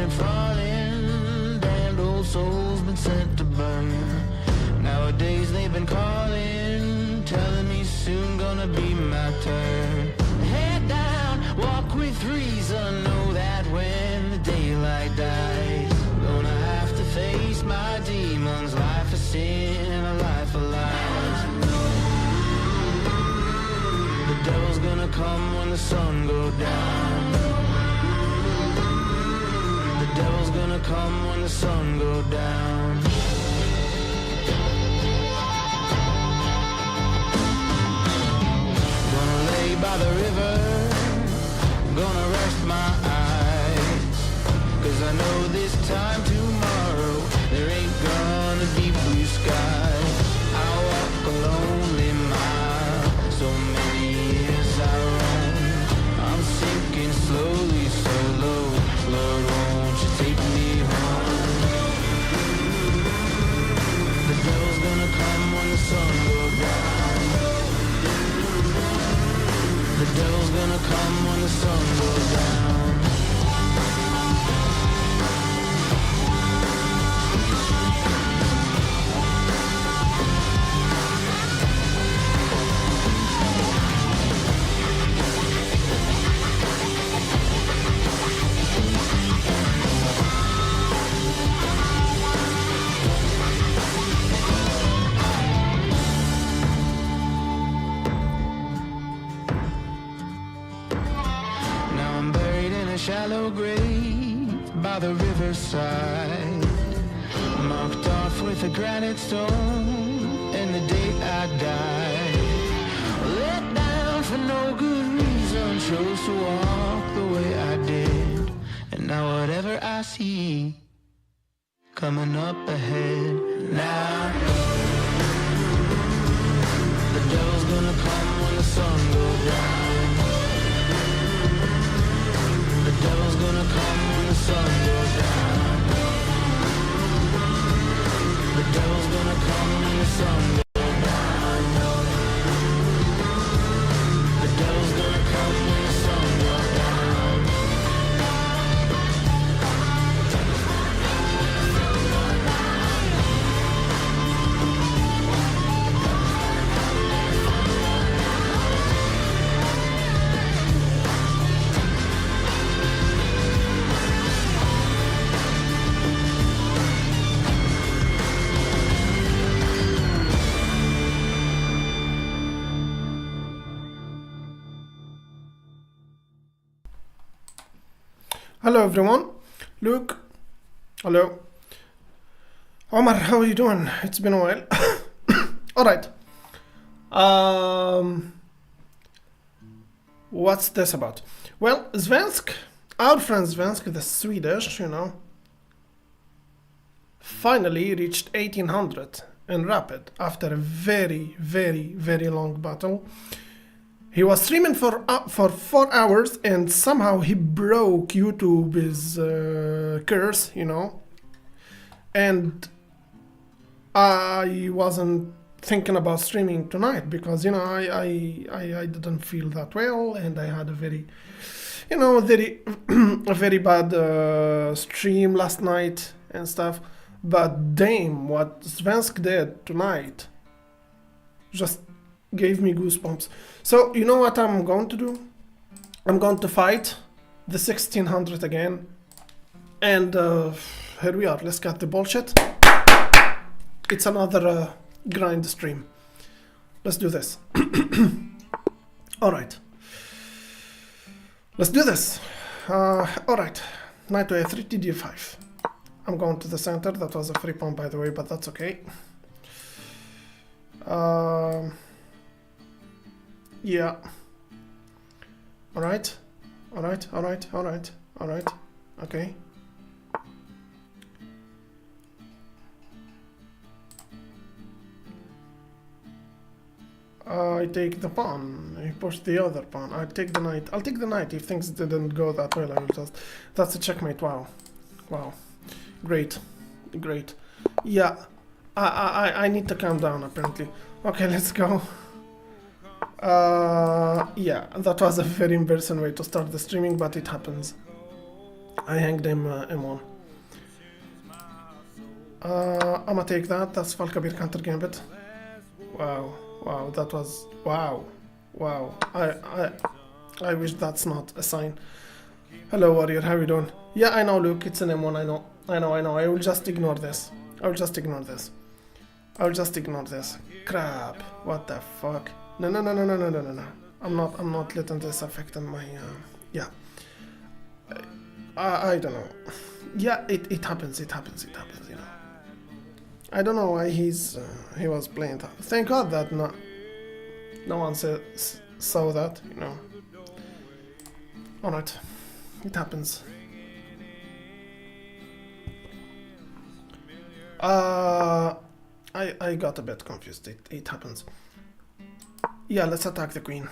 been falling, damned old souls been sent to burn. Nowadays they've been calling, telling me soon gonna be my turn. Head down, walk with reason, know that when the daylight dies, gonna have to face my demons. Life of sin, a life of lies. The devil's gonna come when the sun goes down. The devil's gonna come when the sun goes down. Gonna lay by the river, gonna rest my eyes, 'cause I know this time tomorrow there ain't gonna be blue skies. I'll walk a lonely mile, so many years I roam. I'm sinking slowly, so low. Lord, won't you take me home? The devil's gonna come when the sun goes down. The devil's gonna come when the sun goes down. Shallow grave by the riverside, marked off with a granite stone, and the date I died. Let down for no good reason, chose to walk the way I did, and now whatever I see coming up ahead, now the devil's gonna come when the sun goes down. The devil's gonna come when the sun goes down. The devil's gonna come when the sun goes down. The devil's gonna come when the sun goes down. Hello everyone, Luke. Hello. Omar, how are you doing? It's been a while. Alright. What's this about? Well, Svensk, our friend Svensk, the Swedish, finally reached 1800 in Rapid after a very, very, very long battle. He was streaming for 4 hours and somehow he broke YouTube's curse, And I wasn't thinking about streaming tonight because, I didn't feel that well and I had a very, a very bad stream last night and stuff. But damn, what Svensk did tonight just gave me goosebumps. So you know what I'm going to do? I'm going to fight the 1600 again, and here we are. Let's cut the bullshit. It's another grind stream. Let's do this. All right, let's do this. All right, knight to a3, d5. I'm going to the center. That was a free pawn, by the way, but that's okay. Yeah. Alright. Alright, alright, alright, alright. Okay. I take the pawn. I push the other pawn. I take the knight. I'll take the knight. If things didn't go that well, I will just... That's a checkmate. Wow. Wow. Great. Great. Yeah. I need to calm down, apparently. Okay, let's go. Yeah, that was a very embarrassing way to start the streaming, but it happens. I hanged him M1. I'ma take that. That's Falkabir counter gambit. Wow, wow, that was wow, wow. I wish that's not a sign. Hello, warrior. How you doing? Yeah, I know, Luke. It's an M1. I know. I will just ignore this. I will just ignore this. Crap. What the fuck? No. I'm not letting this affect my. Yeah. I don't know. Yeah, it happens. You know. I don't know why he was playing that. Thank God that no one saw that. You know. All right. It happens. I got a bit confused. It happens. Yeah, let's attack the queen.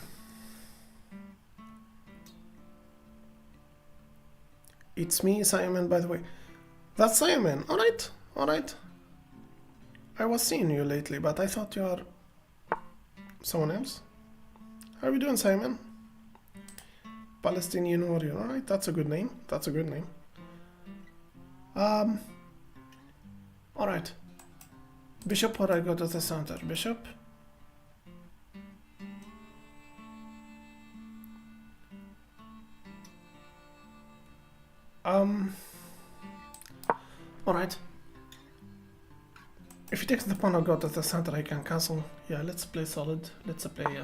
It's me, Simon, by the way. That's Simon. Alright. I was seeing you lately, but I thought you are someone else. How are we doing, Simon? Palestinian warrior. Alright, that's a good name. Alright. Bishop, or I go to the center. Bishop. Alright. If he takes the pawn, I'll go to the center. I can cancel. Yeah, let's play solid. Let's play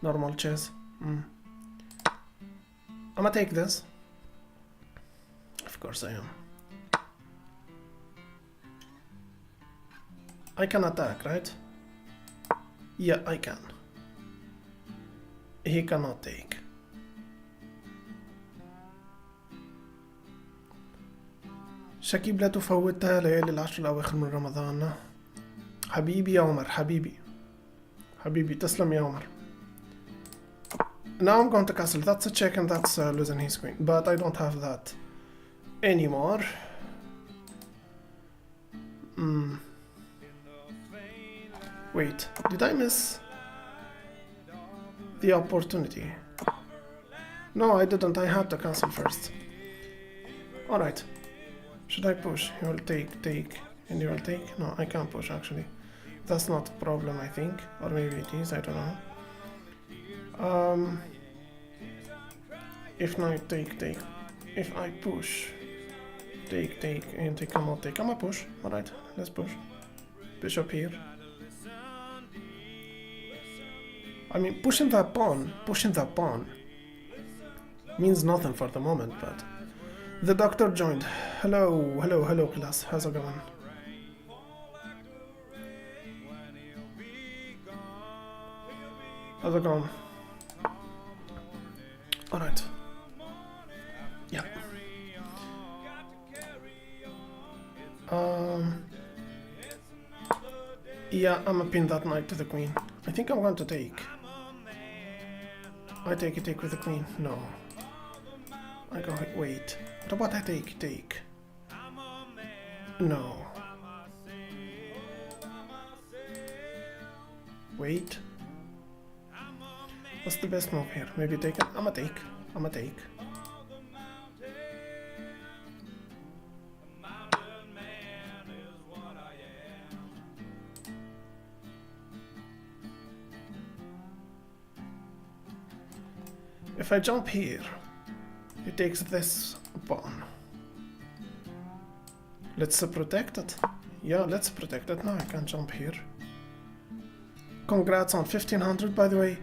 normal chess. I'ma take this. Of course I am. I can attack, right? Yeah, I can. He cannot take. شكيب لا تفوتها ليالي العشر الأواخر من رمضان. حبيبي يا عمر. حبيبي تسلم يا عمر. Now I'm going to castle. That's a check and that's losing his queen. But I don't have that anymore. Wait, did I miss the opportunity? No, I didn't. I had to cancel first. Alright. Should I push? He will take, and you will take? No, I can't push actually. That's not a problem, I think. Or maybe it is, I don't know. If not, take. If I push, take, and they cannot take. I'ma push. Alright, let's push. Bishop here. I mean, pushing that pawn means nothing for the moment, but the doctor joined. Hello, class. How's it going? Alright. Yeah. Yeah, I'm gonna pin that knight to the queen. I think I'm going to take. I take with the queen. No. I go, wait. What about I take? No. Wait. What's the best move here? Maybe take it? I'ma take. If I jump here, he takes this pawn. Let's protect it. Yeah, let's protect it. Now I can jump here. Congrats on 1500, by the way.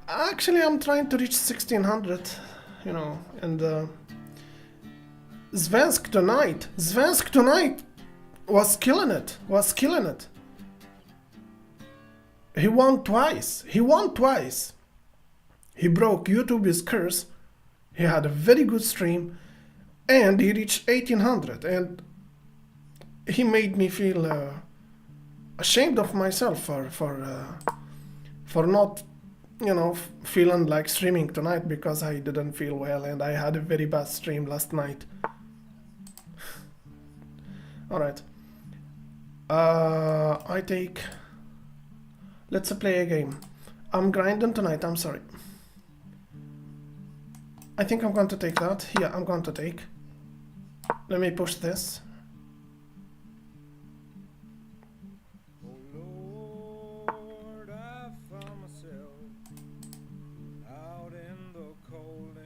Actually, I'm trying to reach 1600, you know, and Svensk tonight was killing it. He won twice. He broke YouTube's curse. He had a very good stream, and he reached 1800, and he made me feel ashamed of myself for not, you know, feeling like streaming tonight because I didn't feel well and I had a very bad stream last night. Alright. I take... Let's play a game. I'm grinding tonight, I'm sorry. I think I'm going to take that. Yeah, I'm going to take. Let me push this.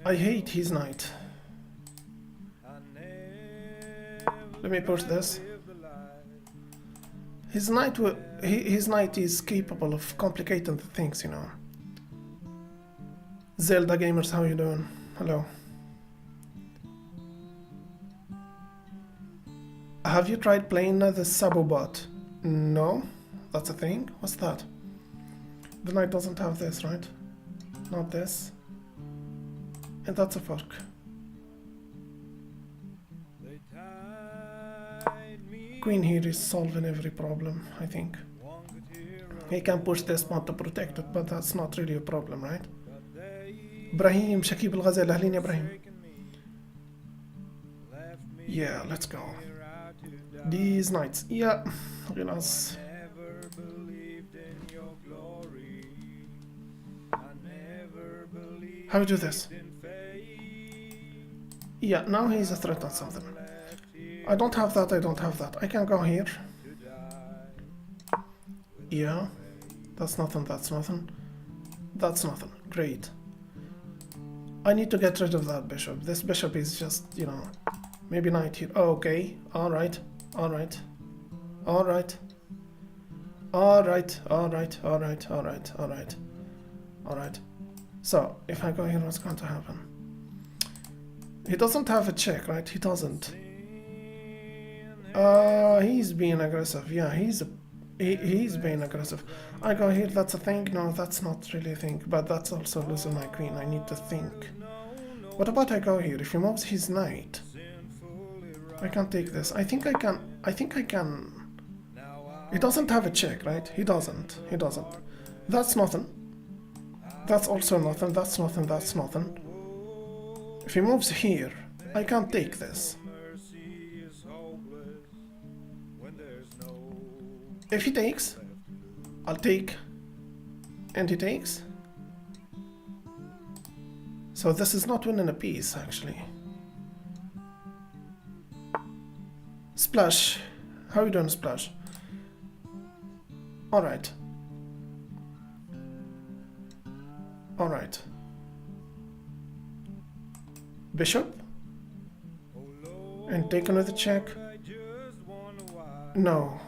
I hate his knight. Let me push this. His knight is capable of complicating the things, you know. Zelda gamers, how you doing? Hello. Have you tried playing the Sabo bot? No, that's a thing. What's that? The knight doesn't have this, right? Not this. And that's a fork. Queen here is solving every problem, I think. He can push this pawn to protect it, but that's not really a problem, right? Brahim, Shakib al-Ghazal, أهلين يا Brahim. Yeah, let's go. These knights, yeah, realize. How do you do this? Yeah, now he's a threat on something. I don't have that, I don't have that. I can go here. Yeah, that's nothing, that's nothing. That's nothing, great. I need to get rid of that bishop. This bishop is just, you know, maybe knight here. Oh, okay, alright, alright, alright. Alright, alright, alright, alright, alright, alright. So, if I go here, what's going to happen? He doesn't have a check, right? He doesn't. He's being aggressive. Yeah, he's being aggressive. I go here, that's a thing. No, that's not really a thing. But that's also losing my queen. I need to think. What about I go here? If he moves his knight, I can't take this. I think I can. He doesn't have a check, right? He doesn't. That's nothing. That's also nothing. That's nothing. That's nothing. If he moves here, I can't take this. If he takes, I'll take. And he takes. So this is not winning a piece, actually. Splash. How are you doing, Splash? Alright. Alright. Bishop. And taken with a check. No.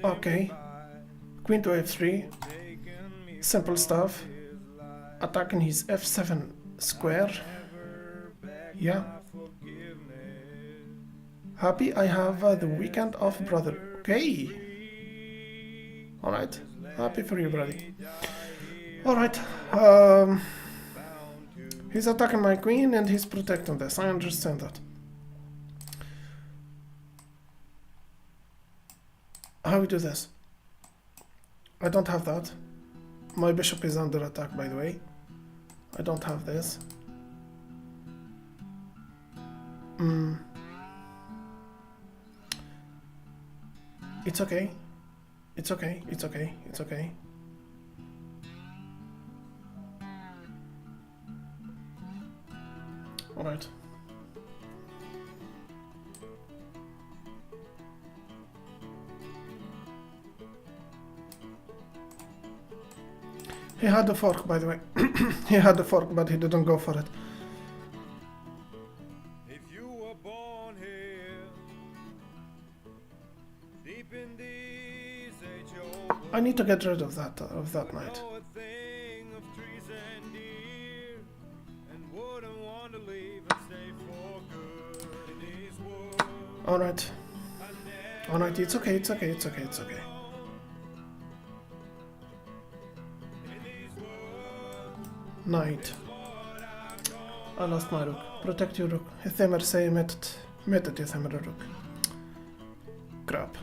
Okay. Queen to f3. Simple stuff. Attacking his f7 square. Yeah. Happy I have the weekend off, brother. Okay. Alright. Happy for you, buddy. Alright. He's attacking my queen and he's protecting this. I understand that. How we do this? I don't have that. My bishop is under attack, by the way. I don't have this. It's okay. It's okay. It's okay. It's okay. All right. He had the fork, by the way. He had the fork, but he didn't go for it. If you were born here, deep in these age-old I need to get rid of that knight. know a thing of trees and deer, and wouldn't want to leave and stay for good in these woods. All right. All right. It's okay. It's okay. It's okay. It's okay. Knight. I lost my rook. Protect your rook. Hethemer say metet Hethemer rook. Crap.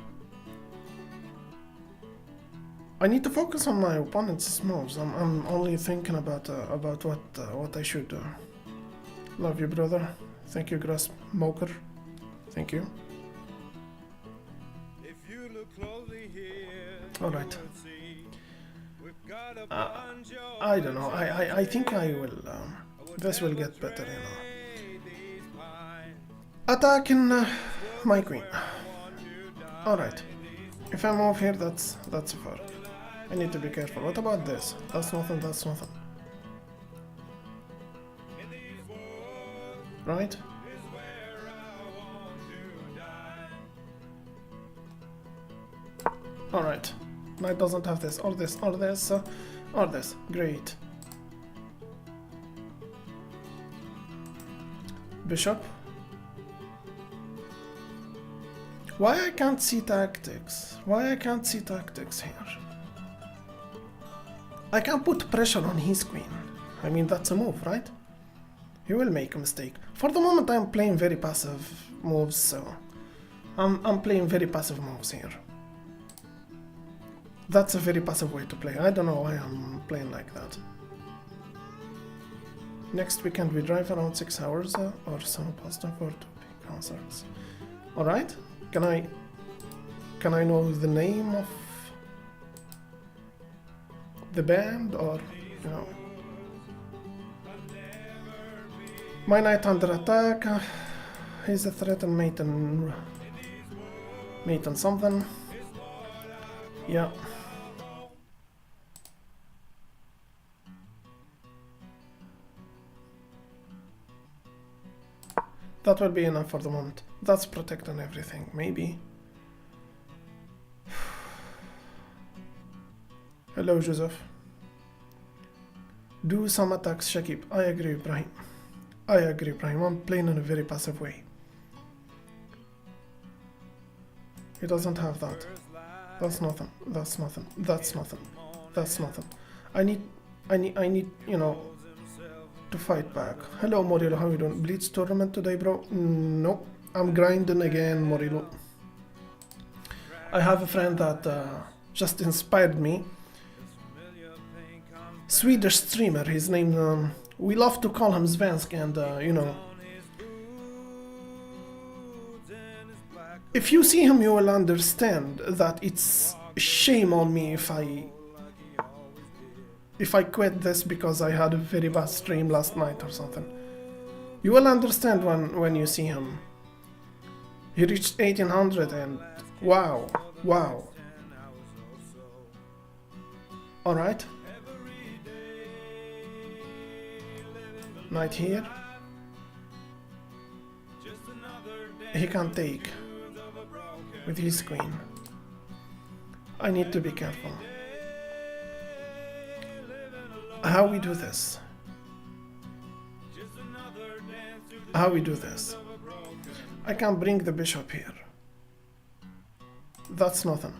I need to focus on my opponent's moves. I'm only thinking about what I should do. Love you, brother. Thank you, Grass Smoker. Thank you. If you look closely here, All right. you would see we're I don't know. I think I will. This will get better, you know. Attacking my queen. Alright. If I move here, that's a fork. I need to be careful. What about this? That's nothing, that's nothing. Right? Alright. Knight doesn't have this, or this, or this, or this. Great. Bishop. Why I can't see tactics? Why I can't see tactics here? I can put pressure on his queen. I mean, that's a move, right? He will make a mistake. For the moment, I'm playing very passive moves, so I'm playing very passive moves here. That's a very passive way to play. I don't know why I'm playing like that. Next weekend we drive around 6 hours or so Boston for 2 big concerts. Alright, can I know the name of the band, or you know? My knight under attack. He's a threat and mate and something. Yeah. That will be enough for the moment. That's protecting everything, maybe. Hello, Joseph. Do some attacks, Shakib. I agree, Ibrahim. I agree, Ibrahim. I'm playing in a very passive way. He doesn't have that. That's nothing. That's nothing. That's nothing. That's nothing. I need, you know, to fight back. Hello, Morilo. How you doing? Blitz tournament today, bro? Nope. I'm grinding again, Morilo. I have a friend that just inspired me. Swedish streamer. His name, we love to call him Svensk, and you know, if you see him, you will understand that it's shame on me if I quit this because I had a very bad stream last night or something. You will understand when you see him. He reached 1800 and wow. Alright. Knight here. He can take with his queen. I need to be careful. How we do this? How we do this? I can bring the bishop here. That's nothing.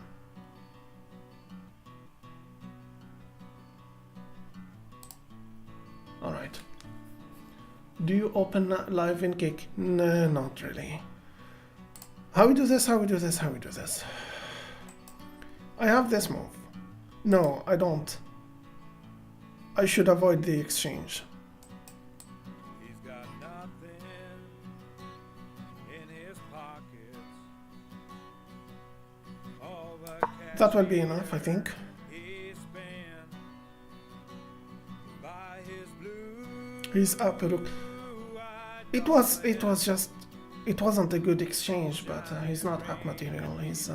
Alright. Do you open live in Kick? No, not really. How we do this? How we do this? How we do this? I have this move. No, I don't. I should avoid the exchange. He's got nothing in his pockets. All the cash That will be enough, I think. he spent by his blue He's up. It wasn't a good exchange, but he's not hack material. He's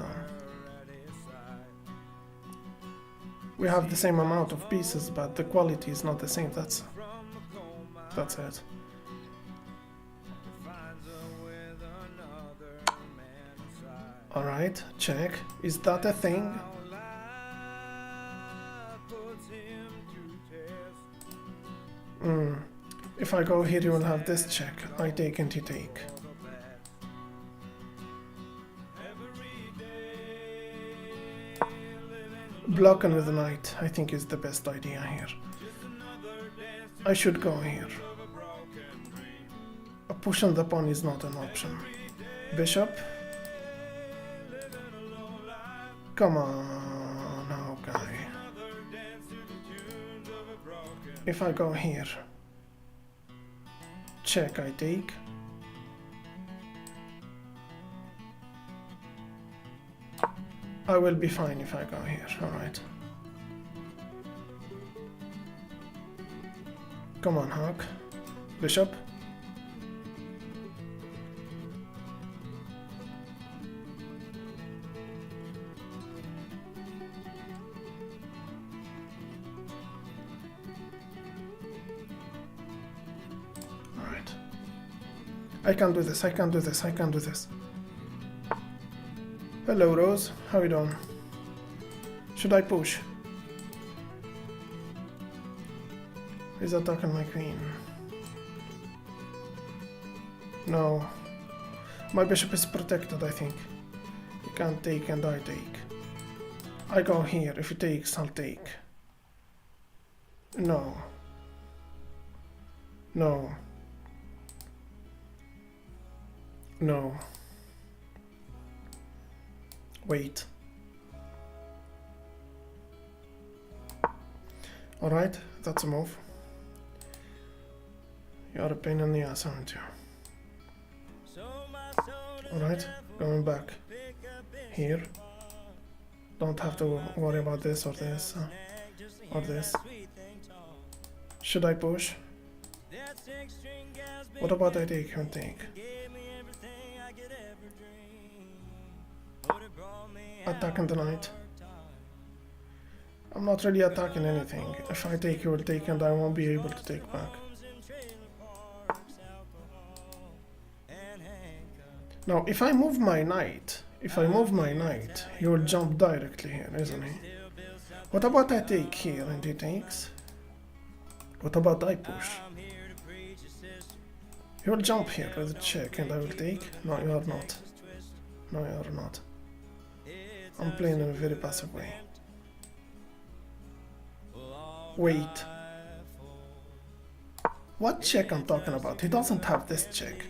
we have the same amount of pieces, but the quality is not the same. That's it. All right, check. Is that a thing? If I go here, you will have this check. I take and he take. Blocking with the knight, I think, is the best idea here. I should go here. A push on the pawn is not an option. Bishop. Come on, now, guy. If I go here, check, I take. I will be fine if I go here, alright. Come on, Hawk. Bishop. Alright. I can't do this, I can't do this, I can't do this. Hello, Rose. How you doing? Should I push? He's attacking my queen. No. My bishop is protected, I think. He can't take and I take. I go here. If he takes, I'll take. No. No. No. Wait. Alright, that's a move. You're a pain in the ass, aren't you? Alright, going back. Here. Don't have to worry about this or this. Or this. Should I push? What about I take and take? Attacking the knight. I'm not really attacking anything. If I take, he will take and I won't be able to take back. Now, if I move my knight, he will jump directly here, isn't he? What about I take here and he takes? What about I push? He will jump here with a check and I will take? No, you are not. No, you are not. I'm playing in a very passive way. Wait. What check I'm talking about? He doesn't have this check.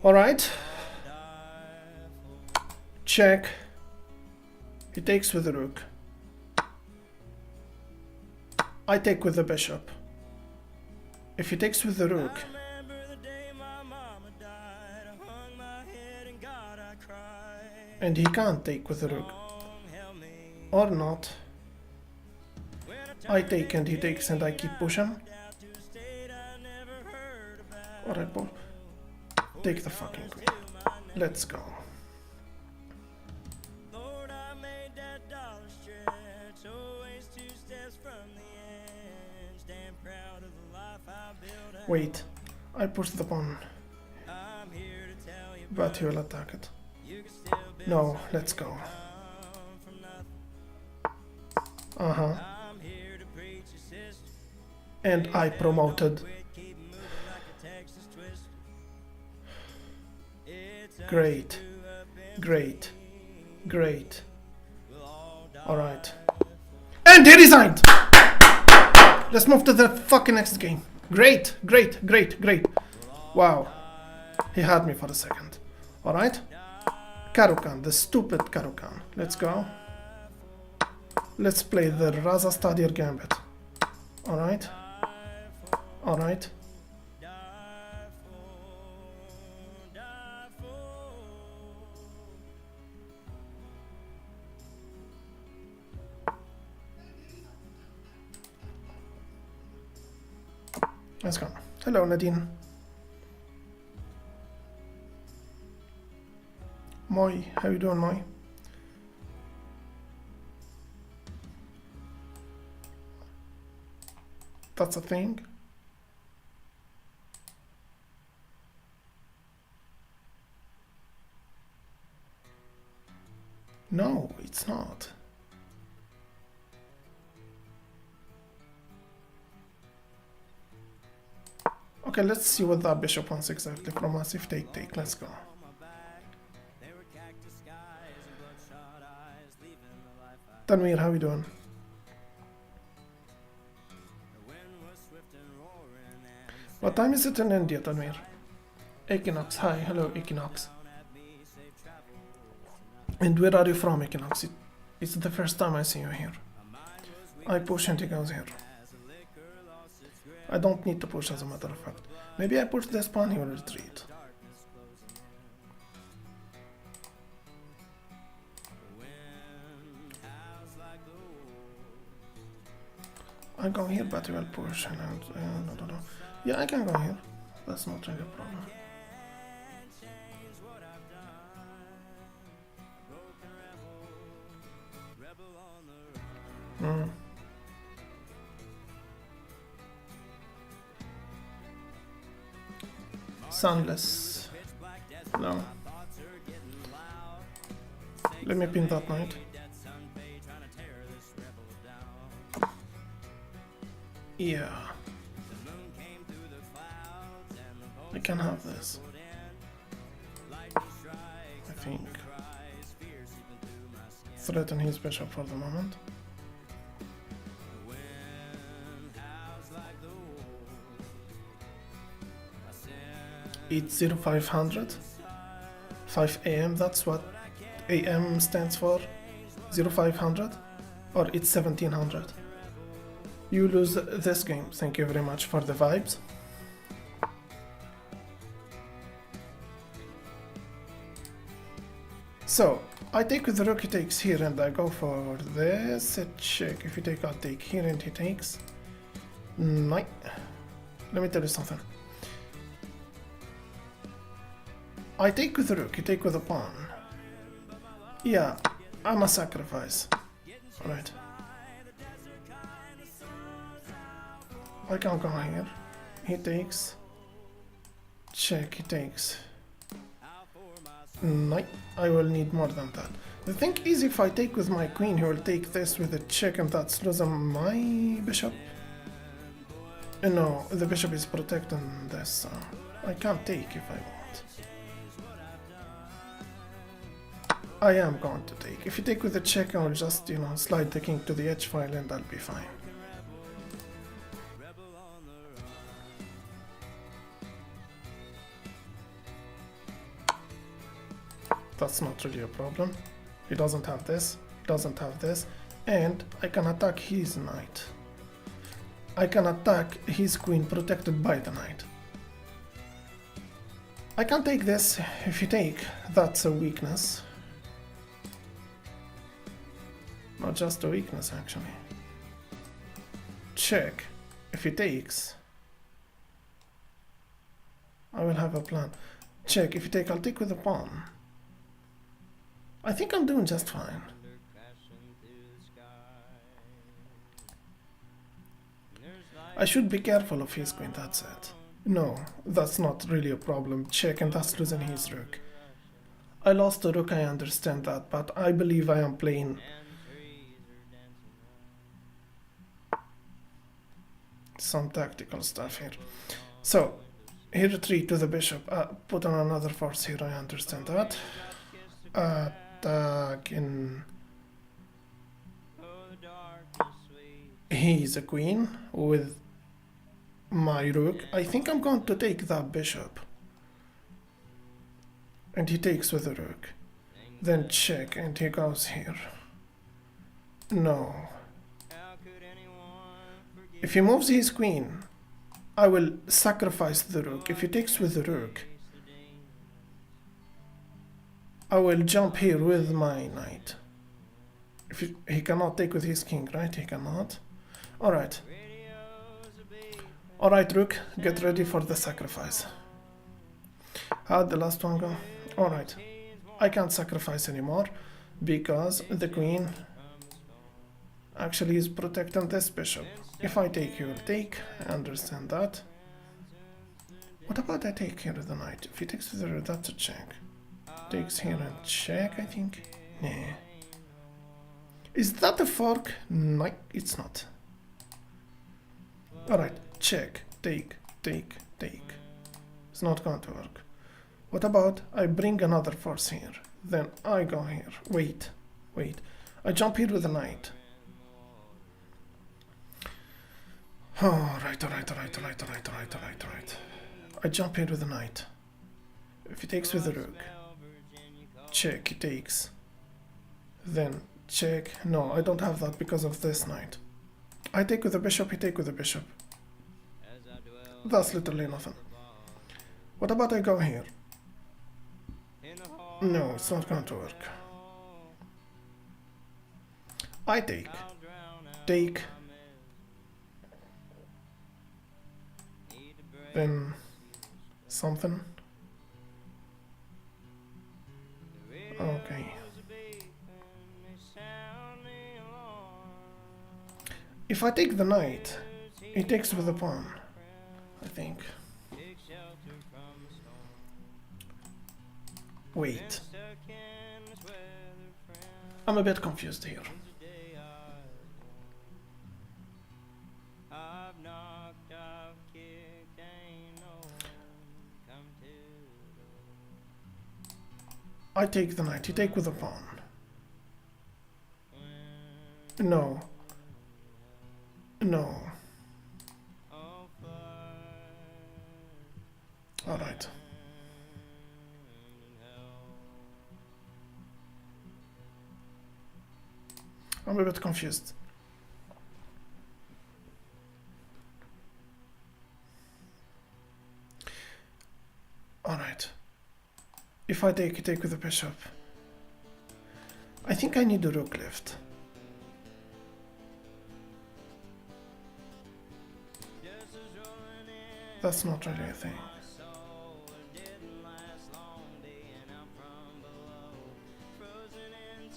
Alright. Check. He takes with the rook. I take with the bishop. If he takes with the rook, and he can't take with the rook, or not, I take and he takes and I keep pushing. Alright, Bob. Take the fucking queen. Let's go. Wait, I push the pawn, but he will attack it. No, let's go. And I promoted. Great, great, great. Alright. And he resigned! Let's move to the fucking next game. Great, great, great, great. Wow. He had me for a second. Alright. Karukan, the stupid Karukan. Let's go. Let's play the Raza Stadir Gambit. Alright. Alright. Let's go. Hello, Nadine. Moi, how you doing, Moi? That's a thing. No, it's not. Okay, let's see what that bishop wants exactly from us. If take, let's go. Tanvir, how you doing? What time is it in India, Tanvir? Equinox, hi, hello Equinox. And where are you from, Equinox? It's the first time I see you here. I push and he goes here. I don't need to push, as a matter of fact. Maybe I push this pawn, he will retreat. I go here, but he will push. And no. Yeah, I can go here. That's not really a problem. Hmm. Sunless. No. Let me pin that knight. Yeah. I can have this. I think. Threaten his bishop for the moment. It's 0500. 5 AM, that's what AM stands for. 0500. Or it's 1700. You lose this game. Thank you very much for the vibes. So, I take with the rook, he takes here, and I go for this. Check. If you take, I'll take here, and he takes. Knight. Let me tell you something. I take with the rook, you take with the pawn. Yeah, I'm a sacrifice. Alright. I can't go here. He takes. Check, he takes. Knight. I will need more than that. The thing is, if I take with my queen, he will take this with a check, and that's losing my bishop. No, the bishop is protecting this, so I can't take if I want. I am going to take. If you take with a check, I will just, slide the king to the h file and I'll be fine. That's not really a problem. He doesn't have this, doesn't have this, and I can attack his knight. I can attack his queen protected by the knight. I can take this. If you take, that's a weakness. Not just a weakness, actually. Check. If he takes, I will have a plan. Check. If you take, I'll take with the pawn. I think I'm doing just fine. I should be careful of his queen, that's it. No, that's not really a problem. Check, and that's losing his rook. I lost the rook, I understand that, but I believe I am playing some tactical stuff here. So, he retreat to the bishop, put on another force here, I understand that. Attack in... He's a queen with my rook. I think I'm going to take that bishop. And he takes with the rook. Then check, and he goes here. No. If he moves his queen, I will sacrifice the rook. If he takes with the rook, I will jump here with my knight. If he cannot take with his king, right? He cannot. Alright. Alright, rook, get ready for the sacrifice. How'd the last one go? Alright. I can't sacrifice anymore because the queen actually is protecting this bishop. If I take, he will take. I understand that. What about I take here with the knight? If he takes with the rook, that's a check. Takes here and check, I think. Nah. Is that a fork? No, it's not. Alright, check, take, take, take. It's not going to work. What about I bring another force here? Then I go here. Wait, wait. I jump here with the knight. Alright. I jump here with the knight. If he takes with the rook. Check, he takes. Then check. No, I don't have that because of this knight. I take with the bishop, he take with the bishop. That's literally nothing. What about I go here? No, it's not going to work. I take. Take. then something. Okay. If I take the knight, he takes with the pawn, I think. Wait. I'm a bit confused here. I take the knight, you take with the pawn. No. No. Alright. I'm a bit confused. Alright. If I take, you take with the bishop. I think I need a rook left. That's not really a thing.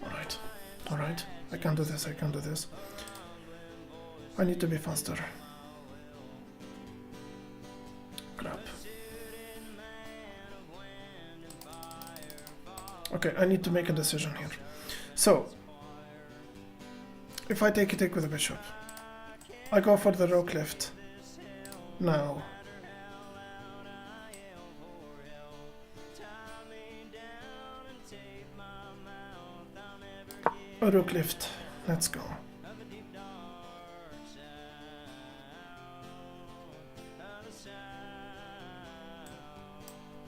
Alright. Alright. I can do this, I can do this. I need to be faster. Crap. Okay, I need to make a decision here. So, if I take with the bishop, I go for the rook left. Now. A rook left. Let's go.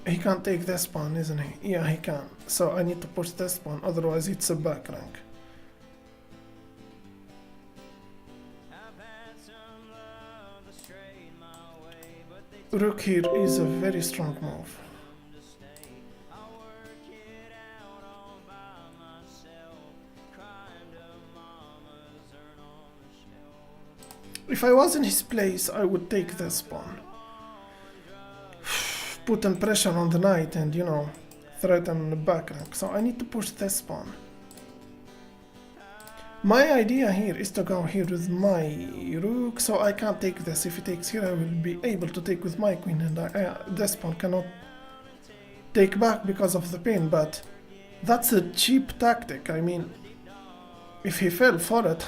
He can't take this pawn, isn't he? Yeah, he can. So I need to push this pawn, otherwise it's a back rank. Rook here is a very strong move. If I was in his place, I would take this pawn. Putting pressure on the knight and, you know, threaten the back rank. So I need to push this pawn. My idea here is to go here with my rook, so I can't take this. If he takes here, I will be able to take with my queen, and this pawn cannot take back because of the pin, but that's a cheap tactic. I mean, if he fell for it,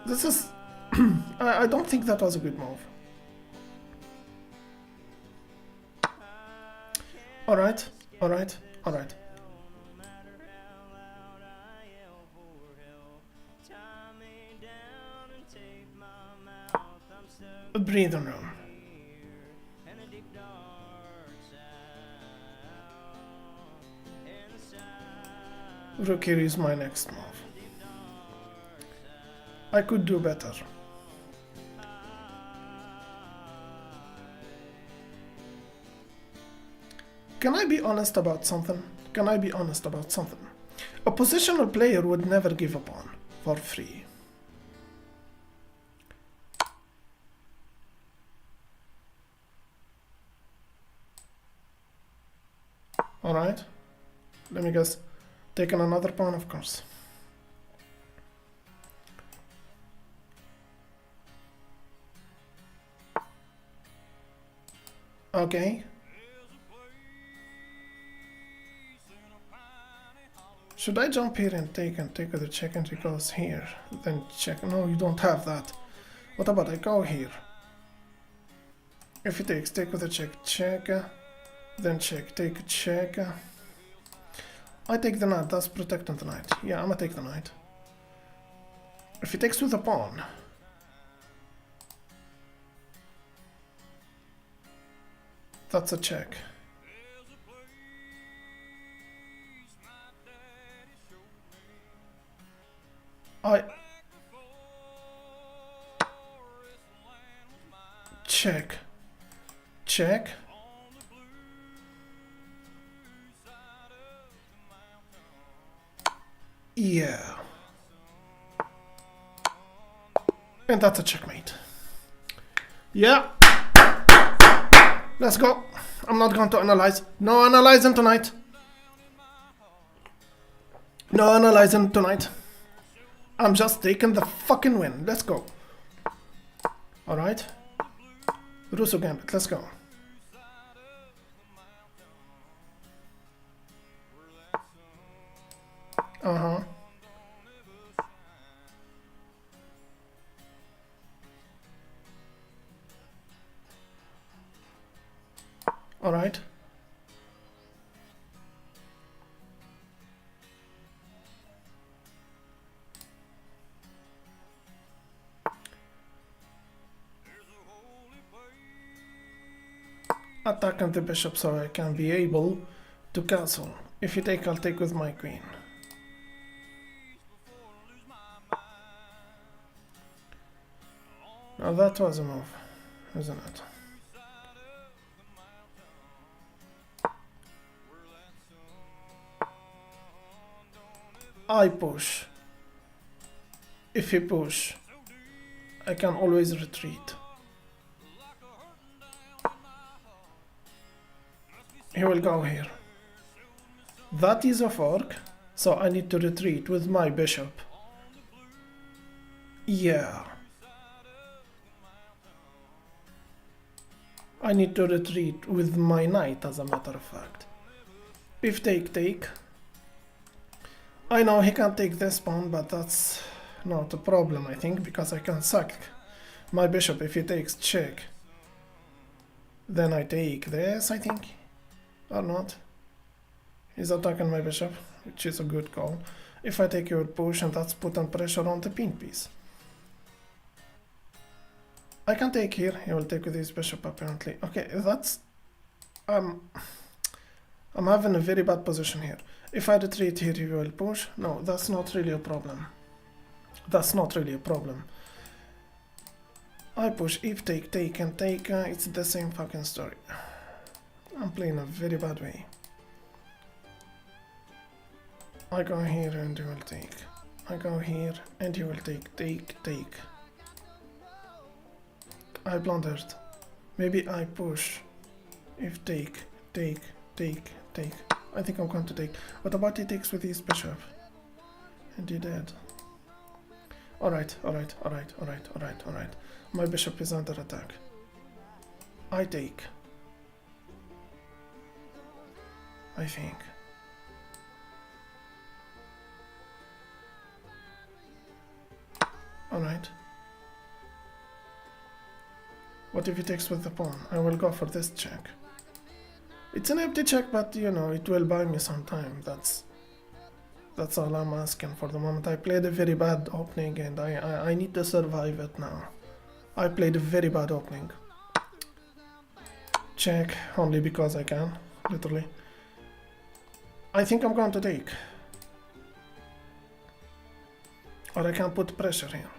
this is... I don't think that was a good move. Alright, alright, alright. A breathing room. Rook here is my next move. I could do better. Can I be honest about something? Can I be honest about something? A positional player would never give a pawn for free. Alright. Let me guess. Taking another pawn, of course. Okay. Should I jump here and take the check and he goes here? Then check. No, you don't have that. What about I go here? If he takes, take with a check, check. Then check, take a check. I take the knight, that's protecting the knight. Yeah, I'm gonna take the knight. If he takes with a pawn. That's a check. Check. Check. Yeah. And that's a checkmate. Yeah. Let's go. I'm not going to analyze. No analyzing tonight. No analyzing tonight. I'm just taking the fucking win. Let's go. Alright. Russo Gambit, let's go. Uh-huh. Alright. Attacking the bishop so I can be able to castle. If you take, I'll take with my queen. Now that was a move, isn't it? I push. If he push, I can always retreat. He will go here. That is a fork, so I need to retreat with my bishop. Yeah. I need to retreat with my knight, as a matter of fact. If take. I know he can't take this pawn, but that's not a problem, I think, because I can sack my bishop if he takes check. Then I take this, I think. Or not. He's attacking my bishop, which is a good call. If I take, he will push, and that's putting pressure on the pin piece. I can take here. He will take with his bishop, apparently. Okay, that's... I'm having a very bad position here. If I retreat here, he will push. No, that's not really a problem. That's not really a problem. I push, if take, and take. It's the same fucking story. I'm playing a very bad way. I go here and he will take. I go here and he will take. I blundered. Maybe I push. If take. I think I'm going to take. What about he takes with his bishop? And he did. Alright. My bishop is under attack. I take. I think. Alright. What if he takes with the pawn? I will go for this check. It's an empty check, but you know, it will buy me some time. That's all I'm asking for the moment. I played a very bad opening and I need to survive it now. I played a very bad opening. Check, only because I can, literally. I think I'm going to take. Or I can put pressure here.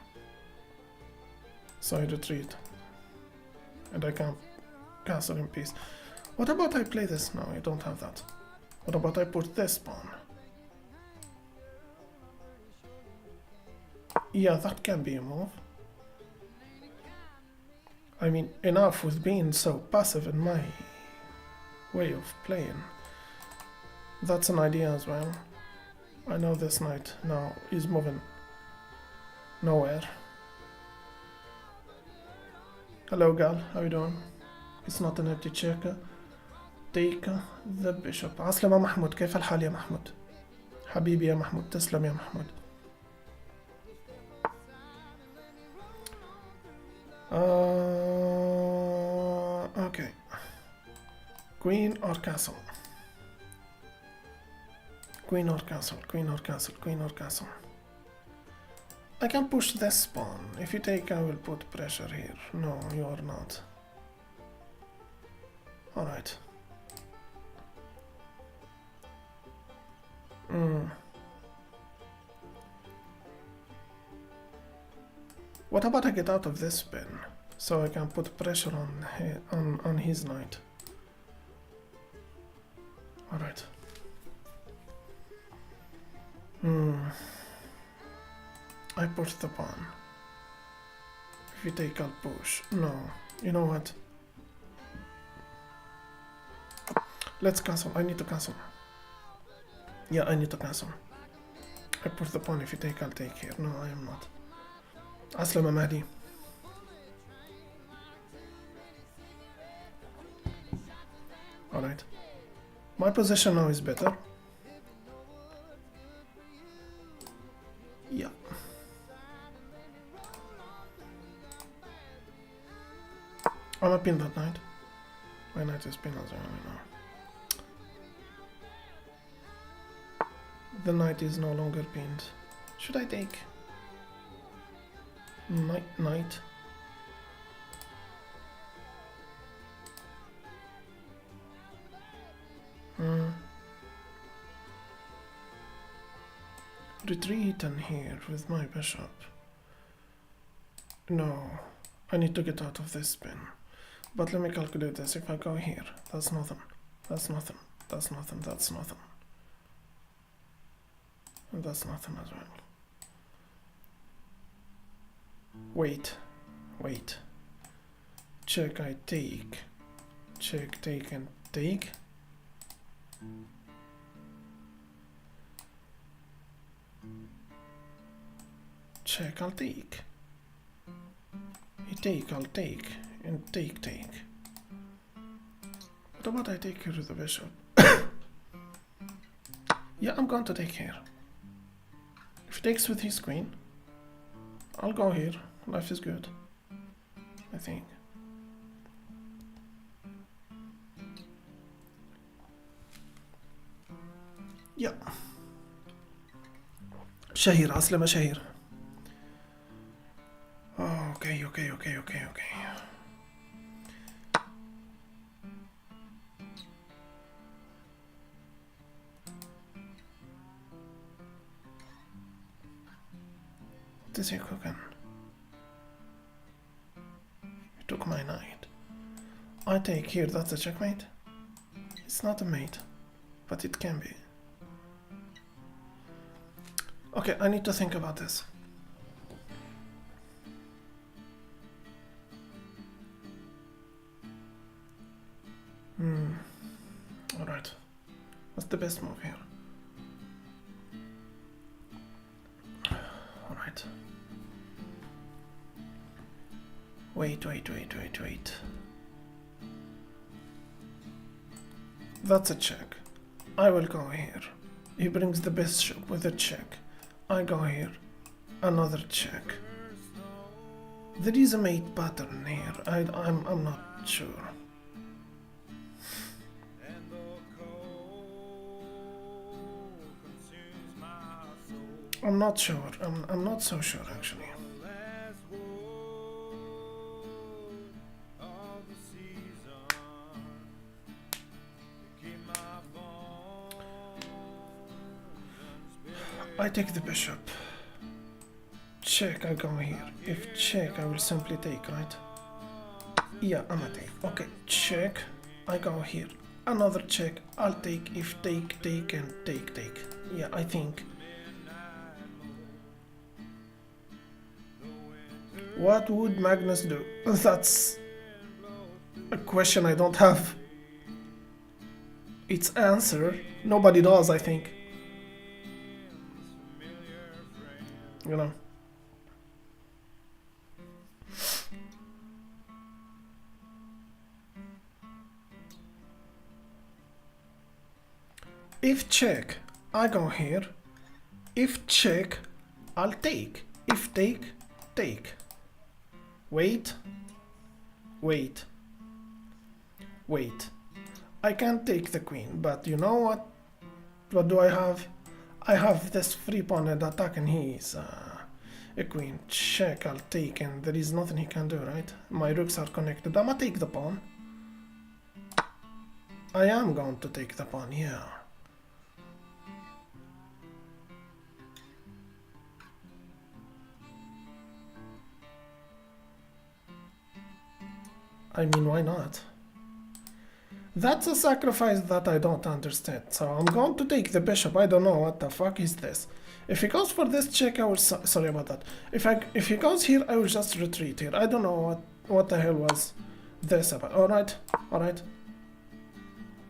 So I retreat. And I can castle in peace. What about I play this? No, I don't have that. What about I put this pawn? Yeah, that can be a move. I mean, enough with being so passive in my way of playing. That's an idea as well. I know this knight now is moving nowhere. Hello gal, how you doing? It's not an empty check. Take the bishop. عسلامة يا محمود، كيف الحال يا محمود؟ حبيبي يا محمود، تسلم يا محمود. Okay. Queen or castle? Queen or castle? I can push this pawn. If you take, I will put pressure here. No, you are not. Alright. What about I get out of this pin so I can put pressure on his knight? All right. I push the pawn. If you take, I'll push. No, you know what? Let's cancel. I need to cancel. Yeah, I need to cancel. I put the pawn. If you take, I'll take here. No, I am not. Aslam Mahdi. Alright. My position now is better. Yeah. I'm a pin that knight. My knight is pinned as well now. The knight is no longer pinned. Should I take? Knight. Retreat in here with my bishop. No, I need to get out of this spin. But let me calculate this. If I go here, that's nothing. That's nothing. That's nothing. That's nothing. And that's nothing as well. Wait. Check, I take. Check, take, and take. Check, I'll take. You take, I'll take. And take. What about I take here with the bishop? Yeah, I'm going to take here. If he takes with his queen, I'll go here. Life is good, I think. Yeah. Shahir, Aslama Shahir. Oh, okay. What is he cooking? He took my knight. I take here, that's a checkmate? It's not a mate, but it can be. Okay, I need to think about this. Alright. What's the best move here? Alright. Wait. That's a check. I will go here. He brings the bishop with a check. I go here. Another check. There is a mate pattern here. I'm not sure. I'm not sure. I'm not so sure actually. I take the bishop. Check, I go here. If check, I will simply take, right? Yeah, I'm a take. Okay, check. I go here. Another check. I'll take. If take, and take. Yeah, I think. What would Magnus do? That's a question I don't have its answer. Nobody does, I think. You know. If check, I go here. If check, I'll take. If take, take. Wait. I can't take the queen, but you know what? What do I have? I have this free pawn and attack, and he's a queen. Check, I'll take, and there is nothing he can do, right? My rooks are connected. I'ma take the pawn. I am going to take the pawn, yeah. I mean, why not? That's a sacrifice that I don't understand. So I'm going to take the bishop. I don't know what the fuck is this. If he goes for this check, I will... sorry about that. If he goes here, I will just retreat here. I don't know what the hell was this about. Alright.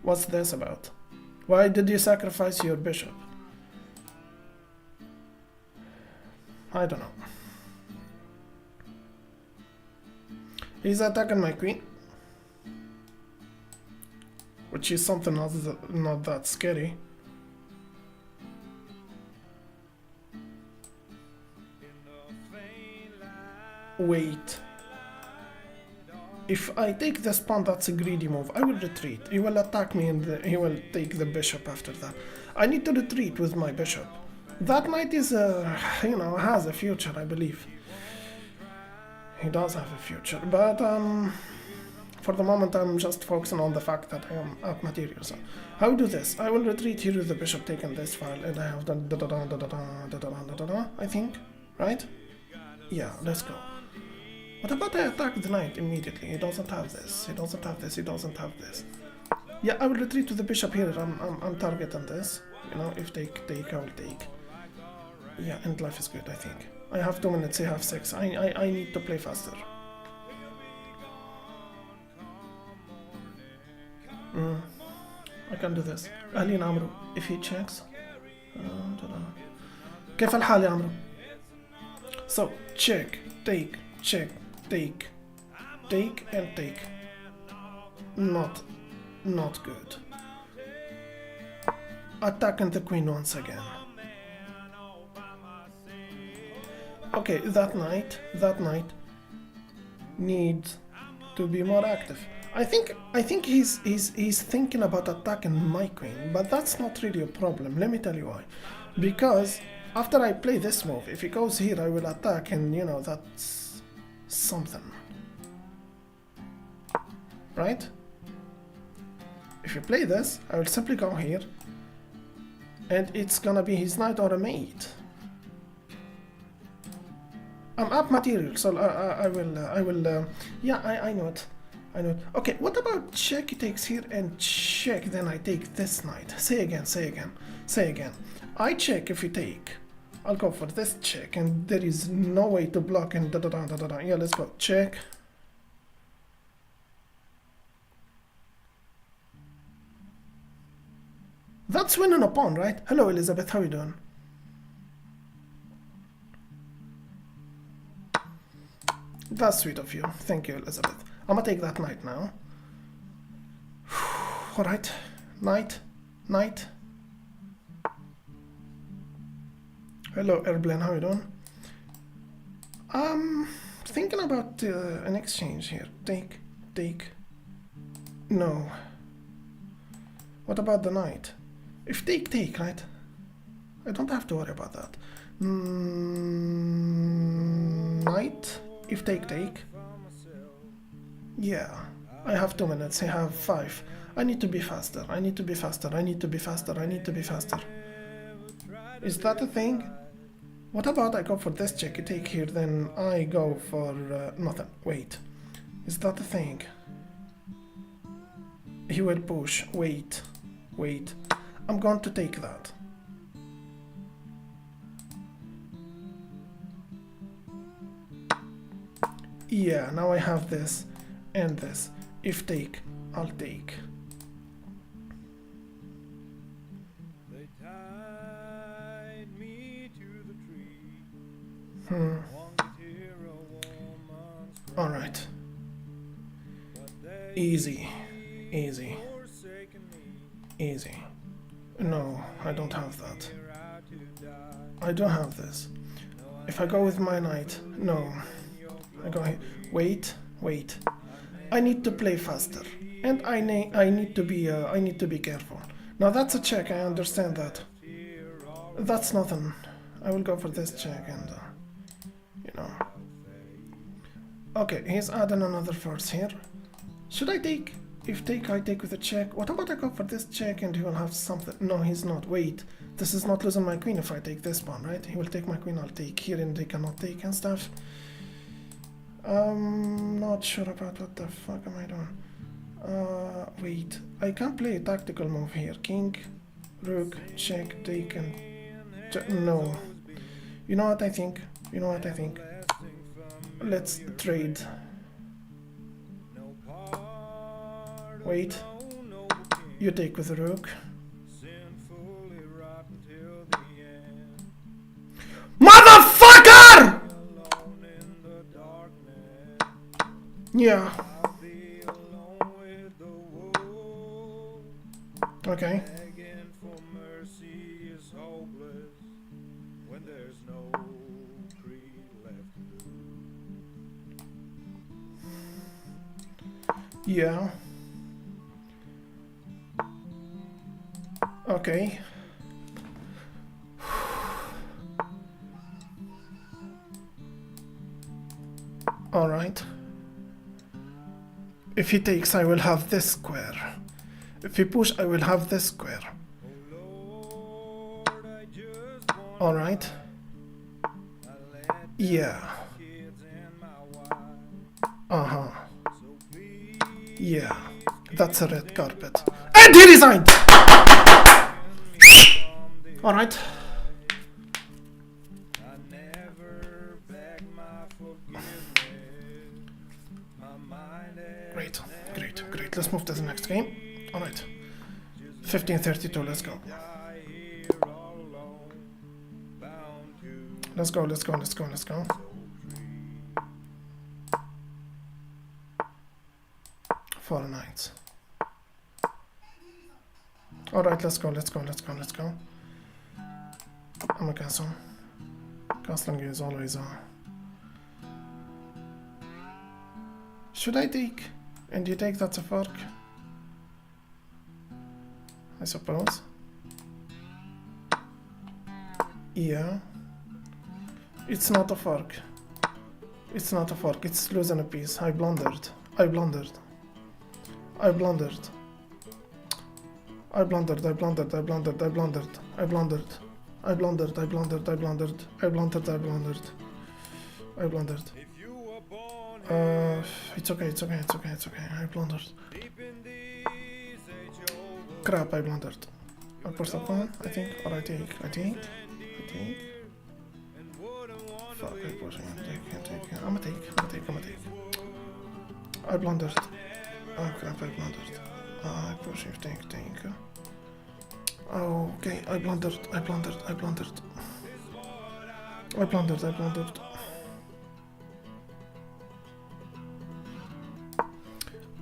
What's this about? Why did you sacrifice your bishop? I don't know. He's attacking my queen, which is something not that scary. Wait. If I take this pawn, that's a greedy move. I will retreat. He will attack me and he will take the bishop after that. I need to retreat with my bishop. That knight is has a future, I believe. He does have a future, but for the moment I'm just focusing on the fact that I am out material. So how do this? I will retreat here with the bishop taking this file, and I have done I think, right? Yeah, let's go. What about I attack the knight immediately? He doesn't have this. He doesn't have this. He doesn't have this. Yeah, I will retreat to the bishop here. I'm targeting this. You know, if take, I will take. Yeah, and life is good, I think. I have 2 minutes. I have 6. I need to play faster. I can do this. أهلين عمرو. If he checks. كيف الحال يا عمرو? So check, take, check, take, take and take. Not good. Attacking the queen once again. Okay, that knight needs to be more active. I think he's thinking about attacking my queen, but that's not really a problem. Let me tell you why. Because after I play this move, if he goes here, I will attack, and you know, that's something. Right? If you play this, I will simply go here, and it's gonna be his knight or a mate. I'm up material, so I will. Yeah, I know it. I know it. Okay, what about check? He takes here and check. Then I take this knight. Say again. Say again. Say again. I check if you take. I'll go for this check, and there is no way to block and da da da da da da. Yeah, let's go. Check. That's winning a pawn, right? Hello, Elizabeth. How you doing? That's sweet of you. Thank you, Elizabeth. I'm gonna take that knight now. Alright. Knight. Knight. Hello, Airplane. How you doing? Thinking about an exchange here. Take. Take. No. What about the knight? If take, take, right? I don't have to worry about that. Knight. If take, take. Yeah. I have 2 minutes. I have 5. I need to be faster. I need to be faster. I need to be faster. I need to be faster. Is that a thing? What about I go for this check, you take here, then I go for nothing. Wait. Is that a thing? He will push. Wait. Wait. I'm going to take that. Yeah, now I have this and this. If take, I'll take. They tied me to the tree. Wanted to hear a woman's cry. All right. But they Easy. Easy. forsaken me. Easy. No, I don't have that. Here out to die. I don't have this. If I go with my knight, no. I go here. Wait, wait. I need to play faster, and I need to be careful. Now that's a check. I understand that. That's nothing. I will go for this check, and you know. Okay, he's adding another force here. Should I take? If take, I take with a check. What about I go for this check, and he will have something? No, he's not. Wait, this is not losing my queen if I take this pawn, right? He will take my queen. I'll take here, and they cannot take and stuff. Not sure about what the fuck am I doing. Wait, I can't play a tactical move here. King, rook, check, take, and no. You know what I think? You know what I think? Let's trade. Wait. You take with the rook. sinfully rotten till the end. Motherfucker! Alone in the darkness, Yeah. I'll be alone with the wolves. Okay. Begging for mercy is hopeless when there's no creed left to lose. Yeah. Okay. All right. If he takes, I will have this square. If he push, I will have this square. Oh Lord, I just want All right. to let Yeah. my kids and my wife. Uh-huh. So please, Yeah. That's a red carpet. And he resigned! All right. I never beg my forgiveness. My mind has Great. Great. Great. Let's move to the next game. All right. 15:32. Let's go. die here all alone, bound to Let's go. Let's go. Let's go. Let's go. Four knights. All right. Let's go. Let's go. Let's go. Let's go. I'm a castle. Castling is always Should I take? And you take that's a fork? I suppose. Yeah. It's not a fork. It's not a fork. It's losing a piece. I blundered. I blundered. I blundered. I blundered. I blundered. I blundered. I blundered. I blundered. I blundered. I blundered. I blundered. I blundered. I blundered. I blundered. if you were born It's okay. It's okay. It's okay. It's okay. I blundered. deep in these age-old Crap. I blundered. I push that one. I think. Or I take. I take. I take. and wouldn't want to Fuck. I leave push. I take. I take. I'm a take. I'm a take. I'm a take. I blundered. Oh crap. I blundered. I push. I take. Take. Oh, okay. I blundered. I blundered. I blundered. I blundered. I blundered.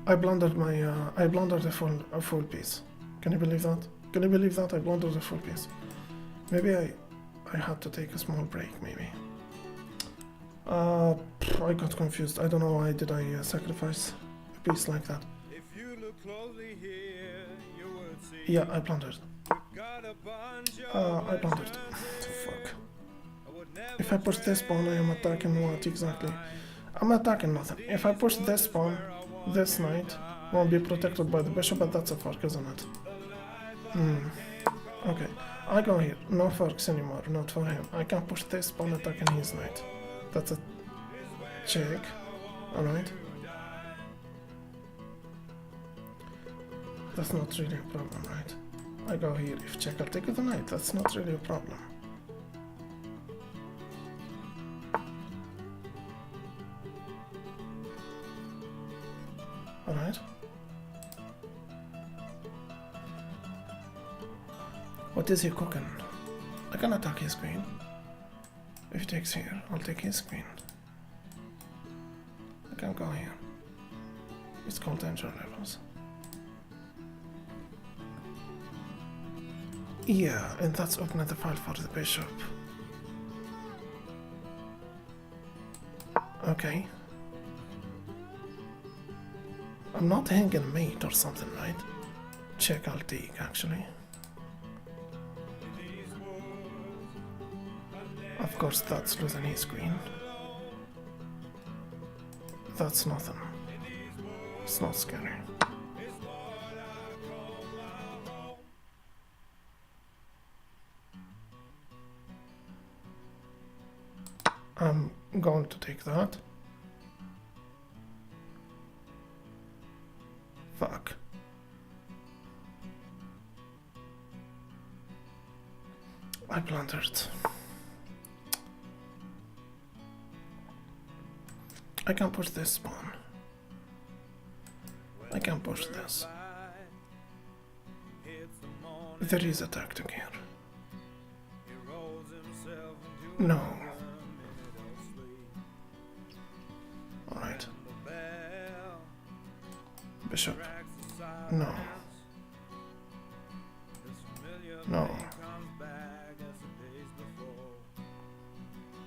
I blundered my. I blundered a full piece. Can you believe that? Can you believe that? I blundered a full piece. Maybe I had to take a small break. Maybe. I got confused. I don't know why did I sacrifice a piece like that. if you look closely here you would see Yeah, I blundered. got a bunch of I blundered. legends. Fuck. I would never If I push this pawn, I am attacking what exactly? I'm attacking nothing. If I push this pawn, this knight won't be protected by the bishop, but that's a fork, isn't it? Okay. I go here. No forks anymore. Not for him. I can push this pawn attacking his knight. That's a check. Alright. That's not really a problem, right? I go here. If check, I'll take the knight. That's not really a problem. Alright. What is he cooking? I can attack his queen. If he takes here, I'll take his queen. I can go here. It's called danger levels. Yeah, and that's opening the file for the bishop. Okay. I'm not hanging a mate or something, right? Check, I'll take, actually. Of course, that's losing his queen. That's nothing. It's not scary. I'm going to take that. Fuck. I blundered. I can push this pawn. I can push this. There is a tactic here. He rolls himself into No. a minute of sleep. Alright. The bell Bishop. cracks the No. silence. This familiar No. pain comes back as the days before.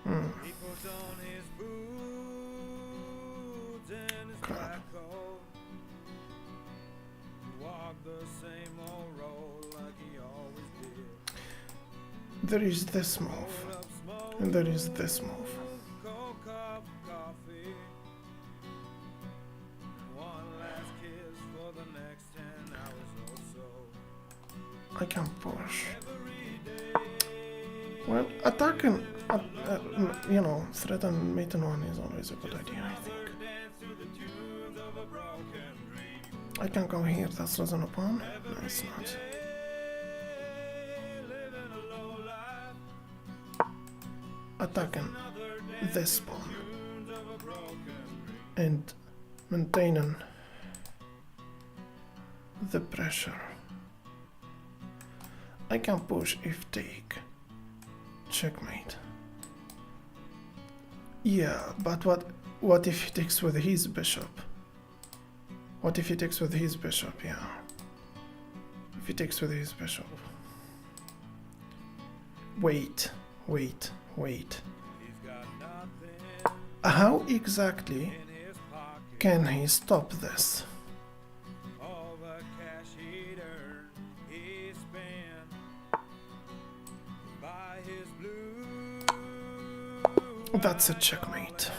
Hmm. He puts on his boots and his Crap. black coat. To walk the same old road like he always did. There is this move. Roll up smoke, And there is this move. cold cup of coffee. One last kiss for the next 10 hours or so. I can push. Every day. Well, attacking, you know, threaten mate in one is always a good idea, I think. Dance to the tunes of a broken dream. I can go here, that's risen upon. No, it's not. Living a low life. Attacking Another dance this pawn tunes of a broken dream. and maintaining the pressure. I can push if take. Checkmate. Yeah, but what if he takes with his bishop? What if he takes with his bishop? Yeah. If he takes with his bishop. Wait. He's got nothing How exactly in his pocket. can he stop this? All the cash he'd earned, he spent. Buy his blue. That's a checkmate.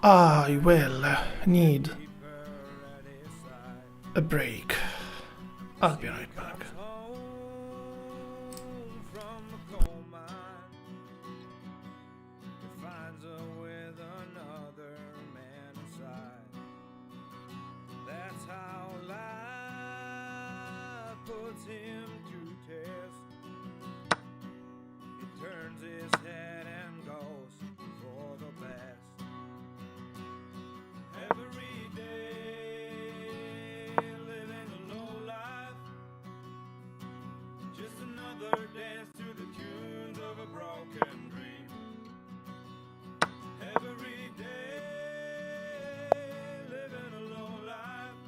I will need Keep her at his side. a break. I'll be right back. Home from the coal mine. He finds her with another man inside. That's how life puts him to test. He turns his head and goes for the best. Every day, living a low life. Just another dance to the tunes of a broken dream. Every day, living a low life.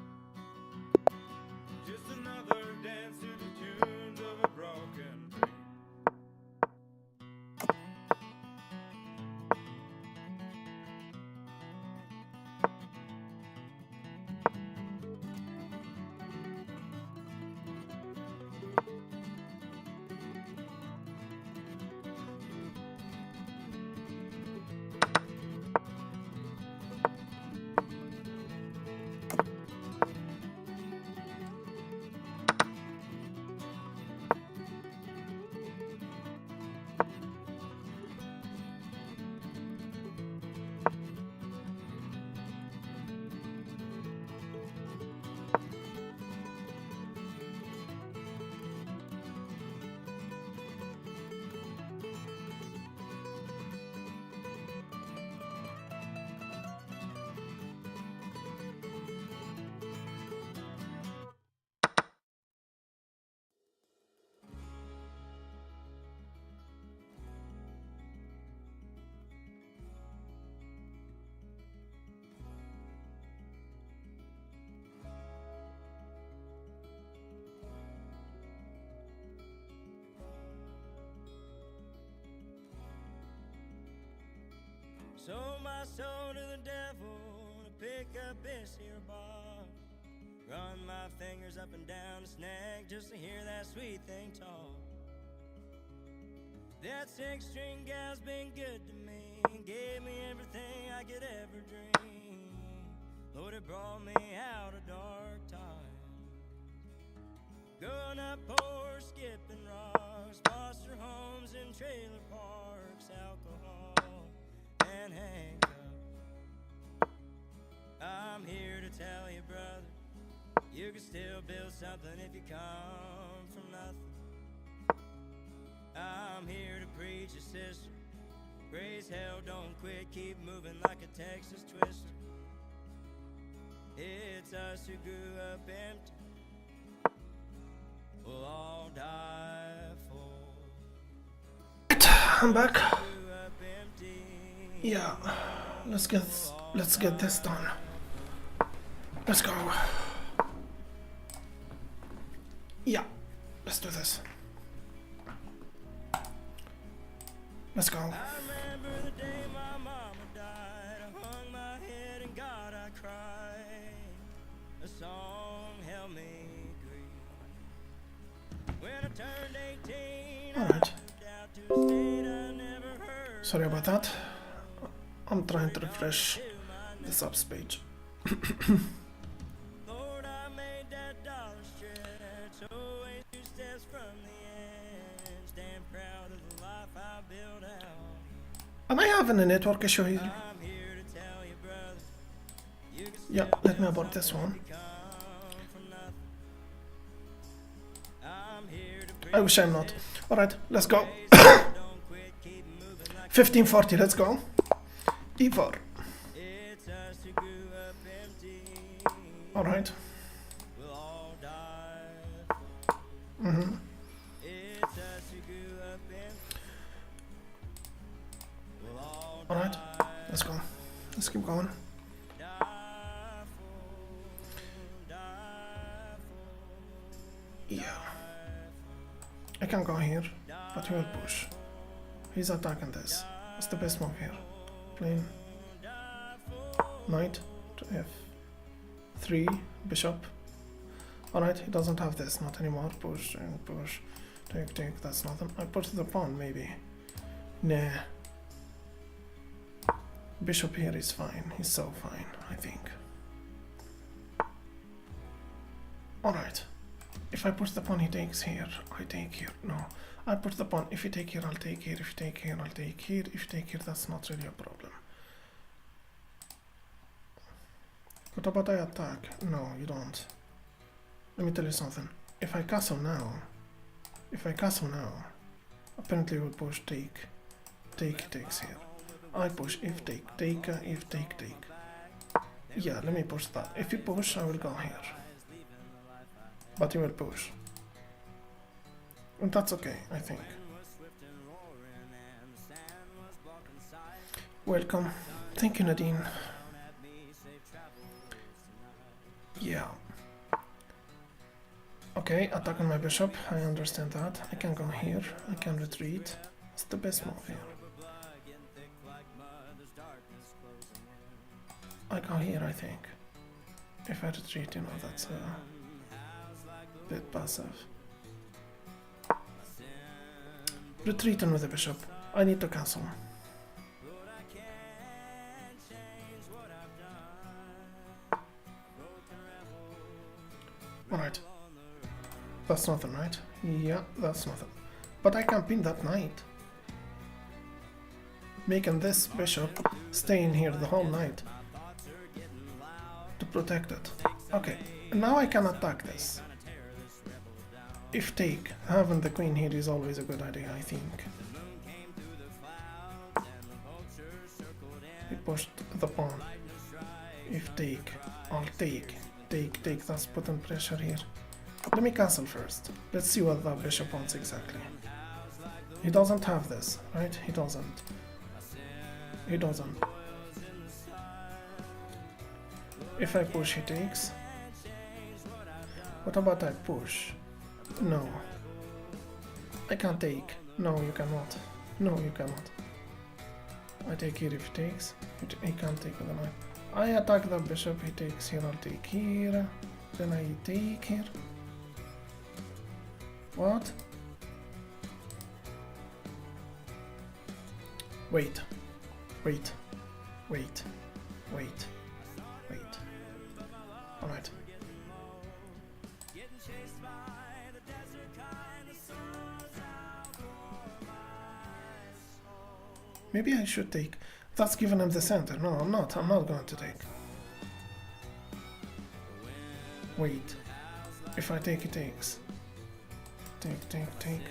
Just another dance to the tunes of a broken dream. Sold my soul to the devil to pick up this here bar. Run my fingers up and down the snag just to hear that sweet thing talk. That six-string gal's been good to me, gave me everything I could ever dream. Lord, it brought me out of dark times. Going up poor, skipping rocks, foster homes and trailer parks, alcohol and handcuffs. I'm here to tell you, brother, you can still build something if you come from nothing. I'm here to preach you, sister. Raise hell, don't quit, keep moving like a Texas twister. It's us who grew up empty. we'll all die for. I'm back. Up empty. Yeah, let's get this done. Let's go. Yeah, let's do this. Let's go. I remember the day my mama died. I hung my head and God I cried. A song helped me grieve. When I turned 18, All right. I moved out to a state I never heard. Sorry about that. I'm trying to refresh the subs page. Lord, I made that dollar stretch. Always 2 steps from the end. Stand proud of the life I built out. Am I having a network issue here? I'm here to tell you, brother. You can Yeah, let me abort this one. come from nothing. I'm here to I wish I'm not. Alright, let's go. don't quit, keep moving like 1540, let's go. E4. it's us who grew up empty. Alright. We'll all die. Mm-hmm. It's us who grew up empty. We'll all Alright, die let's go. Let's keep going. for, die for. Yeah. I can go here, but he will push. He's attacking this. What's the best move here? Plain knight to f3, bishop. Alright, he doesn't have this, not anymore. Push and push. Take, that's nothing. I push the pawn, maybe. Nah. Bishop here is fine. He's so fine, I think. Alright. If I push the pawn, he takes here. I take here. No. I push the pawn. If you take here, I'll take here. If you take here, I'll take here. If you take here, that's not really a problem. What about I attack? No, you don't. Let me tell you something. If I castle now, apparently we will push take. Take takes here. I push if take, if take. Yeah, let me push that. If you push, I will go here. But he will push. And that's okay, I think. Welcome. Thank you, Nadine. Yeah. Okay, attack on my bishop. I understand that. I can go here. I can retreat. It's the best move here. I go here, I think. If I retreat, you know, that's a bit passive. Retreating with the bishop. I need to cancel. Alright. That's nothing, right? Yeah, that's nothing. But I can pin that knight. Making this bishop stay in here the whole night. To protect it. Okay, now I can attack this. If take, having the queen here is always a good idea, I think. He pushed the pawn. If take, I'll take. Take, that's putting pressure here. Let me cancel first. Let's see what that bishop wants exactly. He doesn't have this, right? He doesn't. If I push, he takes. What about I push? No. I can't take. No, you cannot. No, you cannot. I take here if he takes. He can't take with the knight. I attack the bishop, he takes here, I'll take here. Then I take here. What? Wait. Alright. Maybe I should take. That's giving him the center. No, I'm not. I'm not going to take. Wait. If I take, he takes. Take.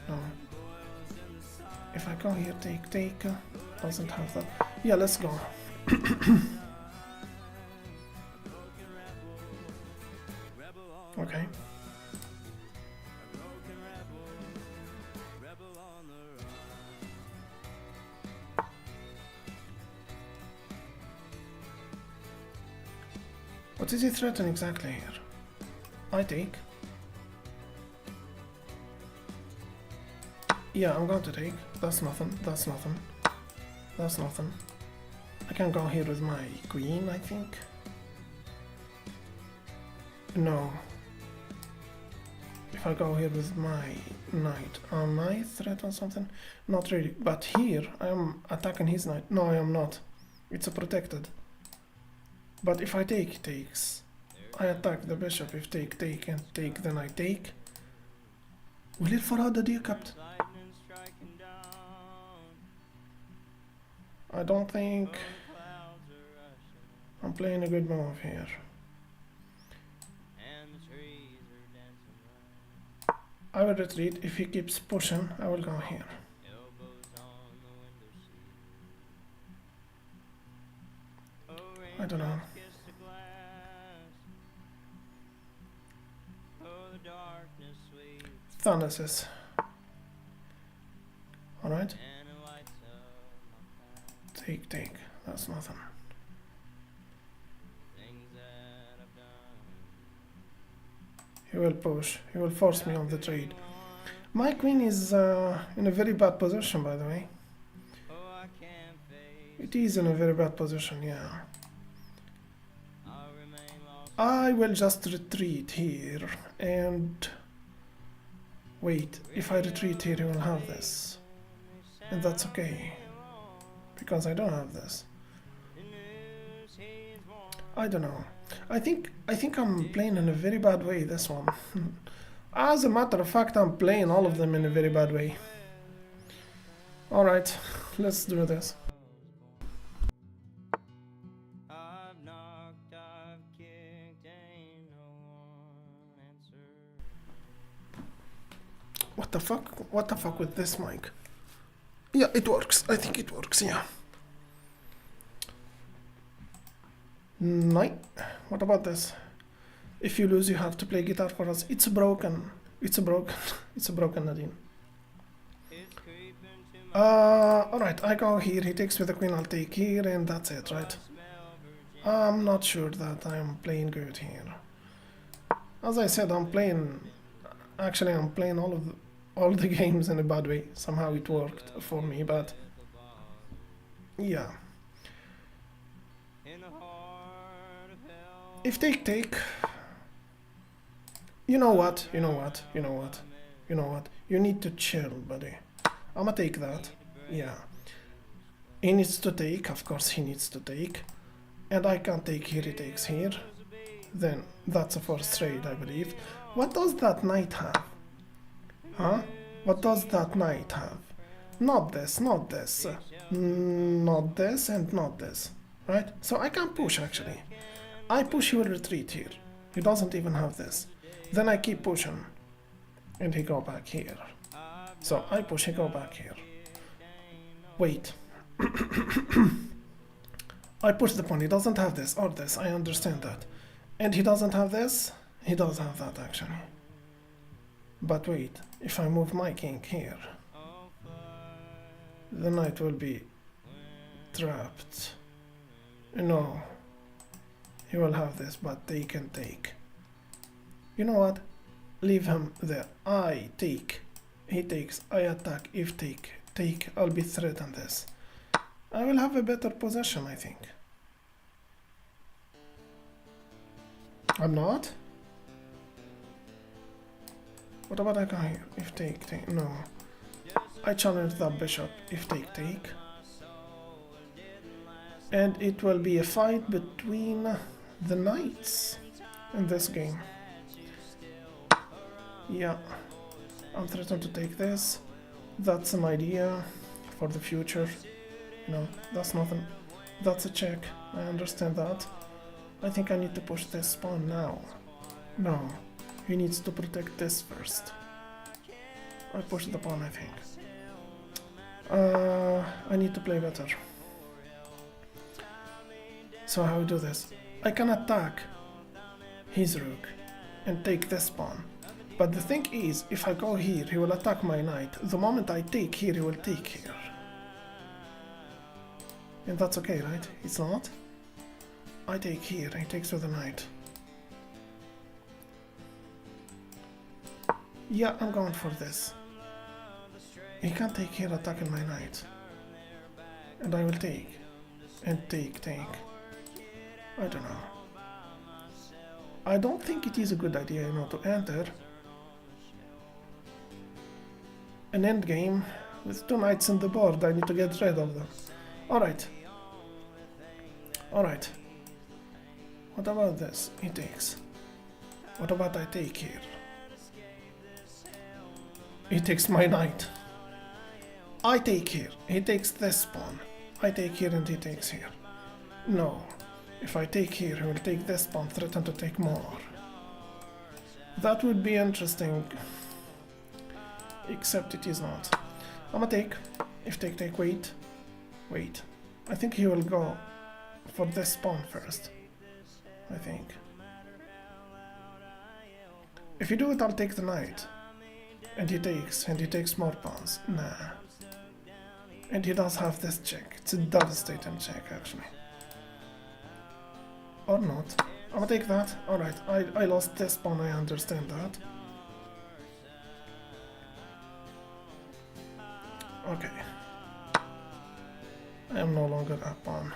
No. If I go here, take. Doesn't have that. Yeah, let's go. Okay. What is he threatening exactly here? I take. Yeah, I'm going to take. That's nothing. That's nothing. That's nothing. I can go here with my queen, I think. No. If I go here with my knight, am I threat or something? Not really. But here, I am attacking his knight. No, I am not. It's a protected. But if I take, he takes. I attack the bishop. If take, take, and take, then I take. وللفراد دي كابتن. I don't think I'm playing a good move here. I will retreat. If he keeps pushing, I will go here. I don't know. Thanasis. Alright. Take, take. That's nothing. He will push. He will force me on the trade. My queen is in a very bad position, by the way. It is in a very bad position, yeah. I will just retreat here and wait. If I retreat here, he will have this, and that's okay because I don't have this. I don't know. I think I'm playing in a very bad way this one. As a matter of fact, I'm playing all of them in a very bad way. All right, let's do this. What the fuck? What the fuck with this mic? Yeah, it works. I think it works, yeah. Knight. What about this? If you lose, you have to play guitar for us. It's broken. It's broken. It's broken, Nadine. Alright, I go here. He takes with the queen, I'll take here, and that's it, right? I'm not sure that I'm playing good here. As I said, I'm playing all the games in a bad way. Somehow it worked for me, but yeah. If take, you know what? You need to chill, buddy. I'ma take that. Yeah. He needs to take, of course he needs to take. And I can't take here, he takes here. Then that's a first trade, I believe. What does that knight have? Huh? What does that knight have? Not this, not this. Not this and not this. Right? So I can't push actually. I push, he will retreat here. He doesn't even have this. Then I keep pushing. And he go back here. So I push, he go back here. Wait. I push the pawn, he doesn't have this or this, I understand that. And he doesn't have this, he does have that actually. But wait, if I move my king here, the knight will be trapped. No, he will have this, but they can take. You know what? Leave him there. I take. He takes. I attack. If take. Take. I'll be threatened this. I will have a better possession, I think. I'm not? What about I go here? If take, take. No. I challenge that bishop. If take, take. And it will be a fight between the knights in this game. Yeah. I'm threatened to take this. That's an idea for the future. No, that's nothing. That's a check. I understand that. I think I need to push this pawn now. No. He needs to protect this first. I push the pawn, I think. I need to play better. So how we do this? I can attack his rook and take this pawn. But the thing is, if I go here, he will attack my knight. The moment I take here, he will take here. And that's okay, right? It's not? I take here, he takes with the knight. Yeah, I'm going for this. He can't take here attacking my knight. And I will take. And take. I don't know. I don't think it is a good idea, you know, to enter an endgame with 2 knights on the board. I need to get rid of them. Alright. Alright. What about this? He takes. What about I take here? He takes my knight. I take here. He takes this pawn. I take here and he takes here. No. If I take here, he will take this pawn, threaten to take more. That would be interesting. Except it is not. I'ma take. If take, wait. Wait. I think he will go for this pawn first. I think. If you do it, I'll take the knight. And he takes more pawns. Nah. And he does have this check. It's a devastating check, actually. Or not. I'll take that. Alright, I lost this pawn, I understand that. Okay. I am no longer a pawn.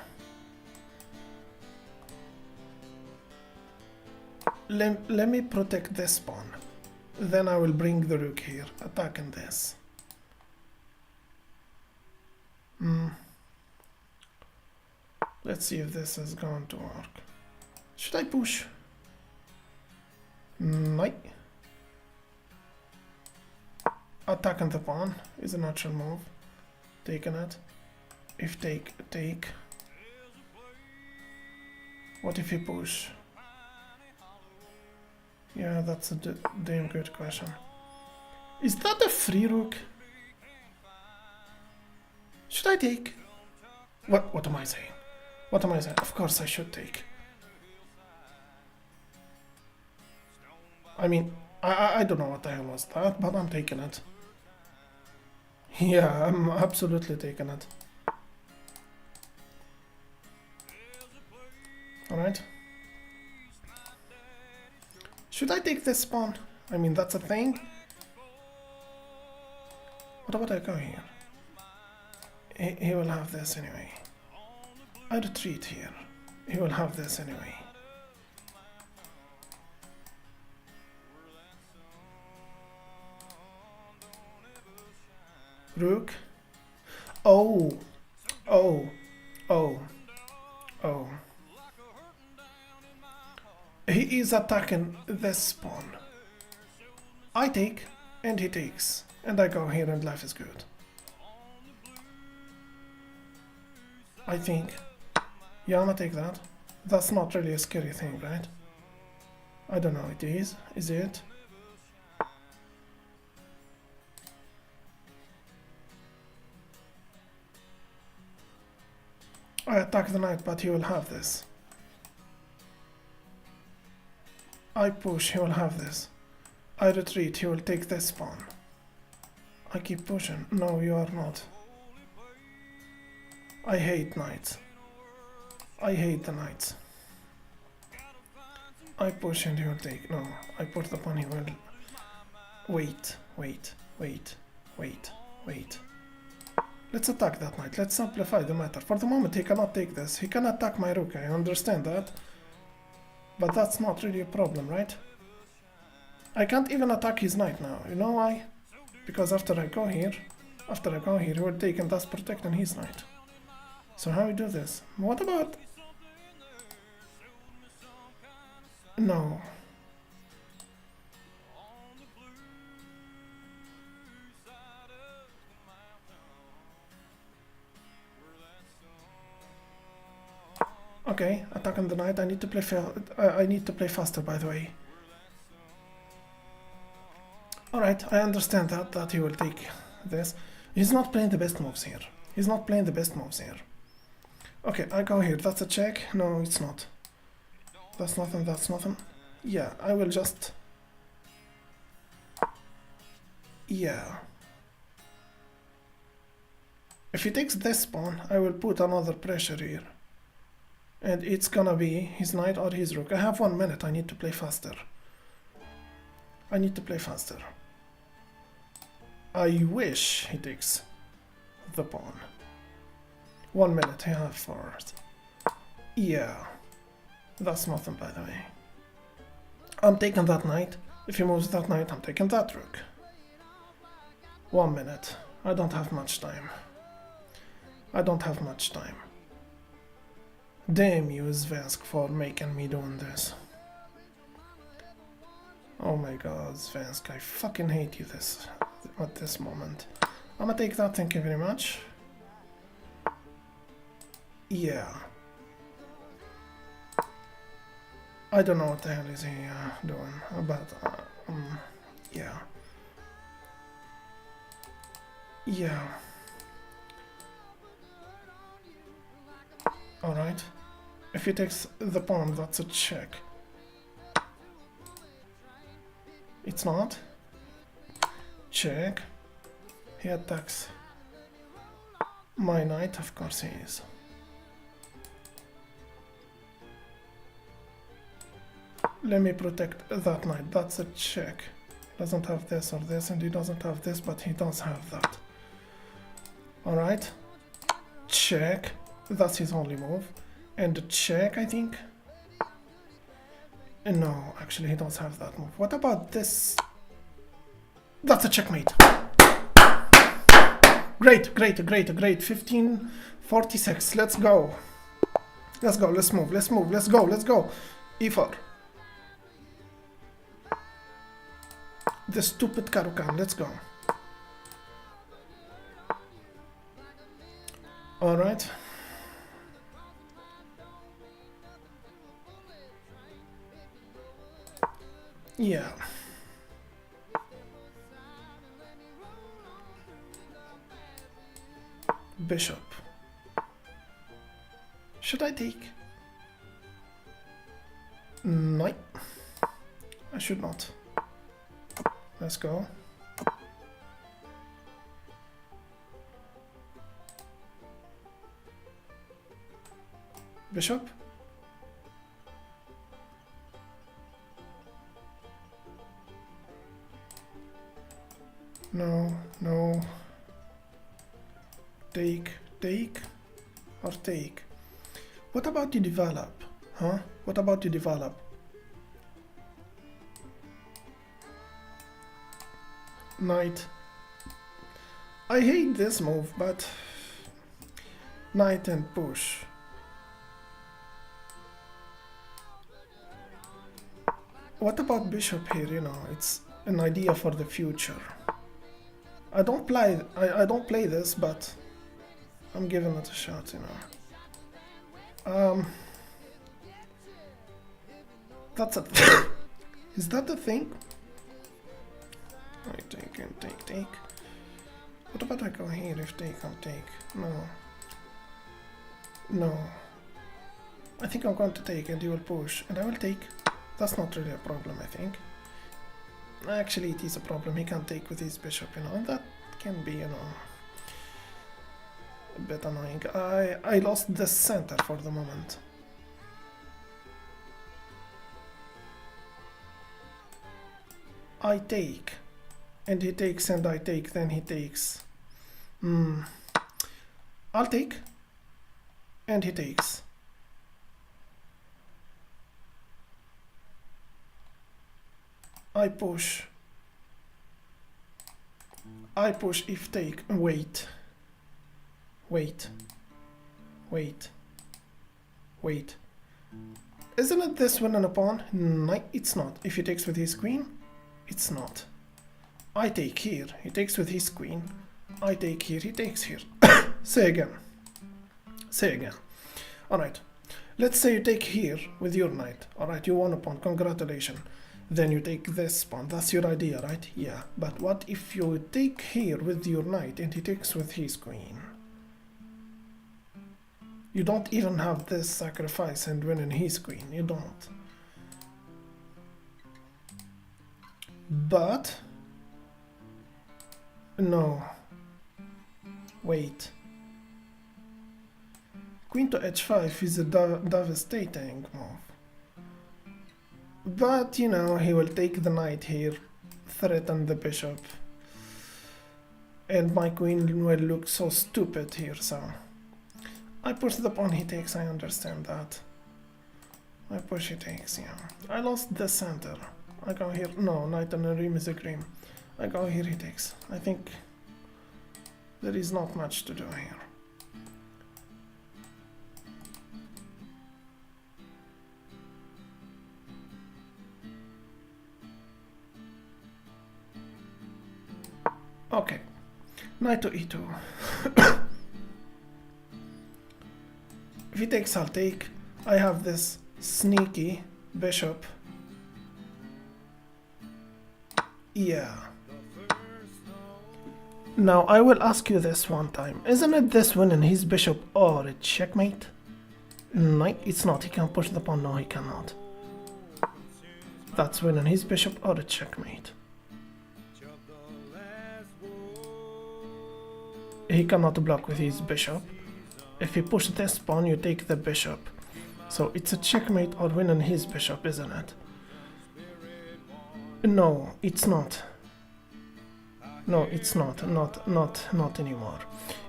Let me protect this pawn. Then I will bring the rook here, attacking this. Let's see if this is going to work. Should I push? No. Attacking the pawn is a natural move. Taking it. If take. What if you push? Yeah, that's a damn good question. Is that a free rook? Should I take? What am I saying? What am I saying? Of course I should take. I mean, I don't know what the hell was that, but I'm taking it. Yeah, I'm absolutely taking it. Alright. Should I take this pawn? I mean, that's a thing. What about I go here? He will have this anyway. I retreat here. He will have this anyway. Rook. Oh. He is attacking this pawn. I take, and he takes. And I go here and life is good. I think. Yeah, I'm gonna take that. That's not really a scary thing, right? I don't know, it is. Is it? I attack the knight, but he will have this. I push, he will have this. I retreat, he will take this pawn. I keep pushing. No, you are not. I hate knights. I hate the knights. I push and he will take. No, I put the pawn, he will... Wait. Let's attack that knight. Let's simplify the matter. For the moment, he cannot take this. He can attack my rook, I understand that. But that's not really a problem, right? I can't even attack his knight now. You know why? Because after I go here, he will take and thus protecting his knight. So how we do this? What about... No. Okay, attacking the knight. I need to play faster, by the way. Alright, I understand that he will take this. He's not playing the best moves here. Okay, I go here. That's a check. No, it's not. That's nothing. Yeah, I will just... Yeah. If he takes this pawn, I will put another pressure here. And it's gonna be his knight or his rook. I have 1 minute, I need to play faster. I need to play faster. I wish he takes the pawn. 1 minute, I have for it. Yeah. That's nothing, by the way. I'm taking that knight. If he moves that knight, I'm taking that rook. 1 minute. I don't have much time. I don't have much time. Damn you, Svensk, for making me doing this. Oh my god, Svensk, I fucking hate you at this moment. I'm gonna take that, thank you very much. Yeah. I don't know what the hell is he doing, but yeah. Yeah. Alright. If he takes the pawn, that's a check. It's not. Check. He attacks my knight, of course he is. Let me protect that knight, that's a check. Doesn't have this or this, and he doesn't have this, but he does have that. Alright. Check. That's his only move. And check, I think. No, actually he does have that move. What about this? That's a checkmate. Great, great, great, great. 15:46. Let's go. Let's go, let's move, let's move, let's go, let's go. E4. The stupid Karukan, let's go. Alright. Yeah. Bishop. Should I take? No. I should not. Let's go. Bishop. No, no. Take, or take. What about you develop? Huh? What about you develop? Knight. I hate this move, but knight and push. What about bishop here? You know, it's an idea for the future. I don't play this, but I'm giving it a shot, you know. That's a is that the thing? I take and take. What about I go here? If take, I'll take. No. No. I think I'm going to take and you will push, and I will take. That's not really a problem, I think. Actually, it is a problem. He can't take with his bishop, you know, and that can be, you know, a bit annoying. I lost the center for the moment. I take, and he takes, and I take, then he takes. I'll take, and he takes. I push. I push if take. Wait. Wait. Wait. Wait. Isn't it this winning a pawn? No, it's not. If he takes with his queen, it's not. I take here. He takes with his queen. I take here. He takes here. Say again. Say again. Alright. Let's say you take here with your knight. Alright, you won a pawn. Congratulations. Then you take this pawn. That's your idea, right? Yeah. But what if you take here with your knight and he takes with his queen? You don't even have this sacrifice and winning his queen. You don't. But no. Wait. Queen to h5 is a devastating move. But, you know, he will take the knight here, threaten the bishop. And my queen will look so stupid here, so... I push the pawn, he takes, I understand that. I push, he takes, yeah. I lost the center. I go here, no, knight on a rim is a cream. I go here, he takes. I think there is not much to do here. Okay, knight to e2. If he takes, I'll take. I have this sneaky bishop. Yeah. Now I will ask you this one time. Isn't it this winning his bishop or a checkmate? No, it's not. He can push the pawn. No, he cannot. That's winning his bishop or a checkmate. He cannot block with his bishop. If he pushes this pawn, you take the bishop. So it's a checkmate or winning his bishop, isn't it? No, it's not. No, it's not. Not anymore.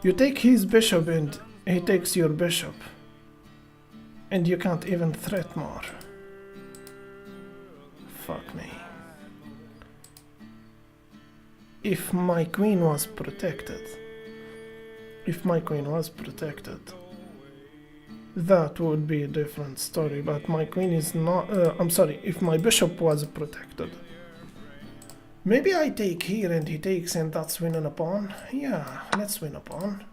You take his bishop and he takes your bishop. And you can't even threat more. Fuck me. If my queen was protected... If my queen was protected, that would be a different story, but my queen is not... I'm sorry, if my bishop was protected. Maybe I take here and he takes and that's winning a pawn. Yeah, let's win a pawn.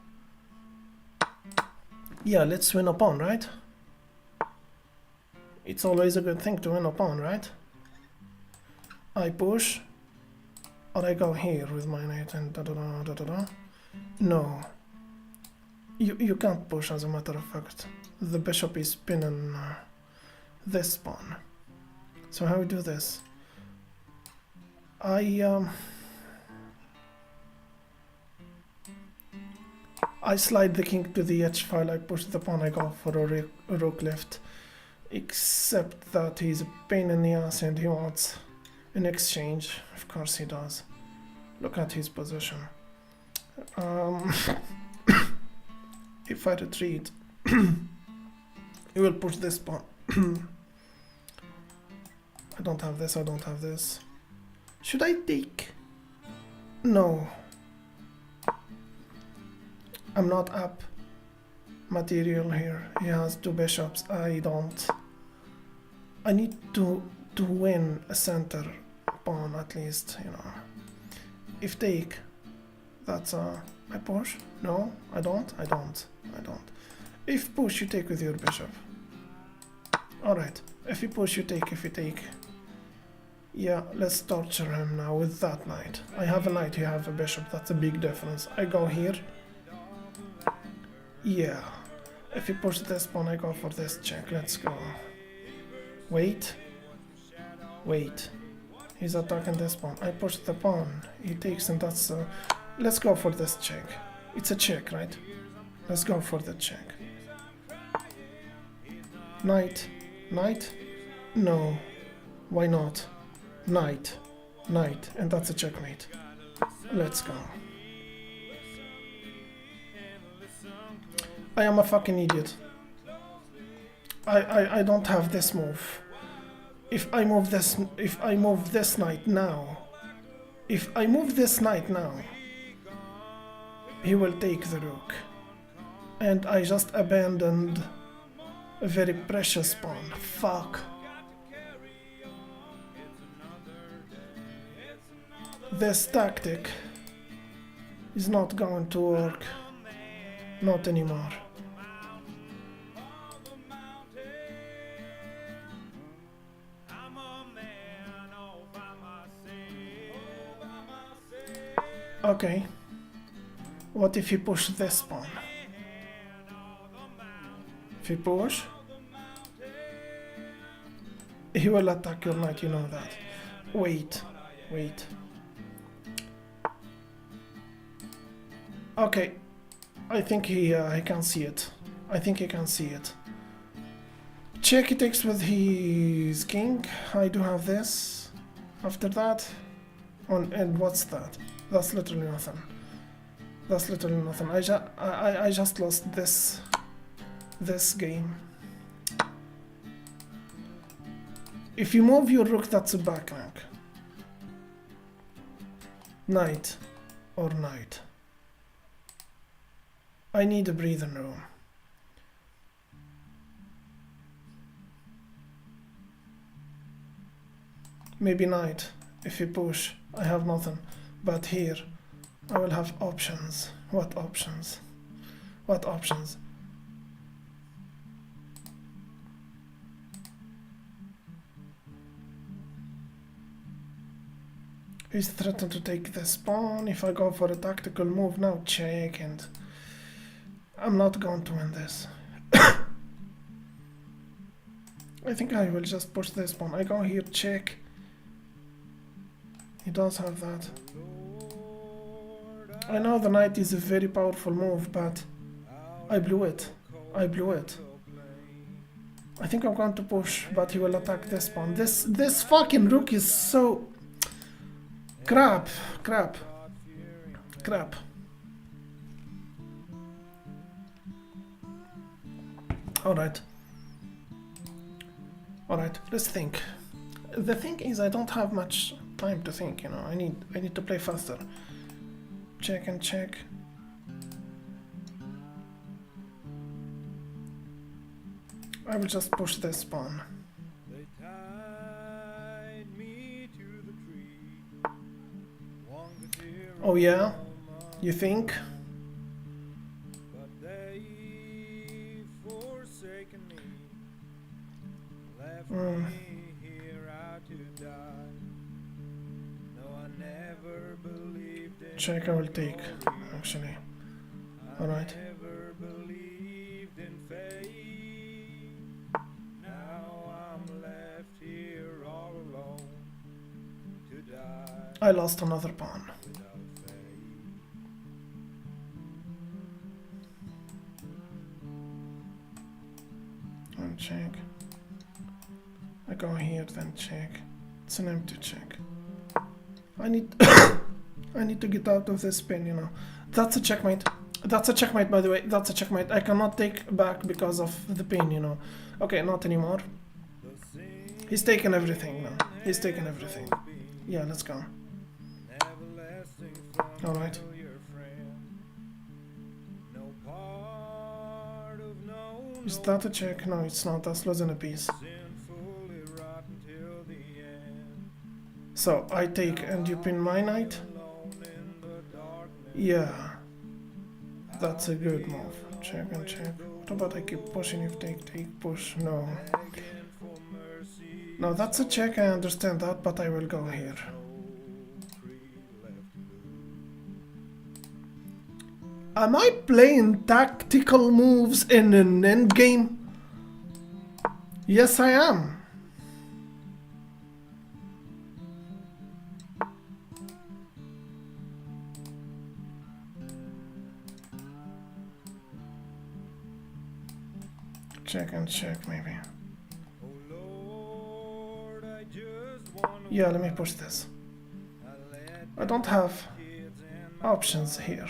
Yeah, let's win a pawn, right? It's always a good thing to win a pawn, right? I push, or I go here with my knight and da-da-da-da-da-da. No. You can't push, as a matter of fact. The bishop is pinning this pawn. So how we do this? I slide the king to the h file, I push the pawn, I go for a rook left. Except that he's a pain in the ass and he wants an exchange. Of course he does. Look at his position. If I retreat, he will push this pawn. I don't have this, I don't have this. Should I take? No. I'm not up material here. He has two bishops, I don't. I need to win a center pawn at least, you know. If take, that's I push? No, I don't. If push, you take with your bishop. Alright, if you push, you take, if you take. Yeah, let's torture him now with that knight. I have a knight, you have a bishop, that's a big difference. I go here. Yeah, if you push this pawn, I go for this check, let's go. Wait. He's attacking this pawn. I push the pawn, he takes, and that's... let's go for this check. It's a check, right? Let's go for the check. Knight. No. Why not? Knight, and that's a checkmate. Let's go. I am a fucking idiot. I don't have this move. If I move this knight now, he will take the rook. And I just abandoned a very precious pawn. Fuck. This tactic is not going to work. Not anymore. Okay. What if you push this pawn? If you push, he will attack your knight, you know that. Wait. Okay, I think he can see it. I think he can see it. Check he takes with his king. I do have this. After that, and what's that? That's literally nothing. That's literally nothing. I just lost this game. If you move your rook, that's a back rank. Knight or knight. I need a breathing room. Maybe knight. If you push, I have nothing. But here, I will have options. What options? What options? He's threatened to take this pawn. If I go for a tactical move now, check, and I'm not going to win this. I think I will just push this pawn. I go here, check. He does have that. I know the knight is a very powerful move, but I blew it. I blew it. I think I'm going to push, but he will attack this pawn. This fucking rook is so... Crap. Alright, let's think. The thing is, I don't have much time to think, you know. I need to play faster. Check and check. I will just push this pawn. Oh yeah? You think? Check I will take, actually. Alright. I lost another pawn. And check. I go here, then check. It's an empty check. I need I need to get out of this pin, you know. That's a checkmate. That's a checkmate, by the way. That's a checkmate. I cannot take back because of the pin, you know. Okay, not anymore. He's taken everything now. He's taken everything. Yeah, let's go. Alright. Is that a check? No, it's not. That's losing a piece. So, I take and you pin my knight? Yeah. That's a good move. Check and check. What about I keep pushing if they take push? No. No, that's a check, I understand that, but I will go here. Am I playing tactical moves in an endgame? Yes, I am. Check and check, maybe. Yeah, let me push this. I don't have options here,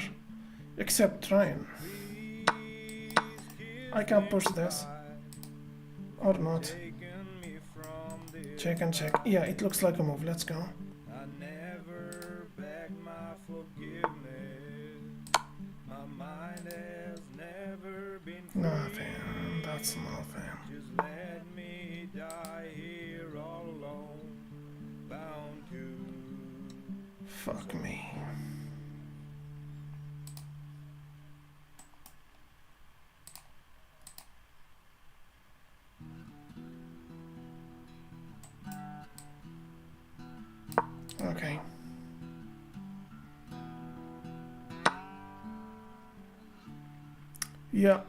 except trying. I can push this, or not. Check and check. Yeah, it looks like a move. Let's go. Nothing. That's nothing. Fuck me. Okay. Yeah.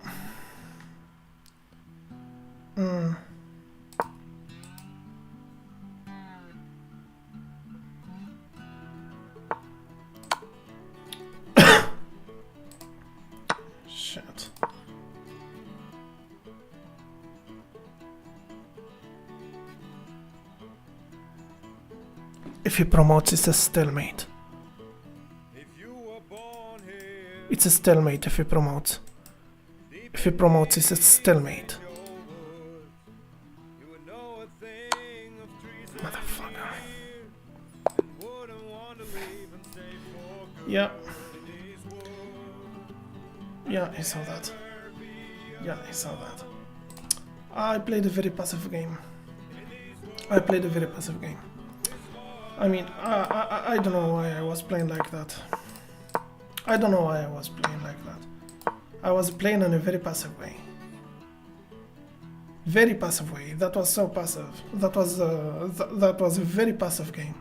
Shit. If he promotes, it's a stalemate. It's a stalemate if he promotes. If he promotes, it's a stalemate. Motherfucker. Yeah. Yeah, I saw that. Yeah, I saw that. I played a very passive game. I played a very passive game. I mean, I don't know why I was playing like that. I don't know why I was playing like that. I was playing in a very passive way. Very passive way. That was so passive. That was a very passive game.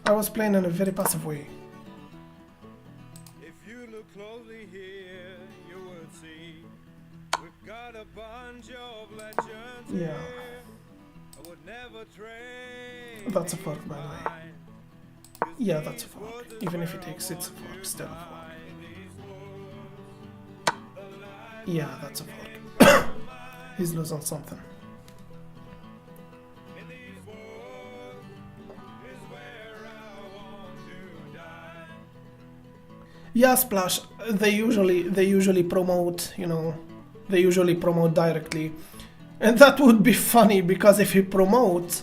I was playing in a very passive way. If you look closely here, you will see we've got a bunch of legends. Yeah. Here. I would never trade. That's a fork, by the way. Yeah, that's a fork. Even if it takes it's a fork, still a fork. Yeah, that's a fork. He's losing something. Yeah, Splash. They usually promote, you know, they usually promote directly, and that would be funny because if he promotes,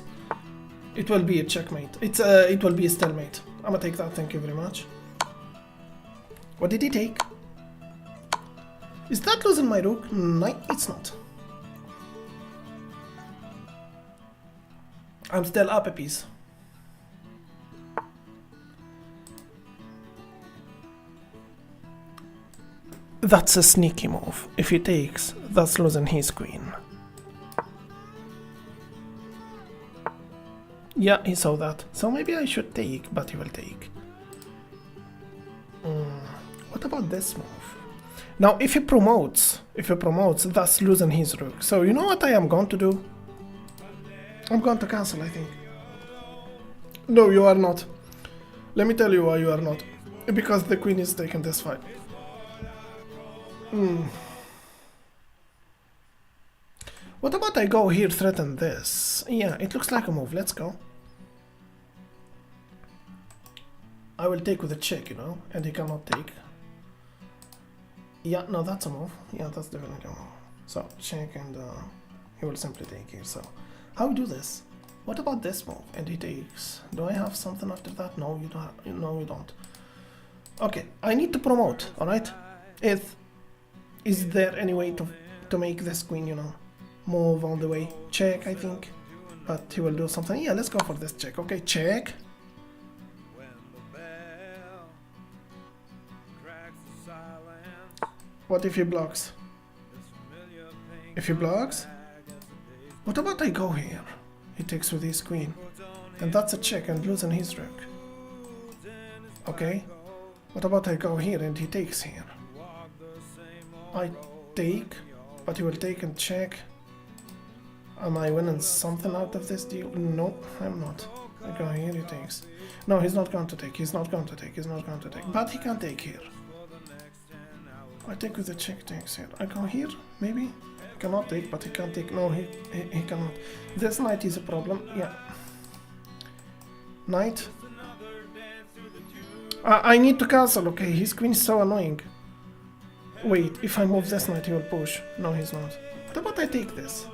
it will be a checkmate. It will be a stalemate. I'm gonna take that. Thank you very much. What did he take? Is that losing my rook? No, it's not. I'm still up a piece. That's a sneaky move. If he takes, that's losing his queen. Yeah, he saw that. So maybe I should take, but he will take. What about this move? Now, if he promotes, that's losing his rook. So you know what I am going to do? I'm going to cancel, I think. No, you are not. Let me tell you why you are not. Because the queen is taking this fight. What about I go here, threaten this? Yeah, it looks like a move. Let's go. I will take with a check, you know, and he cannot take. Yeah, no, that's a move. Yeah, that's definitely a move. So, check and he will simply take here. So, how we do this? What about this move? And he takes. Do I have something after that? No, you don't. No, you don't. Okay, I need to promote, alright? Is there any way to make this queen, you know, move all the way? Check, I think. But he will do something. Yeah, let's go for this check. Okay, check. What if he blocks? If he blocks? What about I go here? He takes with his queen. And that's a check and losing his rook. Okay. What about I go here and he takes here? I take, but he will take and check. Am I winning something out of this deal? No, I'm not. I go here, he takes. No, he's not going to take, he's not going to take, he's not going to take. But he can take here. I take with the check, takes here. I go here, maybe? He cannot take, but he can take. No, he cannot. This knight is a problem, yeah. Knight. I need to cancel, okay, his queen is so annoying. Wait, if I move this knight, he will push. No, he's not. What about I take this?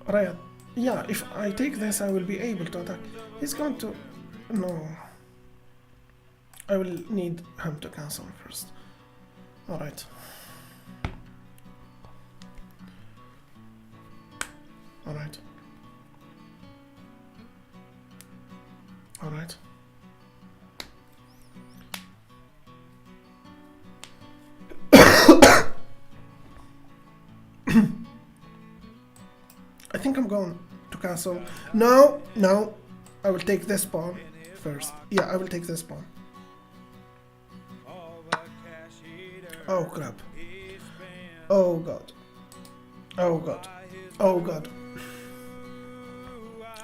Right. Yeah, if I take this, I will be able to attack. He's going to... No. I will need him to cancel first. Alright. Alright. Alright. I think I'm going to cancel. No, no. I will take this pawn first. Yeah, I will take this pawn. Oh crap. Oh god. Oh god. Oh god.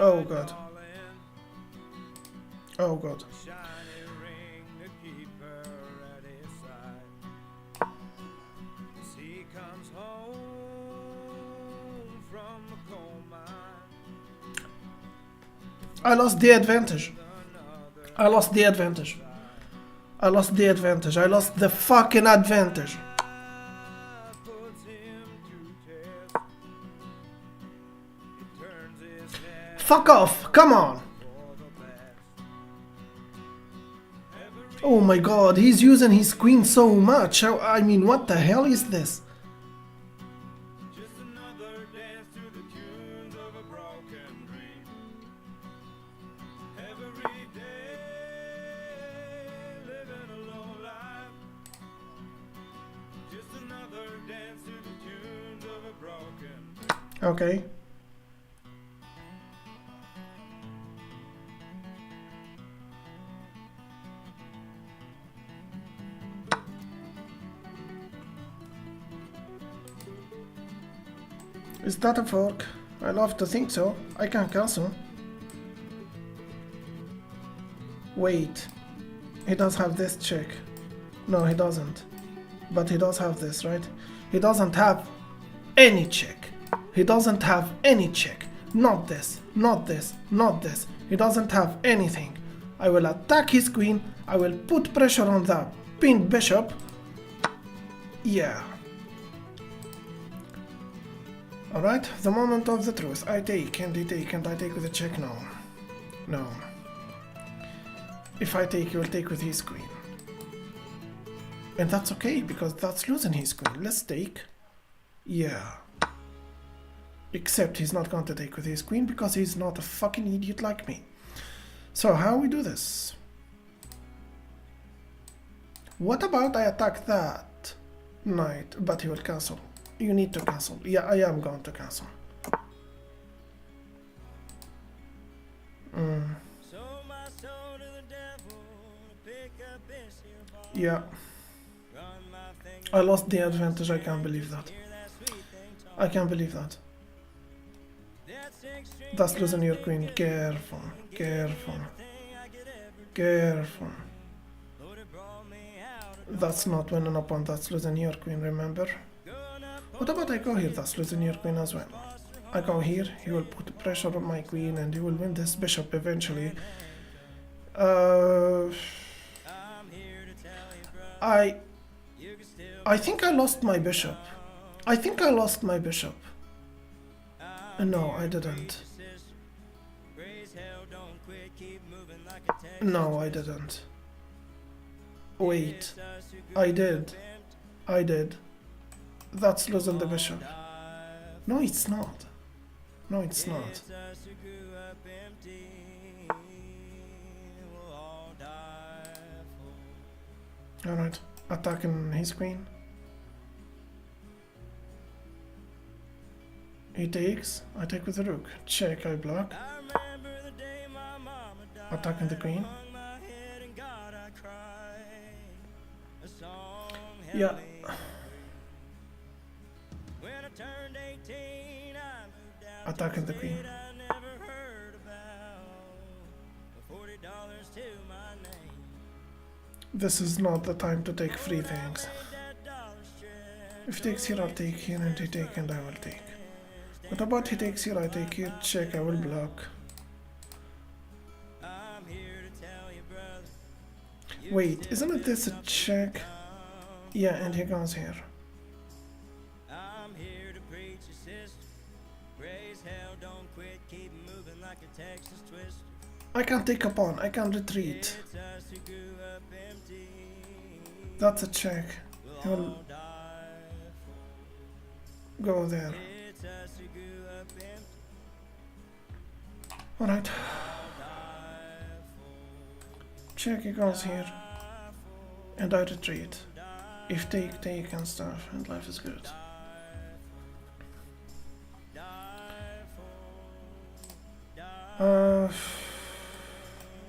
Oh god. Oh god. I lost the advantage. I lost the advantage. I lost the advantage. I lost the fucking advantage. Fuck off! Come on! Oh my god, he's using his queen so much. I mean, what the hell is this? Okay. Is that a fork? I love to think so. I can cancel. Wait. He does have this check. No, he doesn't. But he does have this, right? He doesn't have any check. He doesn't have any check. Not this, not this, not this. He doesn't have anything. I will attack his queen. I will put pressure on the pinned bishop. Yeah. Alright, the moment of the truth. I take and I take and I take with a check. No. No. If I take, he will take with his queen. And that's okay, because that's losing his queen. Let's take. Yeah. Except he's not going to take with his queen because he's not a fucking idiot like me. So how we do this? What about I attack that knight, but he will cancel. You need to cancel. Yeah, I am going to cancel. Yeah. I lost the advantage. I can't believe that. I can't believe that. That's losing your queen. Careful. Careful. Careful. That's not winning a pawn. That's losing your queen, remember? What about I go here? That's losing your queen as well. I go here. He will put pressure on my queen and he will win this bishop eventually. I think I lost my bishop. I think I lost my bishop. No, I didn't. No, I didn't. Wait. I did. I did. That's losing the bishop. No, it's not. No, it's not. Alright. Attacking his queen. He takes. I take with the rook. Check, I block. Attacking the queen. Yeah. Attacking the queen. This is not the time to take free things. If he takes here, I'll take here, and he take, and I will take. What about he takes here, I take here, check, I will block. Wait, isn't it this a check? Yeah, and he goes here. I can't take a pawn, I can't retreat. That's a check. He will go there. Alright. Check, he goes here. And I retreat. If take, take and stuff, and life is good.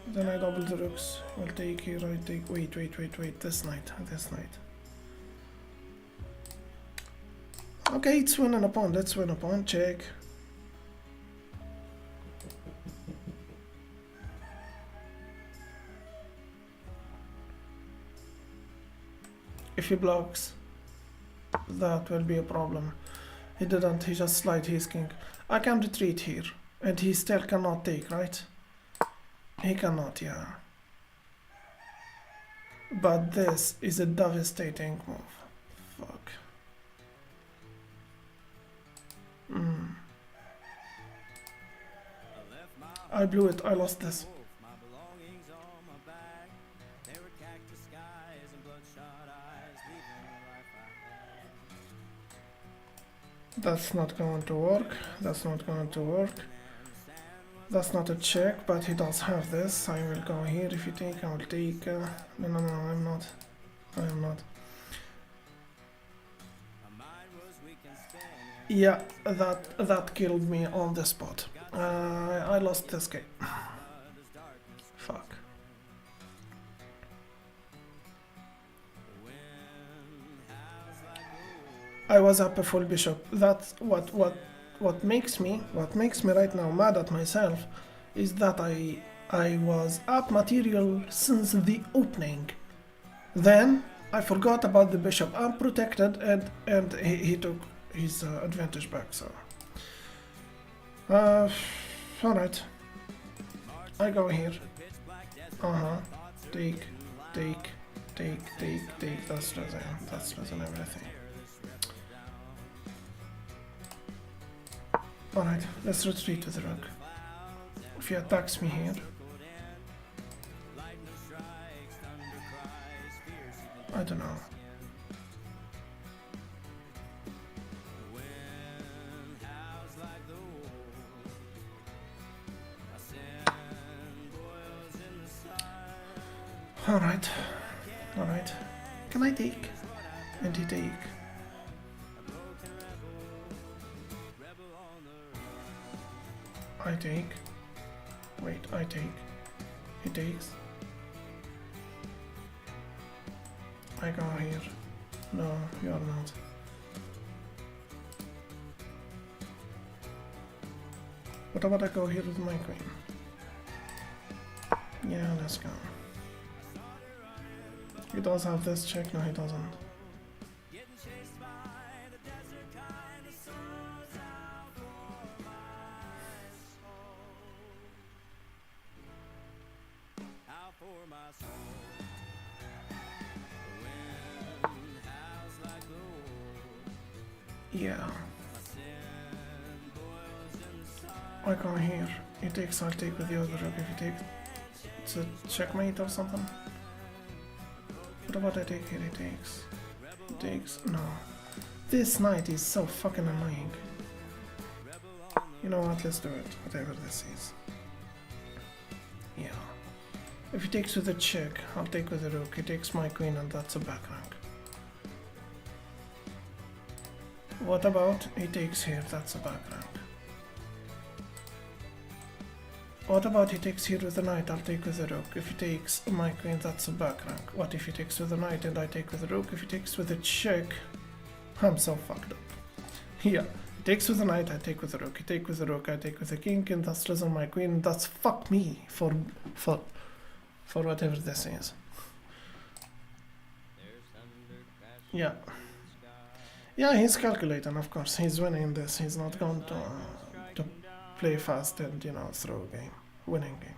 Then I double the rooks. I'll take here, I take. Wait, this knight. Okay, it's winning a pawn. Let's win a pawn. Check. If he blocks, that will be a problem. He didn't, he just slide his king. I can retreat here. And he still cannot take, right? He cannot, yeah. But this is a devastating move. Fuck. I blew it, I lost this. My belongings on my back. They were cactus skies and bloodshot eyes, leaving the life I had. That's not going to work. That's not going to work. That's not a check, but he does have this. I will go here. If you take, I will take. No, no, no, I'm not. I am not. My mind was weak and spinning. Yeah, that killed me on the spot. I lost this game. Fuck. I was up a full bishop. That's what makes me right now mad at myself is that I was up material since the opening. Then I forgot about the bishop unprotected and he took his advantage back. So alright. I go here. Take. That's losing everything. Alright, let's retreat to the rook. If he attacks me here, I don't know. Alright. Can I take? And he take. I take. Wait, I take. He takes. I go here. No, you're not. What about I go here with my queen? Yeah, let's go. He does have this check, no he doesn't. Yeah. I go here. He takes, I'll take with the other rook if he takes. It's a checkmate or something. What about I take here? He takes. He takes. No. This knight is so fucking annoying. You know what? Let's do it. Whatever this is. Yeah. If he takes with a check, I'll take with the rook. He takes my queen and that's a back rank. What about he takes here? That's a back rank. What about he takes here with the knight? I'll take with the rook. If he takes my queen, that's a back rank. What if he takes with the knight and I take with the rook? If he takes with a check, I'm so fucked up. Yeah, he takes with the knight, I take with the rook. He takes with the rook, I take with the king, and that's losing my queen. That's fuck me for whatever this is. Yeah. Yeah, he's calculating, of course. He's winning this. He's not going to play fast and, you know, throw a game. Winning game.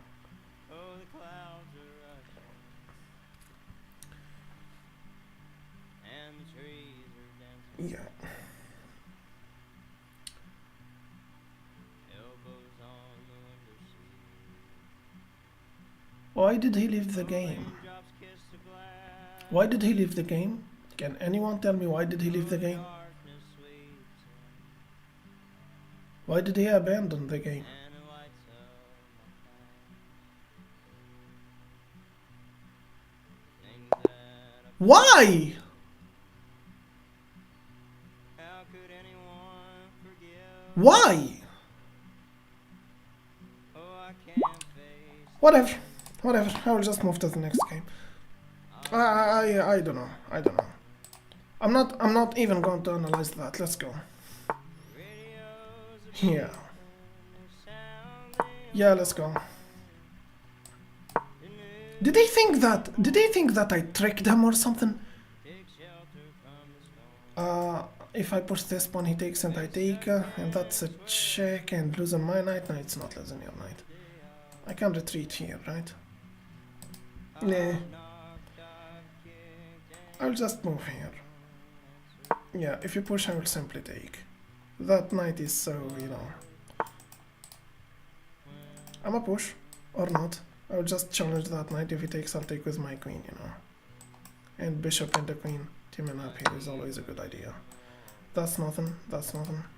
Yeah. Why did he leave the game? Why did he leave the game? Can anyone tell me why did he leave the game? Why did he abandon the game? Why? Why? Whatever. I will just move to the next game. I don't know. I'm not even going to analyze that. Let's go. Yeah. Yeah, let's go. Did he think that I tricked him or something? If I push this pawn, he takes and I take, and that's a check and losing my knight. No, it's not losing your knight. I can retreat here, right? Nah. I'll just move here. Yeah, if you push, I will simply take. That knight is so, you know. I'ma push, or not. I'll just challenge that knight. If he takes, I'll take with my queen, you know. And bishop and the queen teaming up here is always a good idea. That's nothing,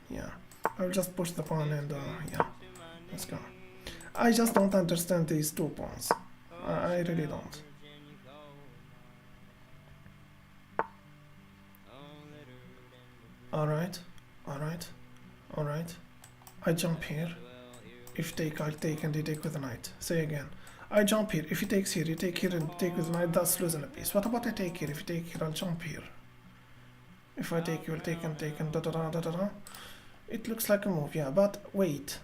yeah. I'll just push the pawn and, yeah. Let's go. I just don't understand these two pawns. I really don't. Alright. I jump here. If take, I'll take and he take with the knight. Say again. I jump here. If he takes here, you take here and take with the knight. That's losing a piece. What about I take here? If you take here, I'll jump here. If I take, you will take and da da da da da da. It looks like a move, yeah. But wait.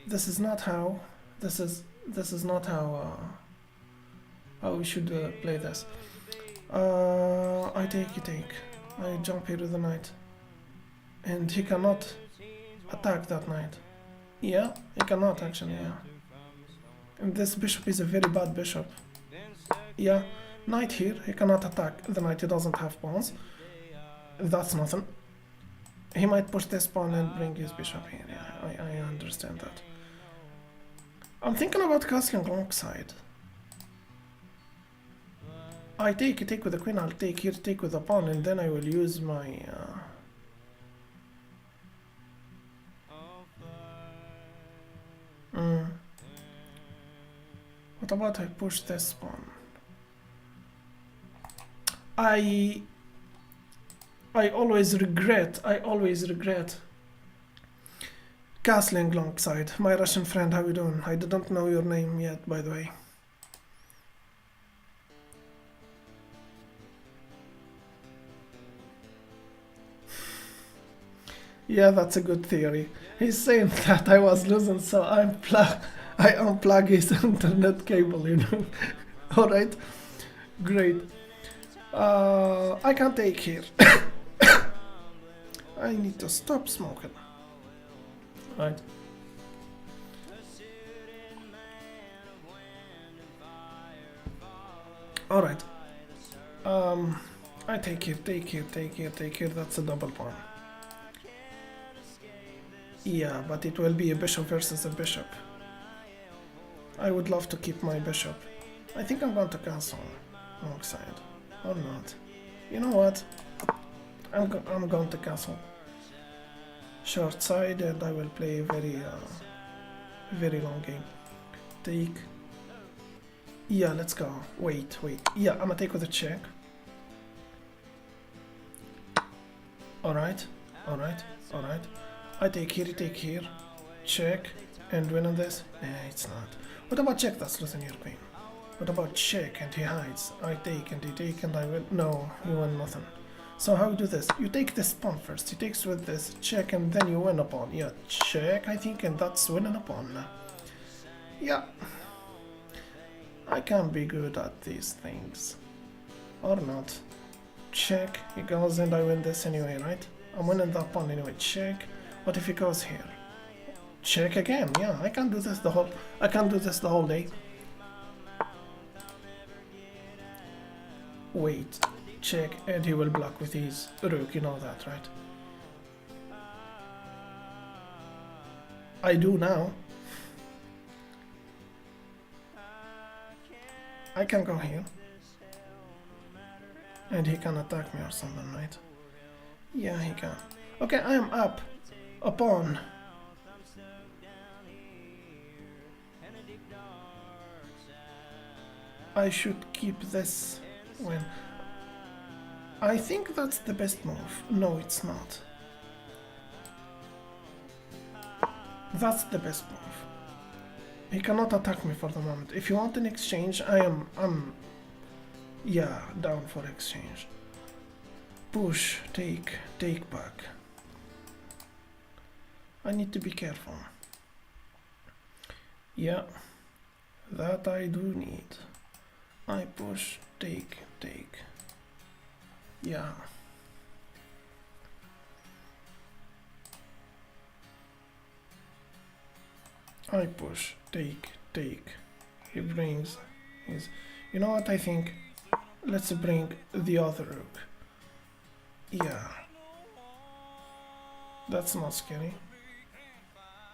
This is not how. This is not how we should play this. I take, you take. I jump here with the knight. And he cannot attack that knight. Yeah, he cannot actually, yeah. And this bishop is a very bad bishop. Yeah, knight here, he cannot attack the knight, he doesn't have pawns. That's nothing. He might push this pawn and bring his bishop here, yeah, I understand that. I'm thinking about castling alongside. I take, you take with the queen, I'll take here, take with the pawn, and then I will use my... What about I push this pawn? I always regret castling alongside. My Russian friend, how you doing? I didn't know your name yet, by the way. Yeah, that's a good theory. He's saying that I was losing, so I unplug his internet cable, you know. Alright, great. I can't take here. I need to stop smoking. Right. Alright. I take here, take here, take here, take here. That's a double pawn. Yeah, but it will be a bishop versus a bishop. I would love to keep my bishop. I think I'm going to castle alongside. Or not. You know what? I'm going to castle. Short side, and I will play a very long game. Take. Yeah, let's go. Wait. Yeah, I'm gonna take with a check. Alright. I take here, you take here. Check. And win on this? Nah, it's not. What about check? That's losing your queen. What about check and he hides? I take and he take and I win. No, you win nothing. So how you do this? You take this pawn first. He takes with this check and then you win a pawn. Yeah, check I think, and that's winning a pawn. Yeah. I can be good at these things. Or not. Check. He goes and I win this anyway, right? I'm winning that pawn anyway. Check. What if he goes here? Check again. Yeah, I can do this the whole day. Wait. Check, and he will block with his rook, you know that, right? I do now. I can go here. And he can attack me or something, right? Yeah, he can. Okay, I am up. A pawn. I should keep this when... I think that's the best move. No, it's not. That's the best move. He cannot attack me for the moment. If you want an exchange, I'm yeah, down for exchange. Push, take back. I need to be careful. Yeah, that I do need. I push, take. Yeah. I push, take, take. He brings his... You know what I think? Let's bring the other rook. Yeah. That's not scary.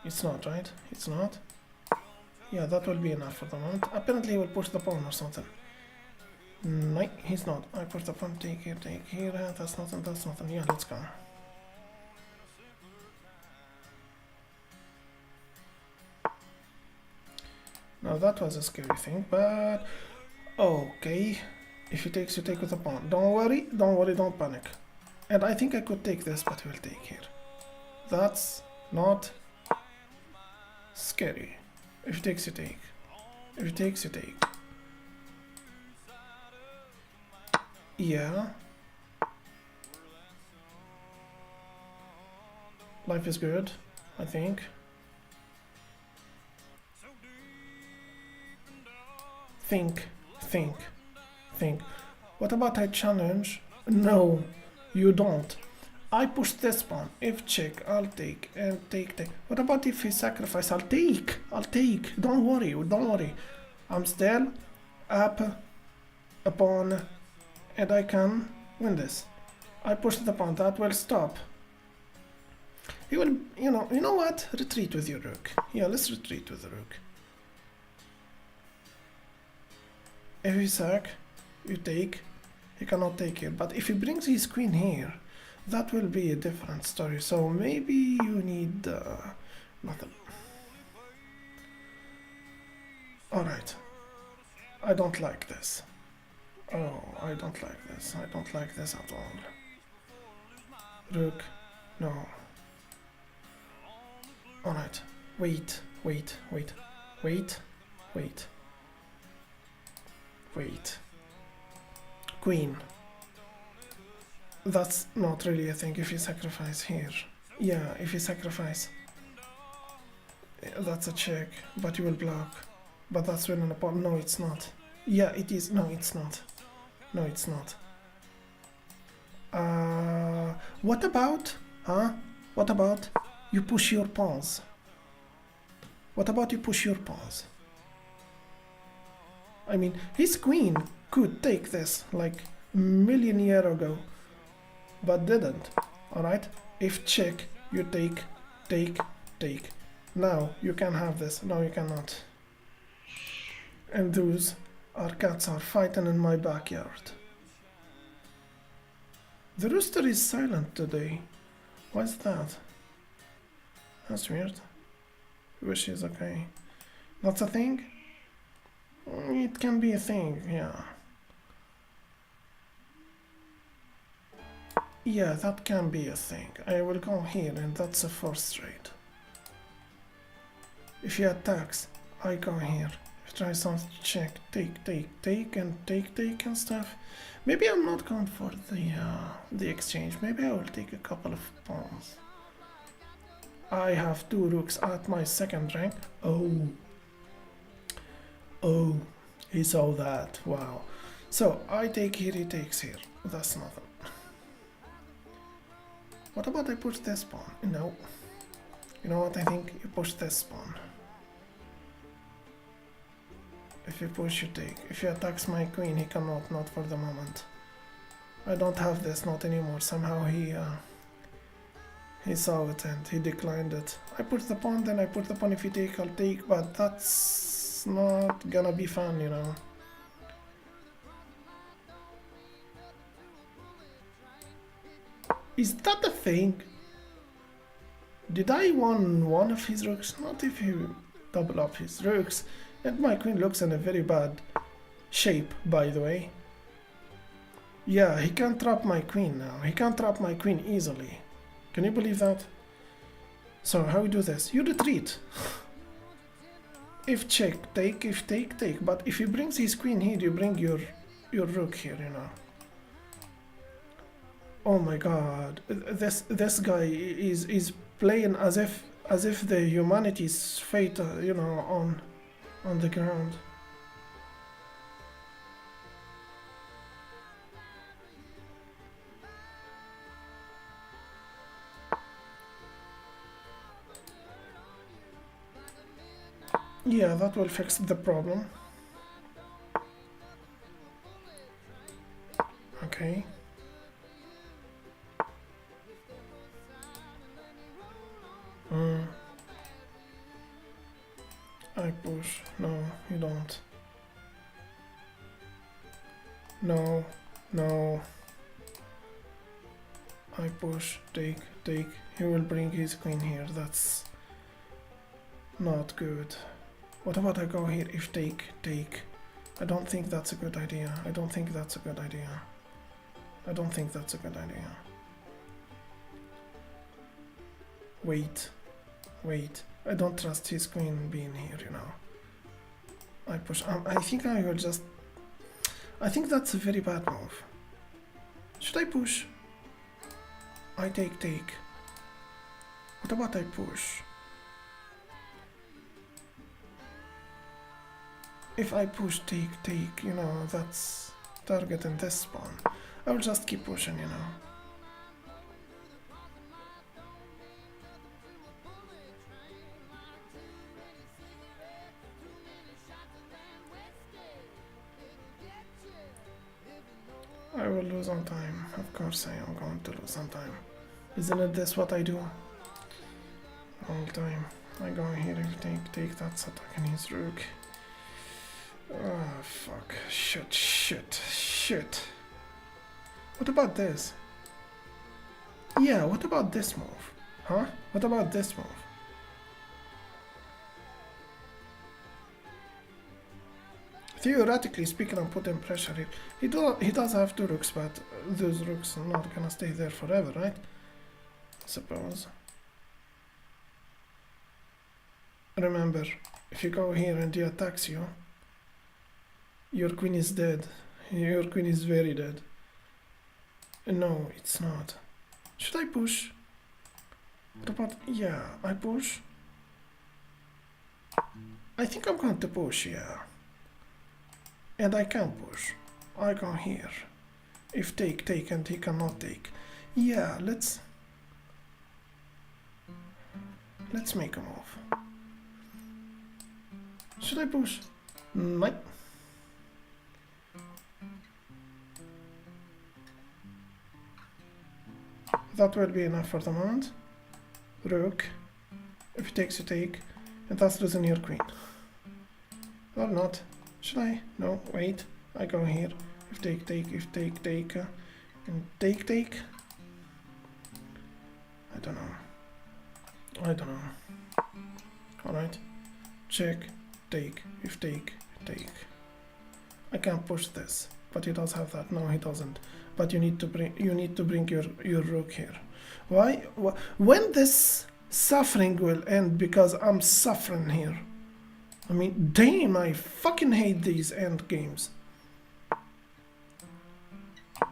It's not, right? It's not? Yeah, that will be enough for the moment. Apparently he will push the pawn or something. No, he's not. I push the pawn, take here, take here. That's nothing, that's nothing. Yeah, let's go. Now that was a scary thing, but... Okay. If he takes, you take with the pawn. Don't worry, don't worry, don't panic. And I think I could take this, but he will take here. That's not scary. If he takes, you take. If he takes, you take. Yeah. Life is good, I think. Think, think, think. What about I challenge? No, you don't. I push this pawn. If check, I'll take and take, take. What about if he sacrifice? I'll take. I'll take. Don't worry, don't worry. I'm still up a pawn and I can win this. I push the pawn. That will stop. He will, you know what? Retreat with your rook. Yeah, let's retreat with the rook. If he sack, you take. He cannot take here. But if he brings his queen here, that will be a different story. So maybe you need nothing. Alright. I don't like this. Oh, I don't like this. I don't like this at all. Rook. No. Alright. Wait, wait, wait, wait, wait. Wait. Queen. That's not really a thing if you sacrifice here. Yeah, if you sacrifice. That's a check, but you will block. But that's winning a pawn. No, it's not. Yeah, it is. No, it's not. No, it's not. What about? Huh? What about you push your pawns? What about you push your pawns? I mean, his queen could take this like a million years ago, but didn't. Alright? If check, you take, take, take. Now you can have this. No, you cannot. And those cats are fighting in my backyard. The rooster is silent today. Why's that? That's weird. Wish he's okay. That's a thing? It can be a thing, yeah. Yeah, that can be a thing. I will go here and that's a first trade. If he attacks, I go here. If he tries something to check, take, take, take and take, take and stuff. Maybe I'm not going for the exchange. Maybe I will take a couple of pawns. I have 2 rooks at my second rank. Oh. Oh, he saw that. Wow. So I take here, he takes here. That's nothing. What about I push this pawn? No. You know what I think? You push this pawn. If you push, you take. If he attacks my queen, he cannot. Not for the moment. I don't have this, not anymore. Somehow he saw it and he declined it. I put the pawn, then I put the pawn. If you take, I'll take. But that's not gonna be fun, you know. Is that a thing? Did I won one of his rooks? Not if you double up his rooks. And my queen looks in a very bad shape, by the way. Yeah, he can't trap my queen now. He can't trap my queen easily. Can you believe that? So how we do this? You retreat. If check, take. If take, take. But if he brings his queen here, you bring your rook here, you know. Oh my god, this guy is playing as if the humanity's fate, you know, on the ground. Yeah, that will fix the problem. Okay. I push. No, you don't. No, no. I push, take. He will bring his queen here. That's not good. What about I go here? If take. I don't think that's a good idea. I don't think that's a good idea. Wait. I don't trust his queen being here, you know. I push. I think I will just... I think that's a very bad move. Should I push? I take. What about I push? If I push, take, you know, that's targeting this pawn. I will just keep pushing, you know. I will lose on time. Of course I am going to lose on time. Isn't it this what I do? All time. I go here, take, that's attacking his rook. Oh, fuck. Shit. What about this? Yeah, what about this move? Huh? What about this move? Theoretically speaking, I'm putting pressure here. He does have two rooks, but those rooks are not gonna stay there forever, right? I suppose. Remember, if you go here and he attacks you, your queen is dead. Your queen is very dead. No, it's not. Should I push? What about... Yeah, I push. I think I'm going to push, yeah. And I can push. I go here. If take, and he cannot take. Yeah, let's make a move. Should I push? Nope. That will be enough for the moment. Rook. If he takes, you take. And that's losing your queen. Or not. Should I? No, wait. I go here. If take, if take, and take. I don't know. Alright. Check, take, if take. I can't push this, but he does have that. No, he doesn't. But you need to bring your rook here. Why? When this suffering will end, because I'm suffering here. I mean, damn, I fucking hate these end games.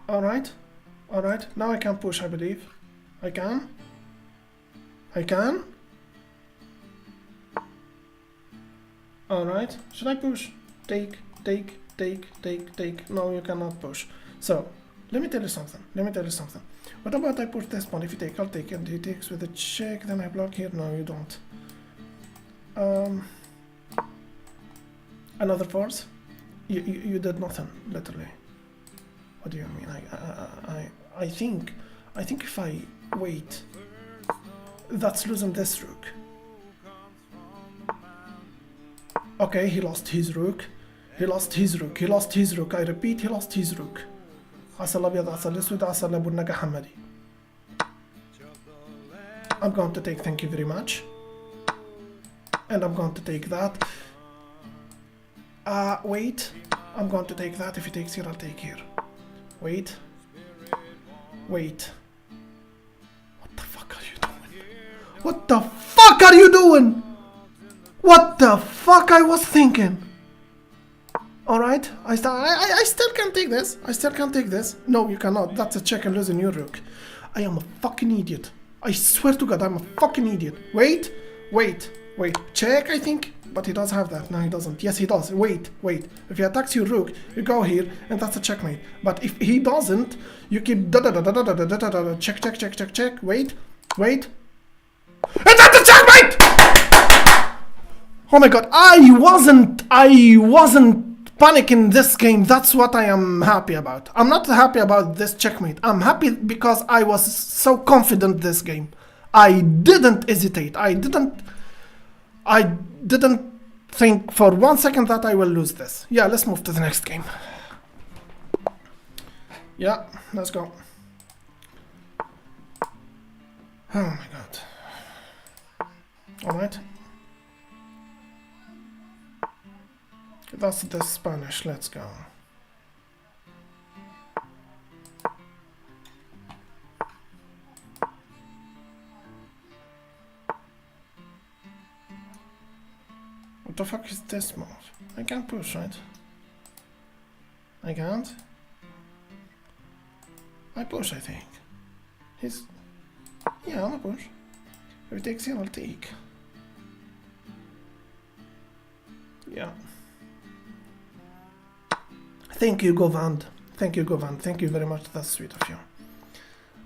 Alright. Now I can push, I believe. I can. Alright. Should I push? Take. No, you cannot push. So, let me tell you something. What about I push this pawn? If you take, I'll take, and he takes with a check, then I block here. No, you don't. Another force? You did nothing, literally. What do you mean? I think if I wait, that's losing this rook. Okay, he lost his rook. I repeat, he lost his rook. عسل أبيض عسل أسود عسل أبو النجا حمدي. I'm going to take, thank you very much. And I'm going to take that. Wait. I'm going to take that. If he takes here, I'll take here. Wait. What the fuck are you doing? What the fuck I was thinking? Alright, I still can't take this. No, you cannot. That's a check and losing your rook. I am a fucking idiot. I swear to God, I'm a fucking idiot. Wait. Check, I think. But he does have that. No, he doesn't. Yes, he does. Wait. If he attacks your rook, you go here, and that's a checkmate. But if he doesn't, you keep check. Wait. And that's a checkmate! Oh my god, I wasn't panicking this game. That's what I am happy about. I'm not happy about this checkmate. I'm happy because I was so confident this game. I didn't hesitate. I didn't think for 1 second that I will lose this. Yeah, let's move to the next game. Yeah, let's go. Oh my god. Alright. That's the Spanish, let's go. What the fuck is this move? I can't push, right? I can't? I push, I think. He's... Yeah, I'm a push. If he takes in, I'll take. Yeah. Thank you, Govand. Thank you, Govand. Thank you very much. That's sweet of you.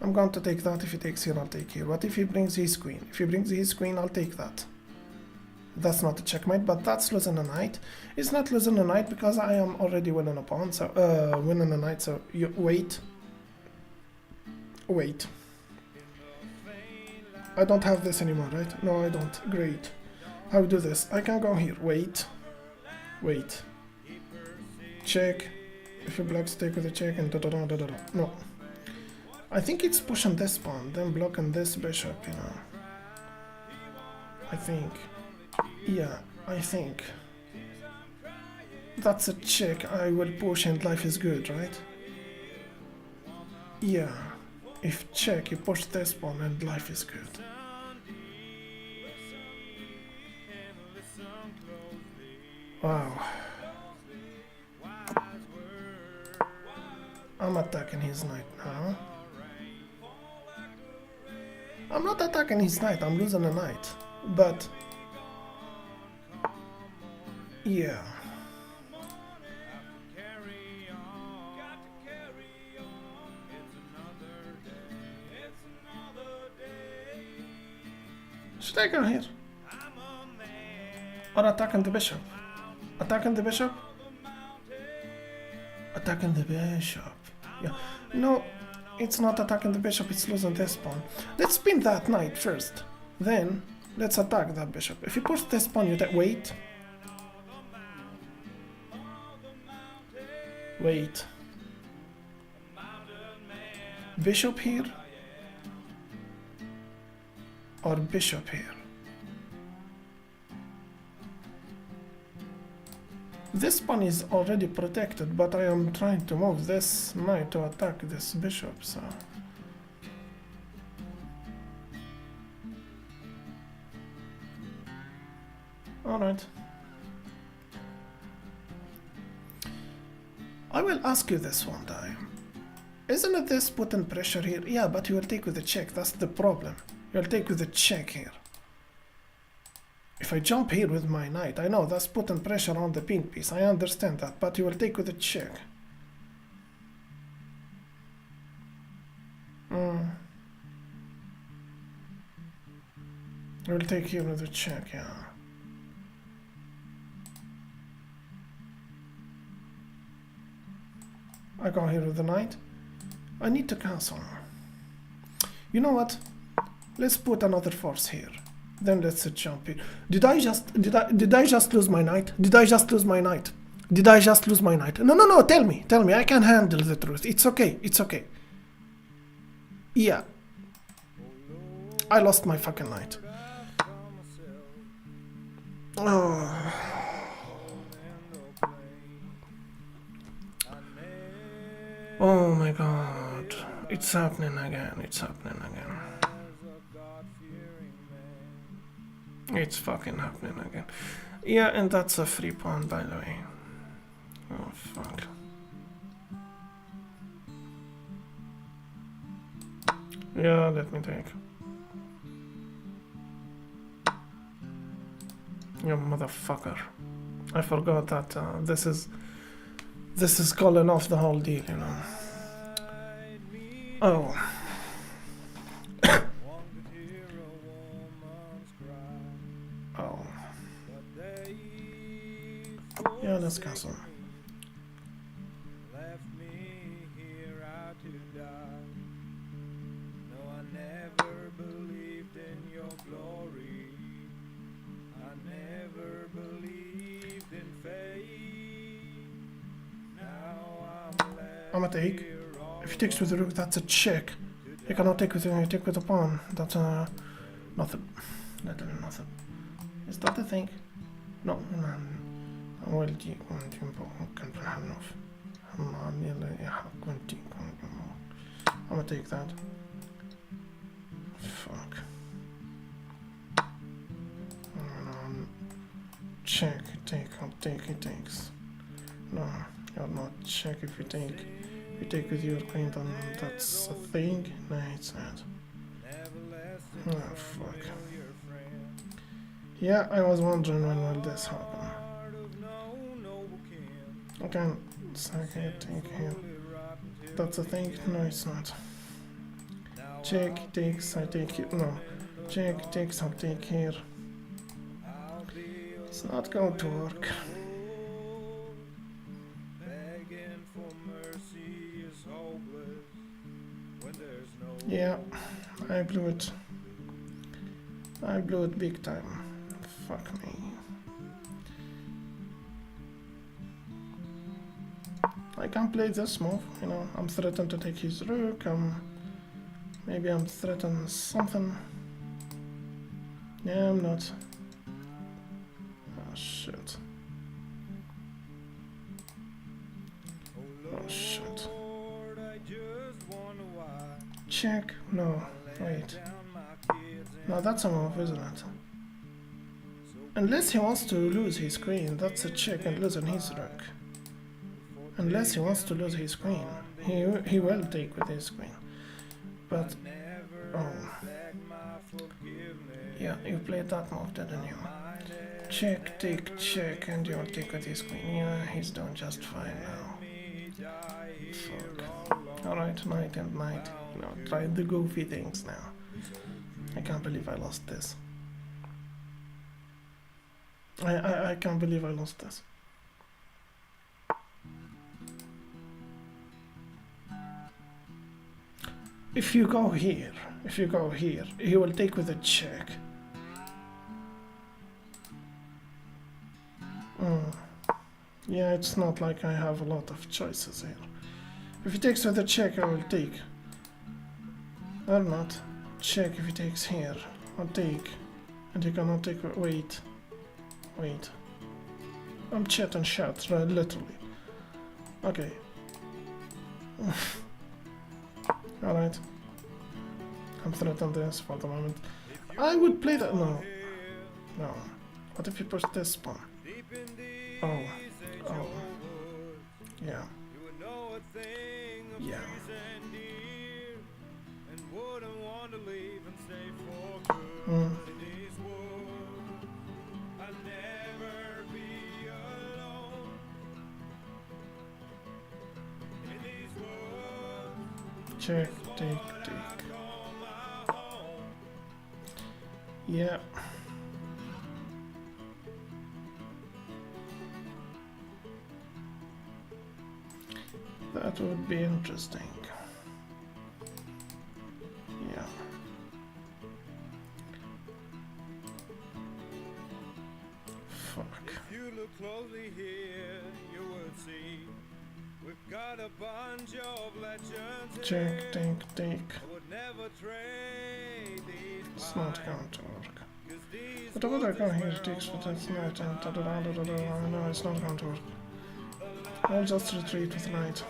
I'm going to take that. If he takes here, I'll take here. What if he brings his queen? If he brings his queen, I'll take that. That's not a checkmate, but that's losing a knight. It's not losing a knight because I am already winning a pawn, so winning a knight. So you wait. Wait. I don't have this anymore, right? No, I don't. Great. How do this? I can go here. Wait. Wait. Check. If he blocks, take with a check and da-da-da-da-da-da. No. I think it's pushing this pawn, then blocking this bishop, you know. I think. Yeah, I think. That's a check. I will push and life is good, right? Yeah. If check, you push this pawn and life is good. Wow. I'm attacking his knight now. I'm not attacking his knight, I'm losing a knight. But... yeah. Should I go here? Or attacking the bishop? Attacking the bishop? Attacking the bishop. Yeah. No, it's not attacking the bishop, it's losing this pawn. Let's spin that knight first. Then, let's attack that bishop. If you push this pawn, you wait. Wait. Bishop here? Or bishop here? This pawn is already protected, but I am trying to move this knight to attack this bishop, so... Alright. I will ask you this one time. Isn't it this putting pressure here? Yeah, but you will take with a check, that's the problem. You'll take with a check here. If I jump here with my knight, I know that's putting pressure on the pink piece, I understand that, but you will take with a check. You will take here with a check, yeah. I go here with the knight. I need to cancel. You know what? Let's put another force here. Then let's jump in. Did I just lose my knight? Did I just lose my knight? Did I just lose my knight? No, tell me, I can handle the truth. It's okay, it's okay. Yeah. I lost my fucking knight. Oh. Oh my god. It's happening again, it's happening again. It's fucking happening again. Yeah, and that's a free pawn, by the way. Oh, fuck. Yeah, let me take. You motherfucker. I forgot that this is calling off the whole deal, you know. Oh. Oh. Yeah, let's cancel. Left me here out to die. No, I never believed in your glory. I never believed in faith. Now I'm left I'm gonna take. here all If he takes with the rook, that's a check. He cannot take with the take with the pawn. That's nothing. Literally nothing. Is that the thing? No, أول دي كنت ممكن بنحنف. هم يلا كنت I'm gonna take that. Fuck. Check, take, I'll take, he takes. No, you're not check if you take. If you take with your queen, then that's a thing. No, it's not. Oh, fuck. Yeah, I was wondering when will this happen. Okay, second, take here. That's a thing? No, it's not. Check, takes, I take it. No. Check, takes, I'll take here. It's not going to work. Yeah, I blew it. I blew it big time. Fuck me. I can't play this move, you know. I'm threatened to take his rook. Maybe I'm threatened something. Yeah, I'm not. Oh shit. Oh shit. Check. No. Wait. No, that's a move, isn't it? Unless he wants to lose his queen, that's a check and losing his rook. Unless he wants to lose his queen, he will take with his queen. But oh, yeah, you played that move, didn't you? Check, take, check, and you'll take with his queen. Yeah, he's doing just fine now. Fuck. All right, knight and knight. You know, try the goofy things now. I can't believe I lost this. I can't believe I lost this. If you go here, he will take with a check. Yeah, it's not like I have a lot of choices here. If he takes with a check, I will take. Or not. Check if he takes here. I'll take. And he cannot take. Wait. Wait. I'm chat and shot, right? Literally. Okay. Alright. I'm threatened this for the moment. I would play that. No. No. What if you push this pawn? Oh. Oh. Yeah. Yeah. Check, take. Yeah. That would be interesting. Yeah. Fuck. If you look closely here, you will see we've got a bunch of legends. Check, take. I would never trade these. It's not going to work. But what I got here takes for this knight and no, it's not going to work. I'll just retreat with knight.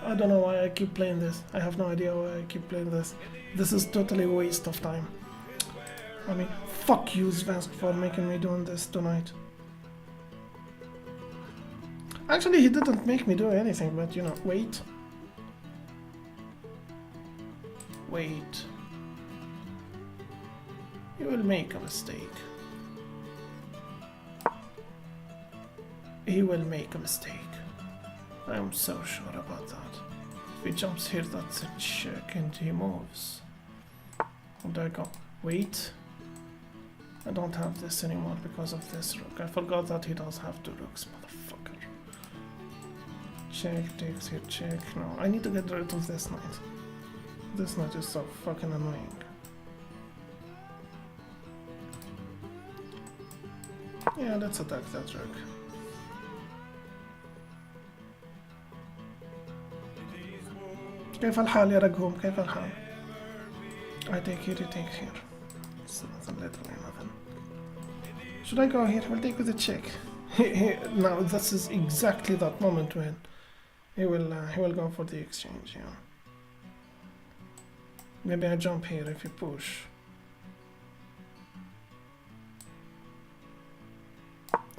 I don't know why I keep playing this. I have no idea why I keep playing this. This is totally a waste of time. I mean, fuck you, Svensk, for making me doing this tonight. Actually, he didn't make me do anything, but you know, wait. Wait. You will make a mistake. He will make a mistake. I am so sure about that. If he jumps here, that's a check, and he moves. And I go, wait. I don't have this anymore because of this rook. I forgot that he does have two rooks, motherfucker. Check, takes here, check. No, I need to get rid of this knight. This knight is so fucking annoying. Yeah, let's attack that rook. كيف الحال يا رقهم؟ كيف الحال؟ I take here, you take here. It's nothing, literally nothing. Should I go here? We'll take with a check. Now this is exactly that moment when he will go for the exchange. Yeah. Maybe I jump here if you push.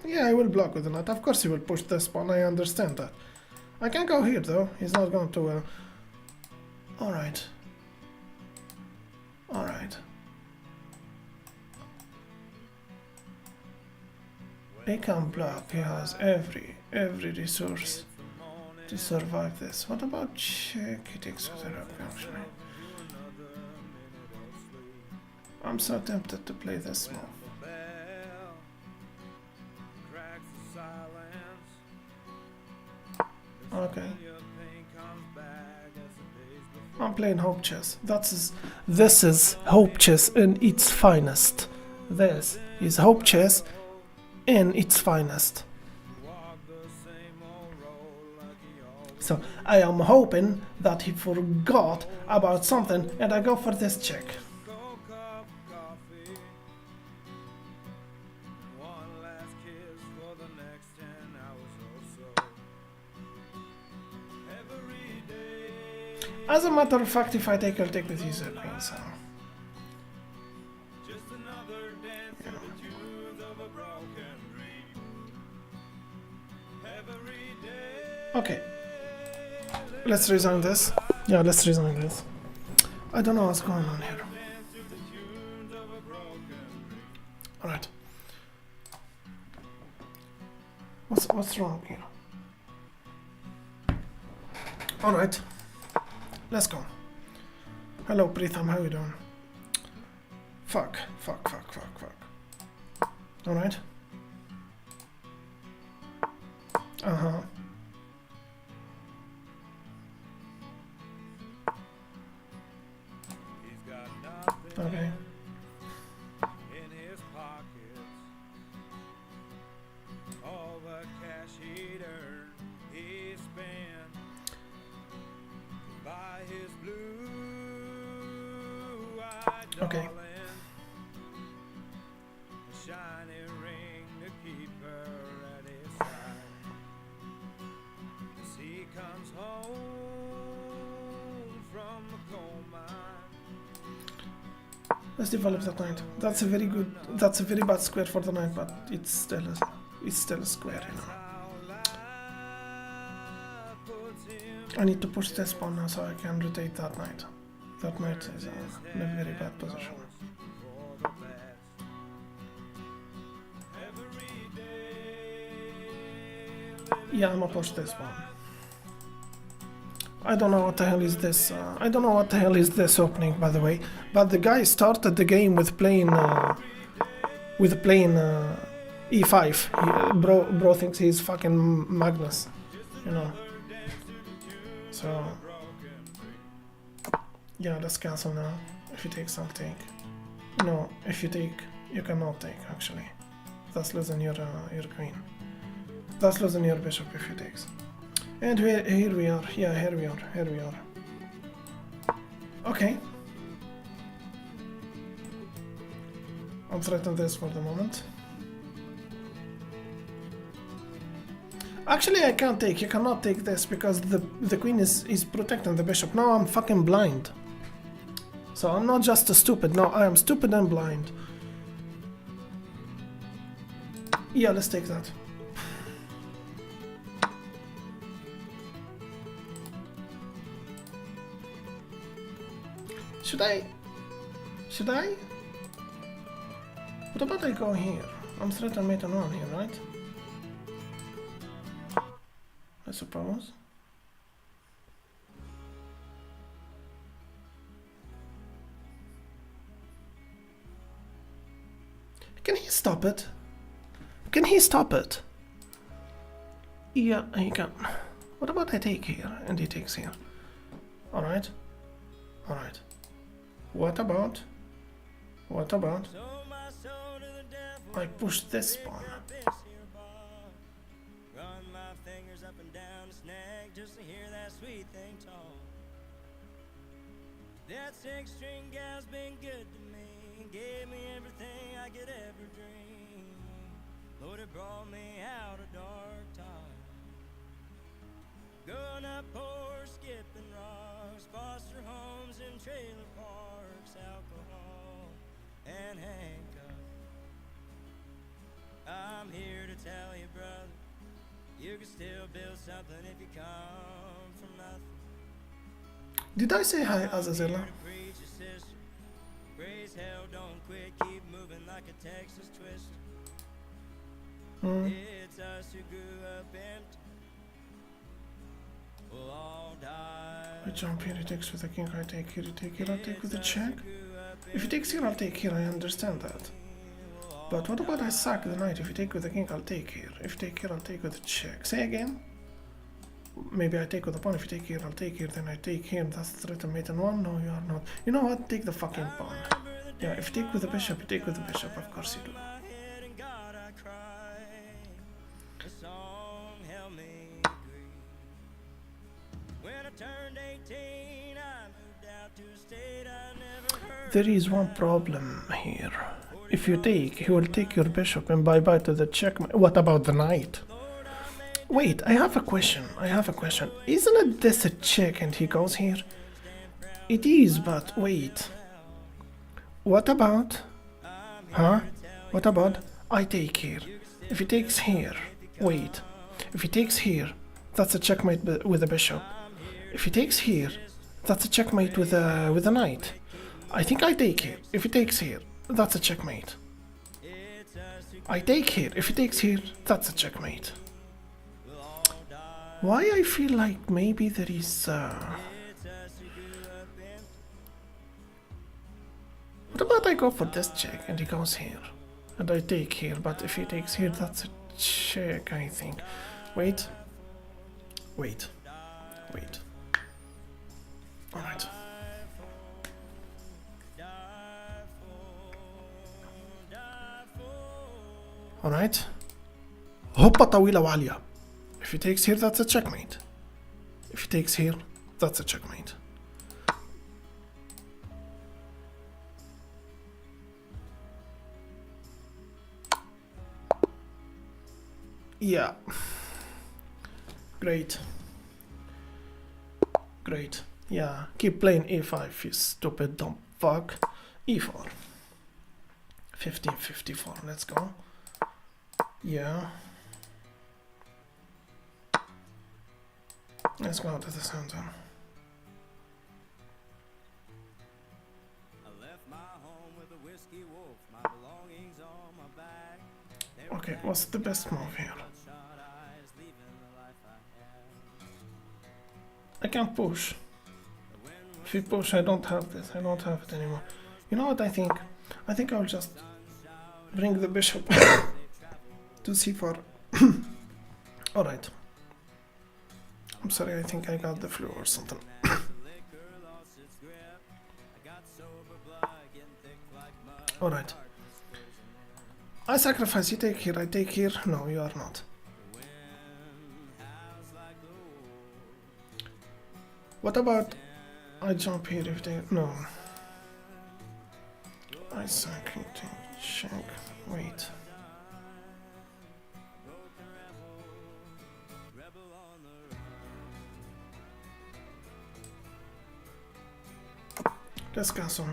Yeah, I will block with the knight. Of course he will push this pawn. I understand that. I can go here though. He's not going to. All right. All right. He can block. He has every resource to survive this. What about check? He takes with the rook actually. I'm so tempted to play this move. Okay. I'm playing hope chess. This is hope chess in its finest. This is hope chess in its finest. So I am hoping that he forgot about something and I go for this check. As a matter of fact, if I take, I'll take with his queen, so... Yeah. Okay. Let's resign this. Yeah, let's resign this. I don't know what's going on here. Alright. What's wrong here? Alright. Let's go. Hello, Pritham, how you doing? Fuck. Alright. Uh-huh. Okay. In his pockets, all the cash he'd earned, he spent by his blue-eyed Okay. darling, a shiny ring to keep her at his side. As he comes home from the coal mine. Let's develop that knight. That's a very bad square for the knight, but it's still a square, you know. I need to push this pawn now so I can rotate that knight. That knight is in a very bad position. Yeah, I'm gonna push this pawn. I don't know what the hell is this. I don't know what the hell is this opening, by the way. But the guy started the game with playing e5. Bro thinks he's fucking Magnus, you know. So yeah, let's cancel now. If you take, I'll take. No, if you take, you cannot take. Actually, that's losing your queen. That's losing your bishop if you takes. And here we are. Yeah, here we are. Okay. I'll threaten this for the moment. Actually, I can't take. You cannot take this because the queen is protecting the bishop. Now I'm fucking blind. So I'm not just stupid. No, I am stupid and blind. Yeah, let's take that. Should I? What about I go here? I'm threatened mate on one here, right? I suppose. Can he stop it? Can he stop it? Yeah, he can. What about I take here and he takes here? Alright. Alright. What about? What about? Sold my soul to the devil. I push this pawn. This here bar. Run my fingers up and down the snag just to hear that sweet thing talk. That six-string gal's been good to me. Gave me everything I could ever dream. Lord, it brought me out of dark time. Going up poor, skipping rocks, foster homes and trailer parks, alcohol and handcuffs. I'm here to tell you, brother, you can still build something if you come from nothing. Did I say hi, Azazela? Preach your sister. Raise hell, don't quit, keep moving like a Texas twist. It's us who grew up empty. We'll all die. I jump here, he takes with the king, I take here, he take here, I'll take with the check. If he takes here, I'll take here, I understand that. But what about I sack the knight? If you take with the king, I'll take here. If you take here, I'll take with the check. Say again? Maybe I take with the pawn. If you take here, I'll take here. Then I take here. That's threat to mate and one. No, you are not. You know what? Take the fucking pawn. Yeah, if you take with the bishop, you take with the bishop. Of course you do. My head and God I cry. The song held me grieve. When I turned 18, I moved out to a state I never heard. There is one problem here. If you take, he will take your bishop and bye-bye to the check. What about the knight? Wait, I have a question. Isn't it this a check and he goes here? It is, but wait. What about? Huh? What about? I take here. If he takes here, wait. If he takes here, that's a checkmate with the bishop. If he takes here, that's a checkmate with the knight. I think I take here. If he takes here, that's a checkmate. I take here. If he takes here, that's a checkmate. Why I feel like maybe there is What about I go for this check and he goes here and I take here, but if he takes here, that's a check, I think. Wait. Alright. Alright. هوبا طويلة وعالية. If he takes here, that's a checkmate. If he takes here, that's a checkmate. Yeah. Great. Yeah. Keep playing e5, you stupid dumb fuck. e4. 1554. Let's go. Yeah. Let's go to the center. I left my home with a whiskey wolf, my belongings on my back. Okay, what's the best move here? I can't push. If you push, I don't have this. I don't have it anymore. You know what I think? I think I'll just bring the bishop to c4. Alright. I'm sorry, I think I got the flu or something. Alright. I sacrifice, you take here, I take here. No, you are not. What about I jump here if they... No. I sack, you take, check, wait. Let's cancel.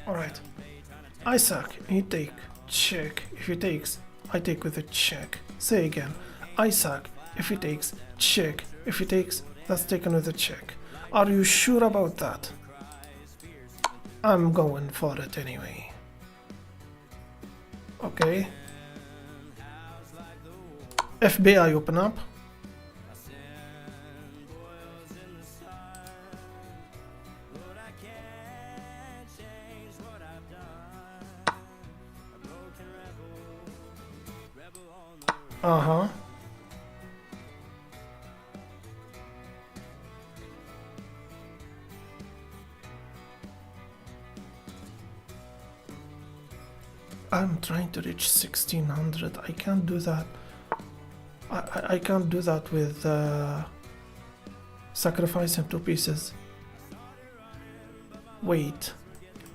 Alright. I suck. He take. Check. If he takes, I take with a check. Say again. I suck. If he takes, check. If he takes, that's taken with a check. Are you sure about that? I'm going for it anyway. Okay. FBI open up. Uh-huh. I'm trying to reach 1600. I can't do that. I can't do that with sacrificing 2 pieces. Wait.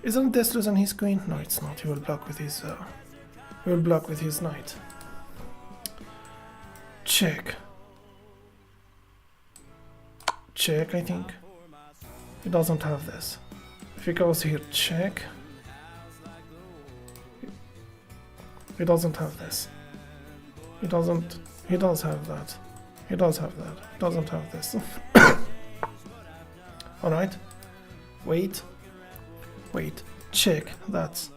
Isn't this losing his queen? No, it's not. He will block with his knight. Check. Check, I think. He doesn't have this. If he goes here, check. He doesn't have this. He does have that. He does have that. He doesn't have this. Alright. Wait. Check. That's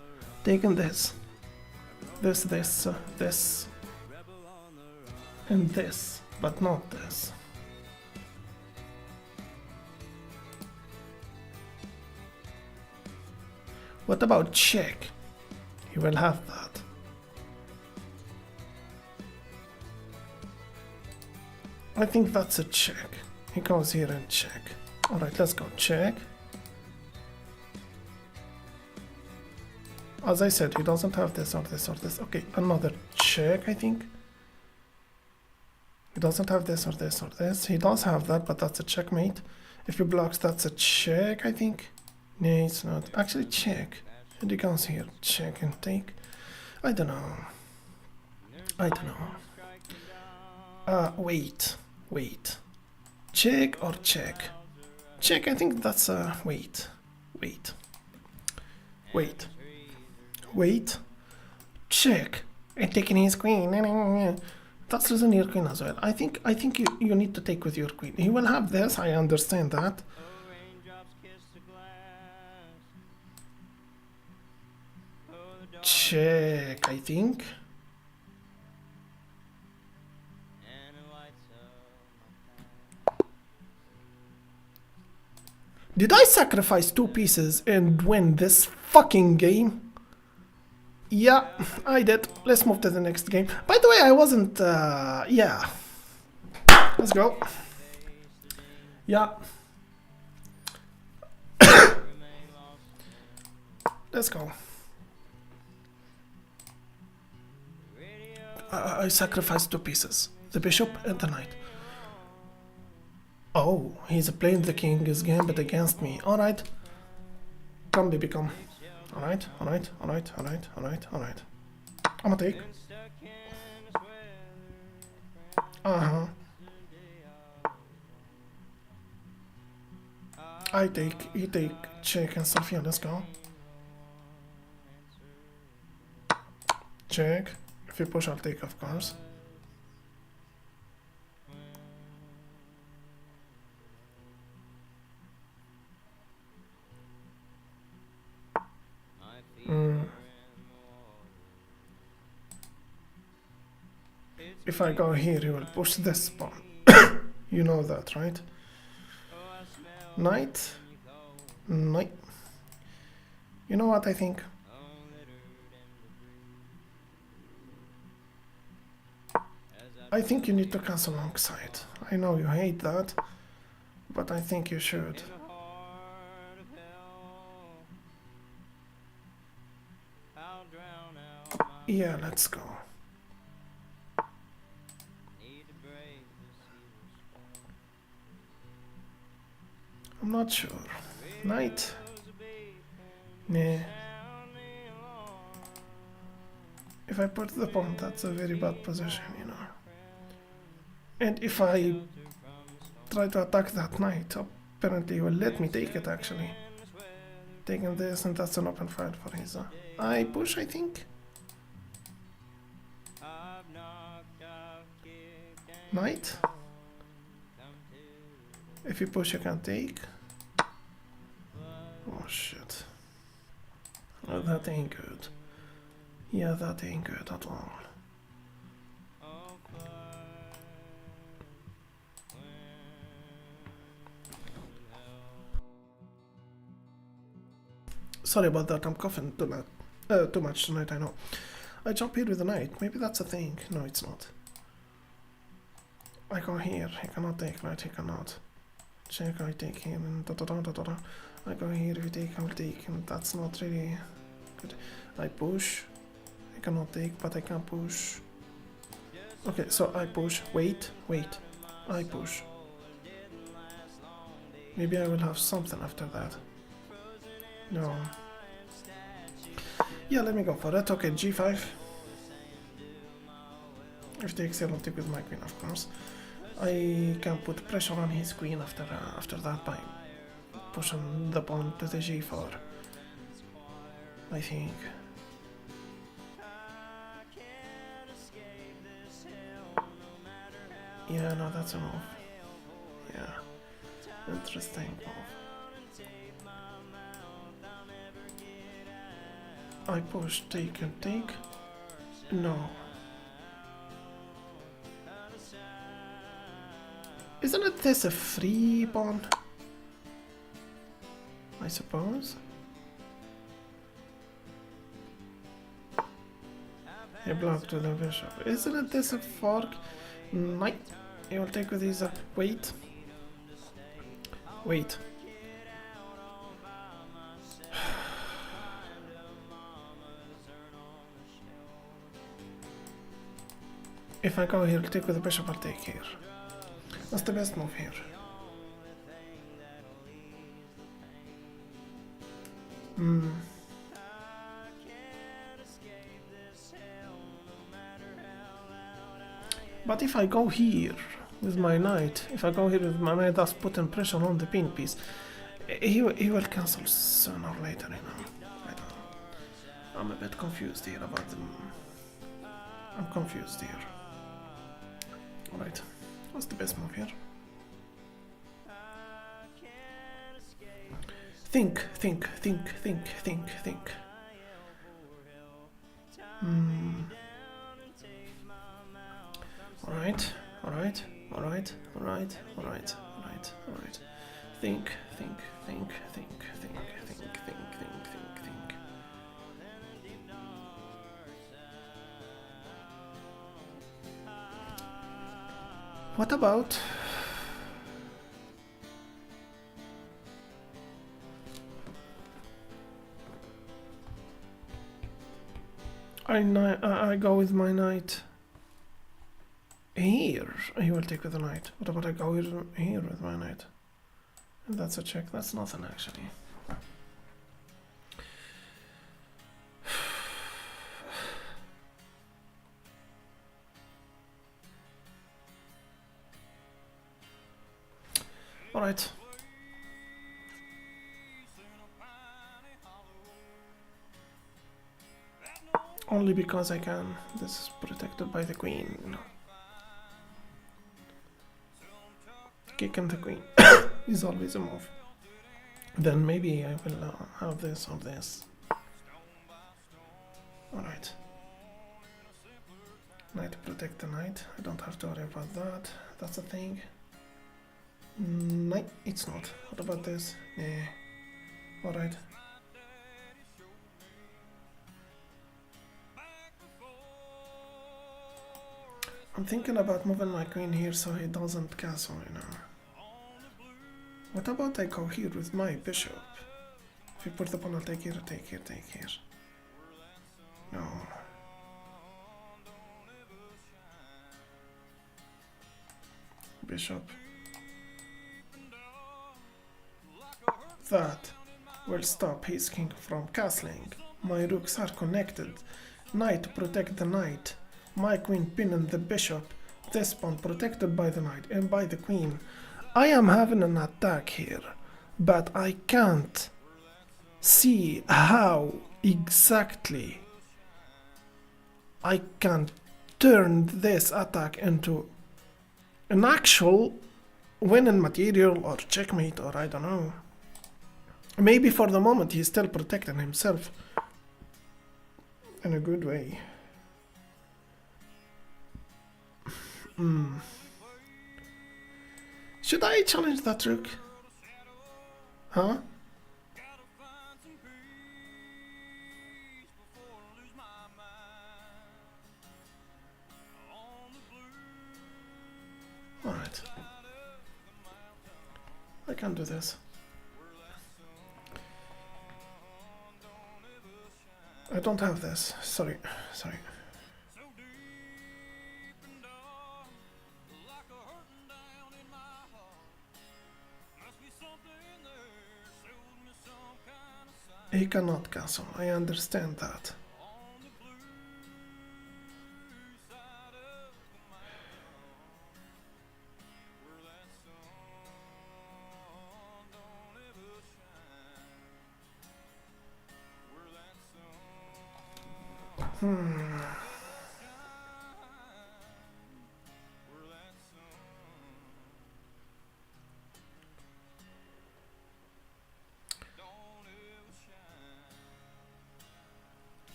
taking this. This, and this, but not this. What about check? He will have that. I think that's a check. He goes here and check. Alright, let's go check. As I said, he doesn't have this or this or this. Okay, another check, I think. He doesn't have this or this or this. He does have that, but that's a checkmate. If he blocks, that's a check, I think. No, it's not. Actually, check. And he comes here. Check and take. I don't know. Wait. Check or check? Check, I think that's a... Wait. Check. And taking his queen. That's losing your queen as well. I think you need to take with your queen. He will have this, I understand that. Check, I think. Did I sacrifice 2 pieces and win this fucking game? Yeah, I did. Let's move to the next game. By the way, I wasn't, yeah. Let's go. Yeah. Let's go. I sacrificed 2 pieces. The bishop and the knight. Oh, he's playing the king's gambit against me. Alright. Come, baby, come. Alright. I'ma take. Uh-huh. I take, he take, check and stuff. Yeah, let's go. Check. If you push, I'll take, of course. If I go here, he will push this pawn. You know that, right? Knight. You know what I think? I think you need to castle alongside. I know you hate that, but I think you should. Yeah, let's go. I'm not sure. Knight? Nah. If I put the pawn, that's a very bad position, you know. And if I try to attack that knight, apparently he will let me take it, actually. Taking this, and that's an open fight for his... I push, I think. Knight. If you push, you can take. Oh shit. Oh, that ain't good. Yeah, that ain't good at all. Sorry about that, I'm coughing too much tonight, I know. I jump here with the knight. Maybe that's a thing. No, it's not. I go here. He cannot take, right? He cannot. Check, I take him, and da da da da da da. I go here, if you take, I will take, and that's not really good. I push. I cannot take, but I can push. Okay, so I push. Wait. I push. Maybe I will have something after that. No. Yeah, let me go for it. Okay, g5. If he takes, I will take with my queen, of course. I can put pressure on his queen after that by pushing the pawn to the g4. I think. Yeah, no, that's a move. Yeah, interesting move. I push, take and take. No. Isn't this a free pawn? I suppose. He blocked with the bishop. Isn't this a fork? Knight. He will take with his wait. Wait. If I go here, I'll take with the bishop, I'll take here. That's the best move here. But if I go here with my knight, that's putting pressure on the pin piece. He will cancel sooner or later, you know. I don't know. I'm a bit confused here about them. I'm confused here. Alright, what's the best move here? Think. Alright. Think. What about I go with my knight here? He will take with the knight. What about I go here with my knight? And that's a check. That's nothing actually. Alright. Only because I can. This is protected by the queen, you know. Kicking the queen is always a move. Then maybe I will have this or this. Alright. Knight protect the knight. I don't have to worry about that. That's a thing. Knight, it's not. What about this? Yeah. Alright. I'm thinking about moving my queen here so he doesn't castle, you know. What about I go here with my bishop? If you put the pawn, I'll take here, take here, take here. No. Bishop. That will stop his king from castling. My rooks are connected. Knight protect the knight. My queen pinning the bishop. This pawn protected by the knight and by the queen. I am having an attack here, but I can't see how exactly I can turn this attack into an actual winning material or checkmate, or I don't know. Maybe for the moment he's still protecting himself in a good way. Should I challenge that rook? Huh? I can't do this. I don't have this. Sorry. He cannot cancel. I understand that.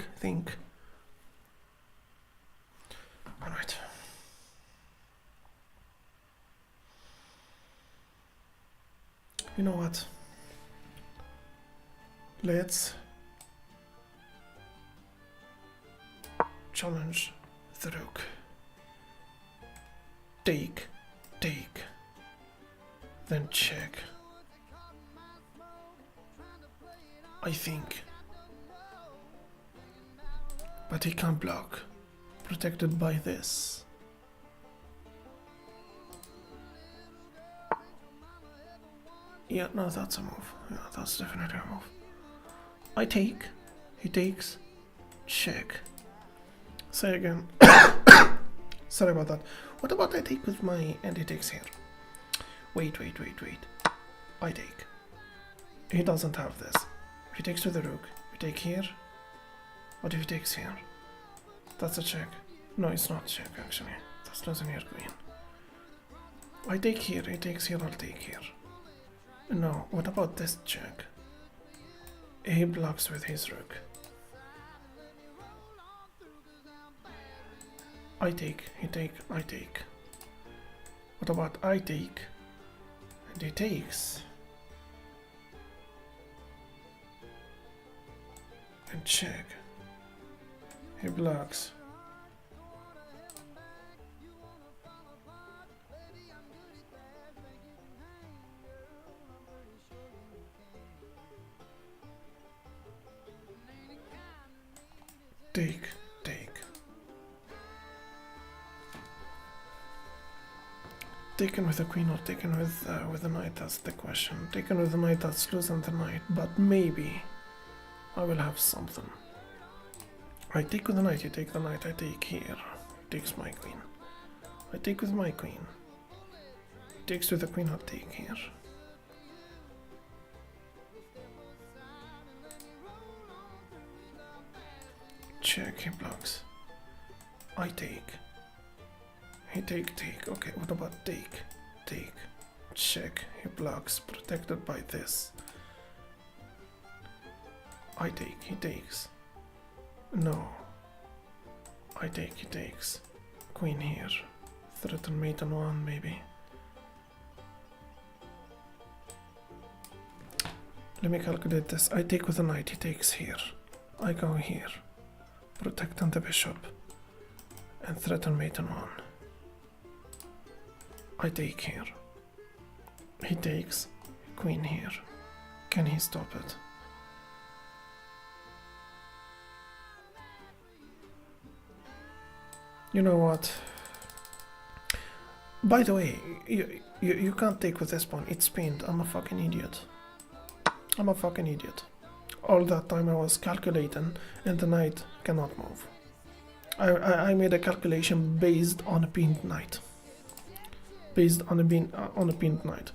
Think. All right. You know what? Let's challenge the rook. Take, then check. I think. But he can't block, protected by this. Yeah, no, that's a move. Yeah, that's definitely a move. I take, he takes, check. Say again. Sorry about that. What about I take with my, and he takes here. Wait. I take. He doesn't have this. He takes to the rook. We take here. What if he takes here? That's a check. No, it's not a check actually. That's not an air queen. I take here, he takes here, I'll take here. No, what about this check? He blocks with his rook. I take, he take, I take. What about I take? And he takes. And check. He blocks. Take. Taken with the queen or taken with the knight, that's the question. Taken with the knight, that's losing the knight, but maybe I will have something. I take with the knight, you take the knight, I take here. He takes my queen. I take with my queen. He takes with the queen, I'll take here. Check, he blocks. I take. He take. Okay, what about take? Take. Check, he blocks, protected by this. I take, he takes. No. I take, he takes. Queen here. Threaten mate on one, maybe. Let me calculate this. I take with the knight, he takes here. I go here. Protecting the bishop. And threaten mate on one. I take here. He takes. Queen here. Can he stop it? You know what? By the way, you can't take with this pawn. It's pinned. I'm a fucking idiot. All that time I was calculating and the knight cannot move. I made a calculation based on a pinned knight. Based on a pinned knight.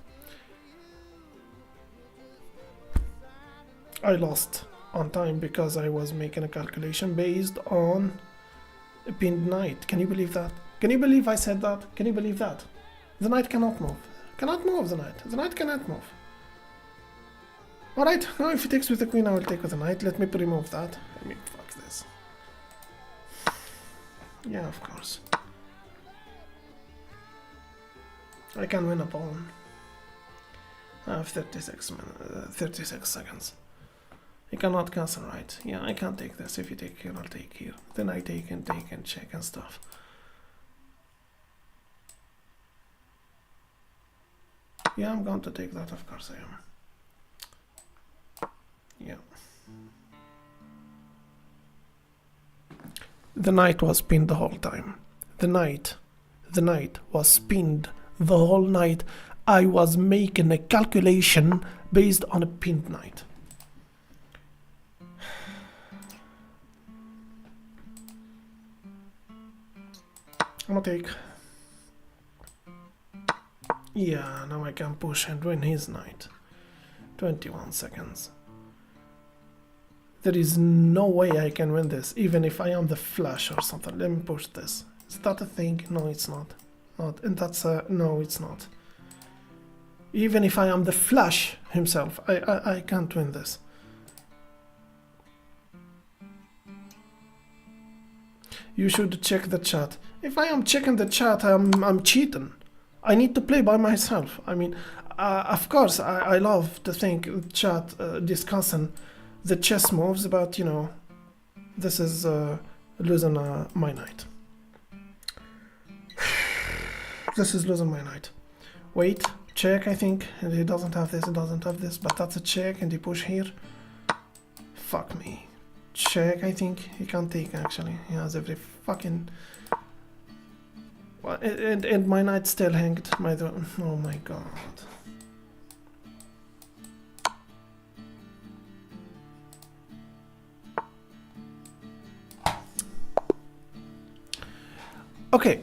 I lost on time because I was making a calculation based on a pinned knight. Can you believe that? Can you believe I said that? Can you believe that? The knight cannot move. Cannot move the knight. The knight cannot move. Alright, now if he takes with the queen, I will take with the knight. Let me remove that. I mean, fuck this. Yeah, of course. I can win a pawn. I have 36 seconds. You cannot cancel, right? Yeah, I can't take this. If you take here, I'll take here. Then I take and check and stuff. Yeah, I'm going to take that, of course I am. Yeah. The knight was pinned the whole time. The knight was pinned the whole night. I was making a calculation based on a pinned knight. I'm gonna take. Yeah, now I can push and win his knight. 21 seconds. There is no way I can win this, even if I am the flush or something. Let me push this. Is that a thing? No, it's not. And that's a... No, it's not. Even if I am the flush himself, I can't win this. You should check the chat. If I am checking the chat, I'm cheating. I need to play by myself. I mean, of course, I love to think chat discussing the chess moves, but you know, this is losing my knight. This is losing my knight. Wait, check, I think. And he doesn't have this, he doesn't have this, but that's a check, and he push here. Fuck me. Check, I think. He can't take, actually. He has every fucking... Well, and my knight still hanged. Oh my god. Okay,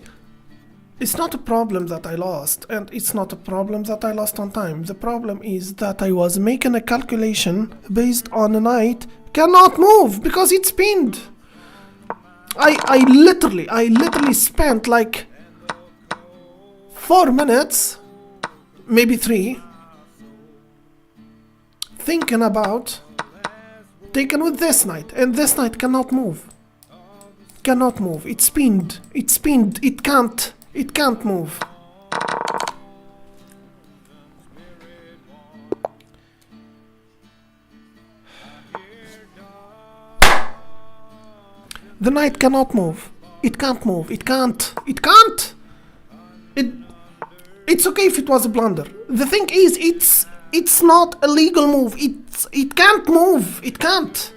it's not a problem that I lost, and it's not a problem that I lost on time. The problem is that I was making a calculation based on a knight cannot move because it's pinned. I literally spent like 4 minutes, maybe 3, thinking about taking with this knight, and this knight cannot move. Cannot move. It's pinned. It's pinned. It can't move. The knight cannot move. It can't move. It can't. It can't. It's okay if it was a blunder. The thing is, it's not a legal move. It can't move. It can't.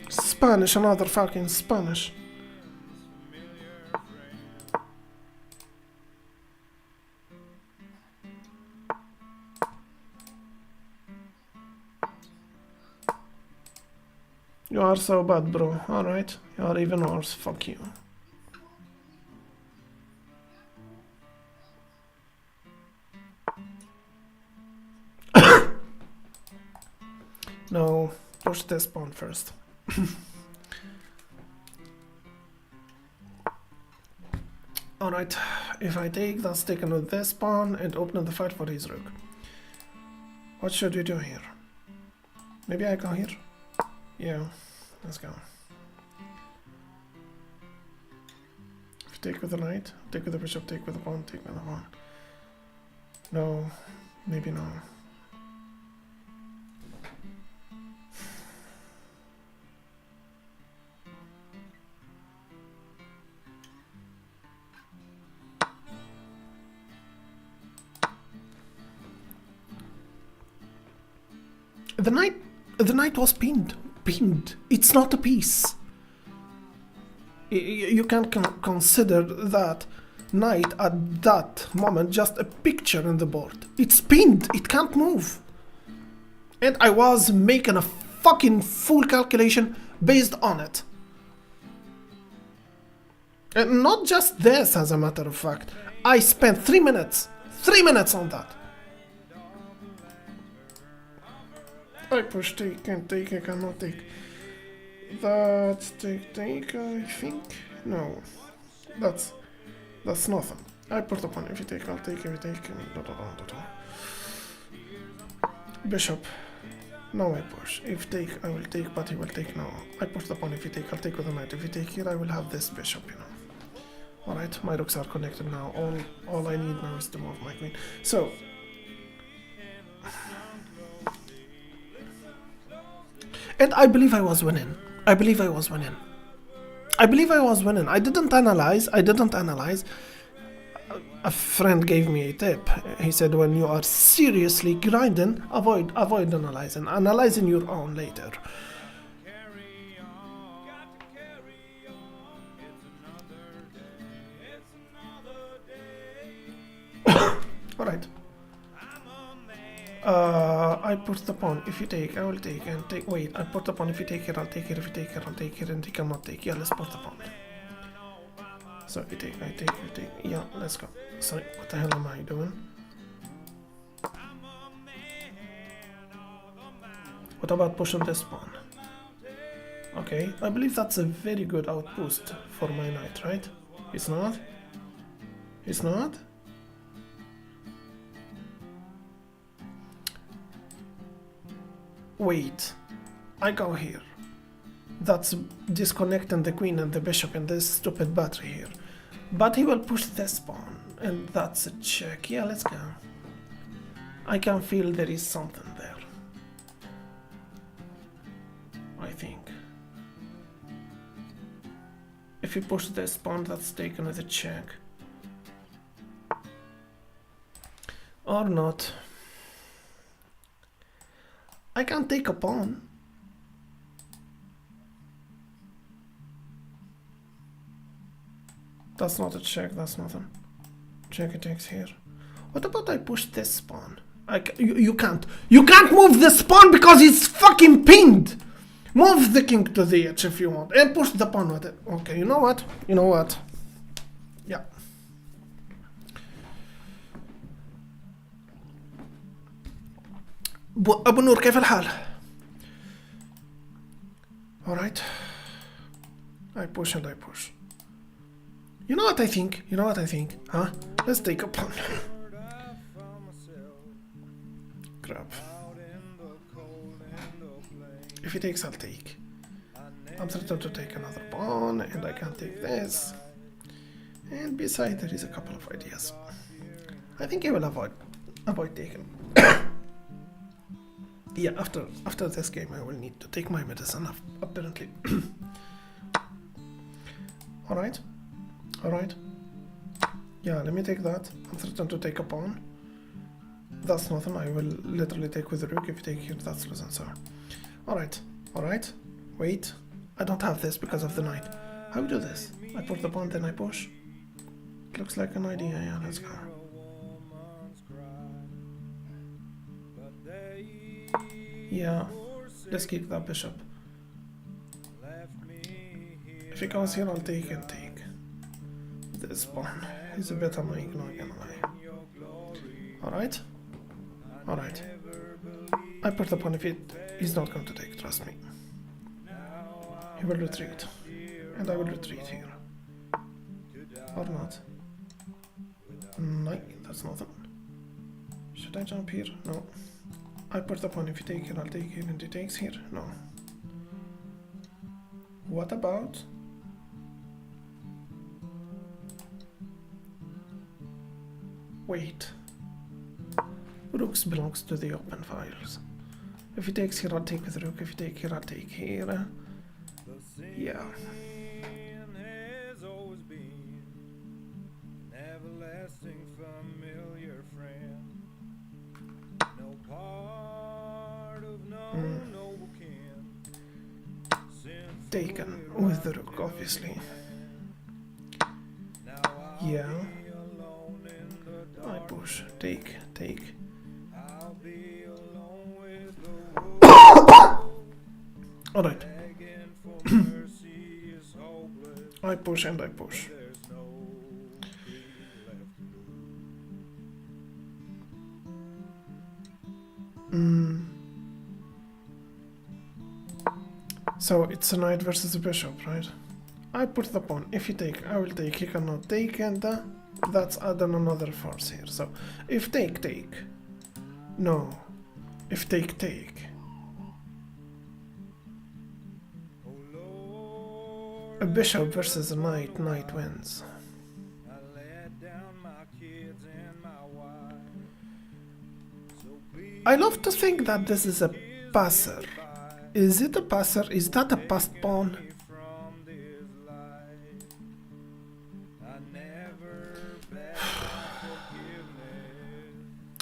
Spanish, another fucking Spanish. You are so bad, bro. Alright, you are even worse. Fuck you. No, push this pawn first. Alright, if I take, that's taken with this pawn and open the fight for his rook. What should we do here? Maybe I go here? Yeah, let's go. If you take with the knight, take with the bishop, take with the pawn, take with the pawn. No, maybe no. The knight was pinned. It's not a piece. You can consider that knight at that moment just a picture in the board. It's pinned. It can't move. And I was making a fucking full calculation based on it. And not just this, as a matter of fact. I spent 3 minutes. 3 minutes on that. I push take and take, I cannot take. That's take, I think. No. That's nothing. I put the pawn. If you take, I'll take. If you take, bishop. No, I push. If take, I will take, but he will take no. I push the pawn. If you take, I'll take with the knight. If you take here, I will have this bishop, you know. Alright, my rooks are connected now. All I need now is to move my queen. So, and I believe I was winning. I believe I was winning. I didn't analyze. A friend gave me a tip. He said when you are seriously grinding, avoid analyzing. Analyzing your own later. Alright. I put the pawn. If you take, I will take and take. Wait, I put the pawn. If you take it, I'll take it. If you take it, I'll take it. And he cannot take. Yeah, let's put the pawn. So you take, I take, you take. Yeah, let's go. Sorry, what the hell am I doing? What about pushing this pawn? Okay, I believe that's a very good outpost for my knight, right? It's not? It's not? Wait, I go here. That's disconnecting the queen and the bishop in this stupid battery here. But he will push this pawn, and that's a check. Yeah, let's go. I can feel there is something there. I think. If you push this pawn, that's taken as a check. Or not. I can't take a pawn. That's not a check, that's nothing. Check it takes here. What about I push this pawn? You can't. You can't move this pawn because it's fucking pinned! Move the king to the edge if you want. And push the pawn with it. Okay, you know what? You know what? Yeah. أبو نور كيف الحال؟ Alright. I push and I push. You know what I think? You know what I think? Huh? Let's take a pawn. Grab. If he takes, I'll take. I'm certain to take another pawn, and I can take this. And beside, there is a couple of ideas. I think I will avoid taking. Yeah, after this game, I will need to take my medicine, apparently. Alright. Alright. Yeah, let me take that. I'm certain to take a pawn. That's nothing. I will literally take with the rook. If you take here, that's losing, so. Alright. Alright. Wait. I don't have this because of the knight. How do this? I put the pawn, then I push. Looks like an idea. Yeah, let's go. Yeah. Let's kick that bishop. If he comes here, I'll take and take. This pawn is a bit annoying, not gonna lie. Alright? Alright. I put the pawn if he's not going to take, trust me. He will retreat. And I will retreat here. Or not. No, that's nothing. Should I jump here? No. I put the pawn if you take it, I'll take it, and he takes here? No. What about? Wait. Rooks belongs to the open files. If he takes here, I'll take with rook. If you take here, I'll take here. Yeah. Taken with the rook, obviously. Yeah. I push, take. Alright. I push and I push. So it's a knight versus a bishop, right? I put the pawn. If you take, I will take. He cannot take, and that's adding another force here. So if take. No. If take. A bishop versus a knight. Knight wins. I love to think that this is a passer. Is it a passer? Is that a passed pawn?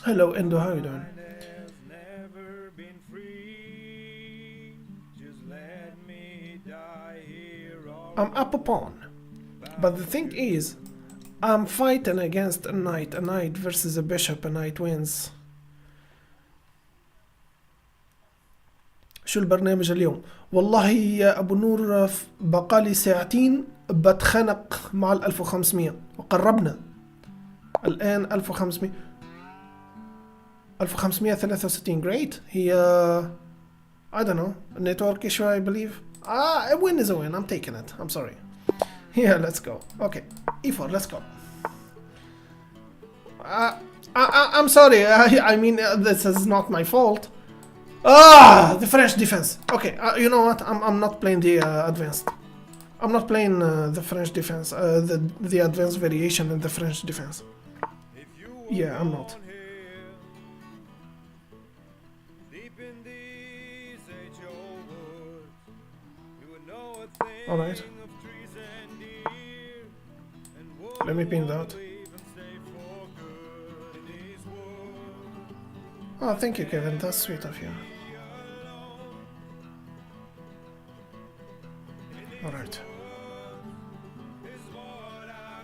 Hello, Indo. How you doing? has never been free. Just let me die here. I'm up a pawn. But the thing is, I'm fighting against a knight. A knight versus a bishop. A knight wins. شو البرنامج اليوم؟ والله يا أبو نور بقالي ساعتين بتخنق مع 1500 وقربنا الآن 1500 1563 great. هي I don't know network issue I believe. A win is a win. I'm taking it. I'm sorry. Yeah, let's go. Okay, e4, let's go. I'm sorry. I mean, this is not my fault. The French defense. Okay, you know what? I'm not playing the advanced. I'm not playing the French defense. The advanced variation in the French defense. Yeah, I'm not. All right. Let me pin that. Oh, thank you, Kevin. That's sweet of you. Alright.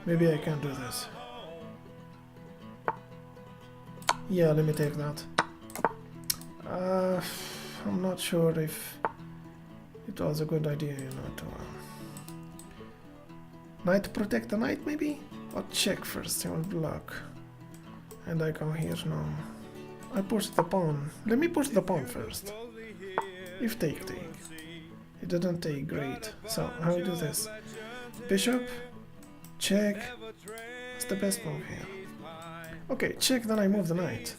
Maybe I can do this. Yeah, let me take that. I'm not sure if it was a good idea, you know, to knight protect the knight, maybe? Or check first, he will block. And I go here, no. I push the pawn. Let me push the pawn first. If take. It didn't take, great. So, how we do this? Bishop, check. It's the best move here. Okay, check, then I move the knight.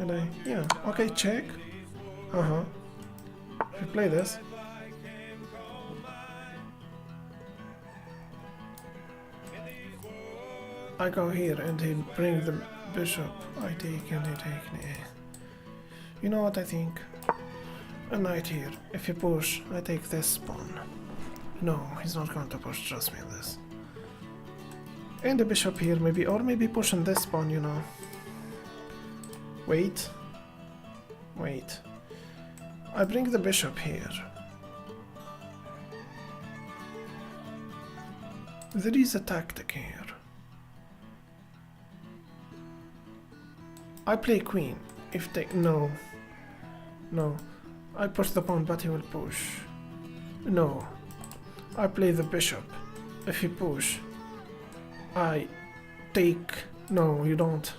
And yeah, okay, check. We play this. I go here and he bring the bishop. I take and he take. You know what I think? A knight here. If you push, I take this pawn. No, he's not going to push, trust me on this. And the bishop here maybe, or maybe pushing this pawn, you know. Wait. I bring the bishop here. There is a tactic here. I play queen. If they... No. I push the pawn, but he will push. No. I play the bishop. If he push, I take... No, you don't.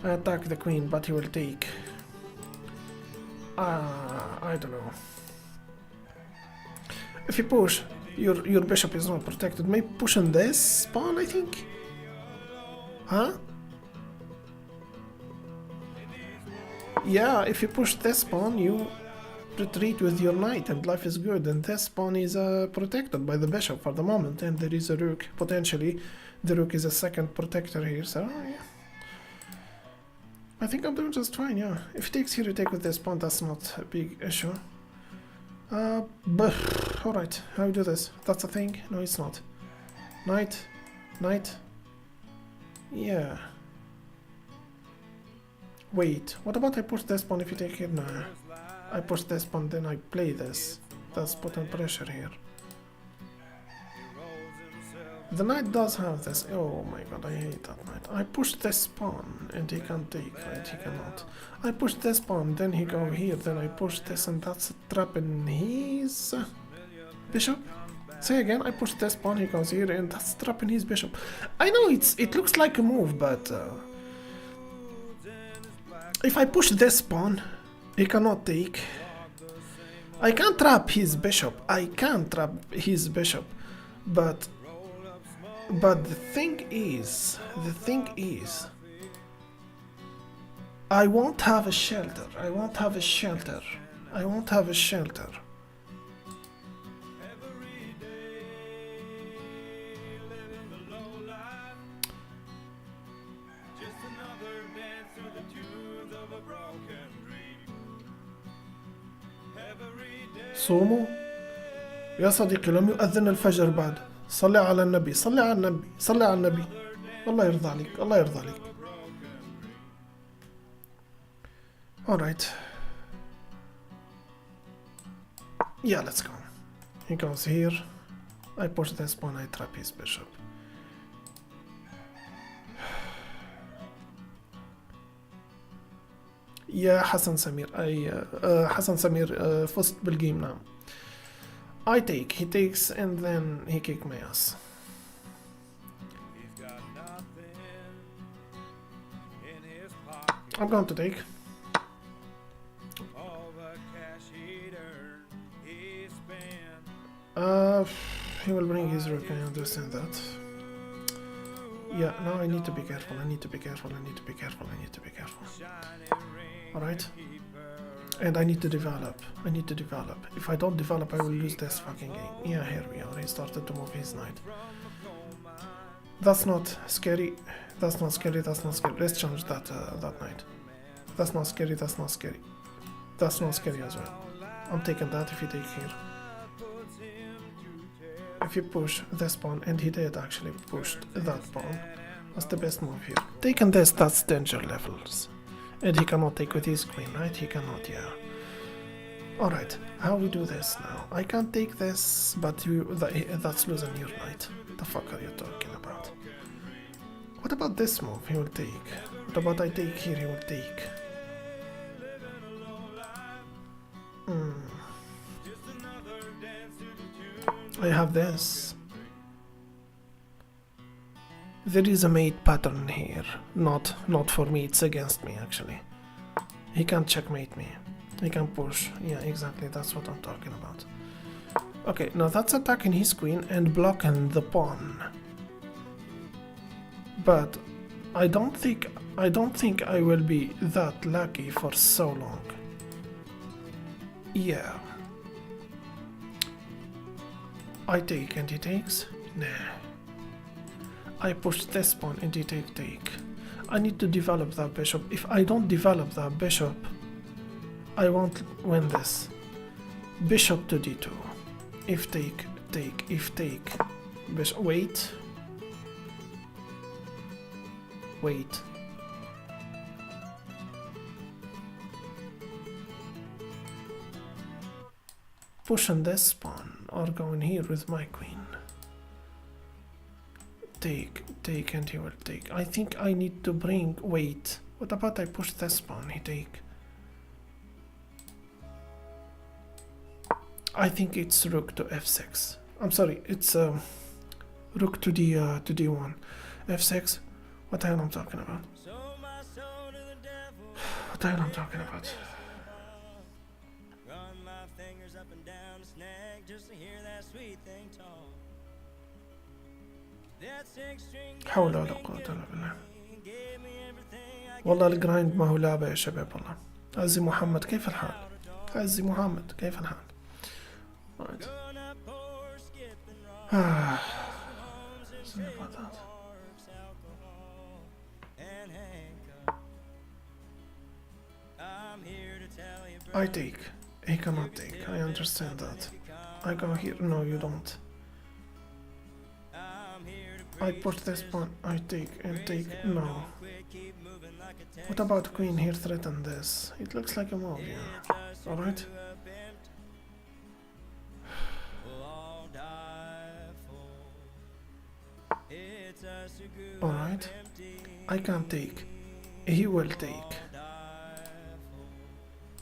I attack the queen, but he will take. I don't know. If you push, your bishop is not protected. Maybe pushing this pawn, I think? Huh? Yeah, if you push this pawn, you retreat with your knight and life is good. And this pawn is protected by the bishop for the moment. And there is a rook. Potentially, the rook is a second protector here, so yeah. I think I'm doing just fine, yeah. If he takes here, you take with this pawn, that's not a big issue. But, alright, how do we do this? That's a thing? No, it's not. Knight. Yeah. Wait, what about I push this pawn if you take here? No. I push this pawn, then I play this. That's putting pressure here. The knight does have this. Oh my god, I hate that knight. I push this pawn and he can't take, right? He cannot. I push this pawn, then he go here, then I push this and that's a trap in his bishop. Say again, I push this pawn, he goes here and that's a trap in his bishop. I know it looks like a move, but if I push this pawn, he cannot take. I can't trap his bishop. But the thing is, I won't have a shelter. صوموا يا صديقي، لم يؤذن الفجر بعد. صلي على النبي. الله يرضى عليك. Alright. Yeah, let's go. He goes here. I push this pawn, I trap his bishop. يا حسن سمير حسن سمير فزت بالجيم now. I take, he takes, and then he kick my ass. He's got nothing in his pocket. I'm going to take. All the cash he'd earned, he spent. He will bring his rook, I understand that. Yeah, now I need to be careful, I need to be careful, I need to be careful, I need to be careful. Alright. And I need to develop, I need to develop. If I don't develop, I will lose this fucking game. Yeah, here we are, he started to move his knight. That's not scary, that's not scary, that's not scary. Let's change that, that knight. That's not scary, that's not scary. That's not scary as well. I'm taking that if you take here. If you push this pawn, and he did actually pushed that pawn, that's the best move here. Taking this, that's danger levels. And he cannot take with his queen, right? He cannot, yeah. Alright, how we do this now? I can't take this, but that's losing your knight. The fuck are you talking about? What about this move? He will take. What about I take here? He will take. I have this. There is a mate pattern here. Not for me, it's against me actually. He can't checkmate me. He can push. Yeah, exactly, that's what I'm talking about. Okay, now that's attacking his queen and blocking the pawn. But I don't think I will be that lucky for so long. Yeah. I take and he takes? Nah. I push this pawn and he take. I need to develop that bishop. If I don't develop that bishop, I won't win this. Bishop to d2. If take, if take. Bishop, wait. Wait. Pushing this pawn or going here with my queen. Take, and he will take. I think I need to bring, wait. What about I push this pawn, he take? I think it's rook to f6. I'm sorry, it's rook to d1. f6? What the hell I'm talking about? What the hell I'm talking about? Run my fingers up and down the snag just to hear that sweet thing talk. حول ولا قوة إلا بالله. والله الجرايند ما هو لعبة يا شباب والله. عزي محمد كيف الحال؟ عزي محمد كيف الحال؟ Right. Sorry about that. I take. He cannot take. I understand that. I go here. No, you don't. I push this pawn. I take and take. No. What about queen here? Threaten this. It looks like a move, yeah. Alright. Alright. I can't take. He will take.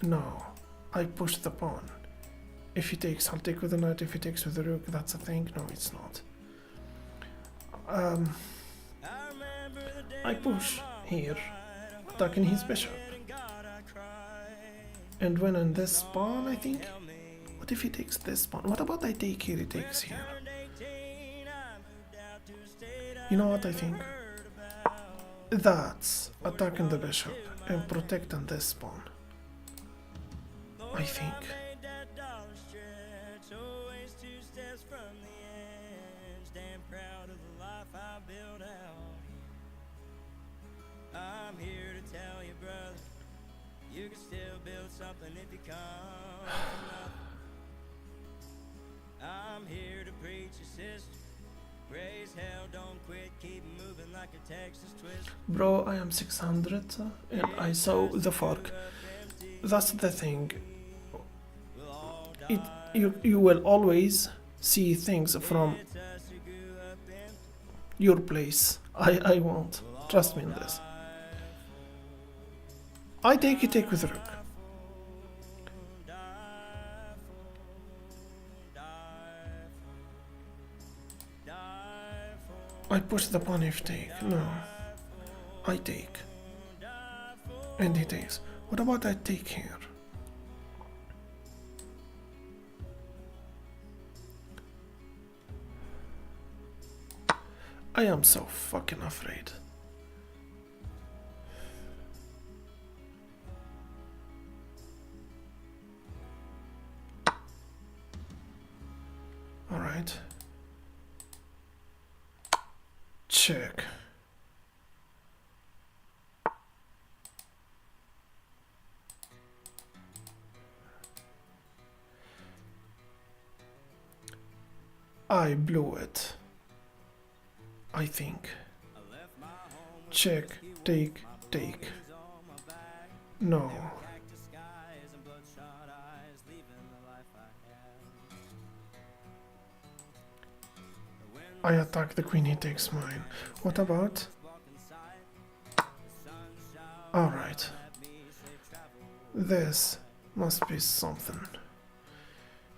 No. I push the pawn. If he takes, I'll take with the knight. If he takes with the rook, that's a thing. No, it's not. I push here, attacking his bishop. And when on this pawn, I think. What if he takes this pawn? What about I take here? He takes here. You know what I think? That's attacking the bishop and protecting this pawn. I think. I'm here to tell you, brother, you can still build something if you come from nothing. I'm here to preach your sister. Raise hell, don't quit, keep moving like a Texas twist. Bro, I am 600 and I saw the fork. that's the thing. You will always see things from your place. I won't. Trust me in this. I take, you take with rook. I push the pawn if take. No. I take. And he takes. What about I take here? I am so fucking afraid. All right. Check. I blew it. I think. Check, take, take. No. I attack the queen, he takes mine. What about? Alright. This must be something.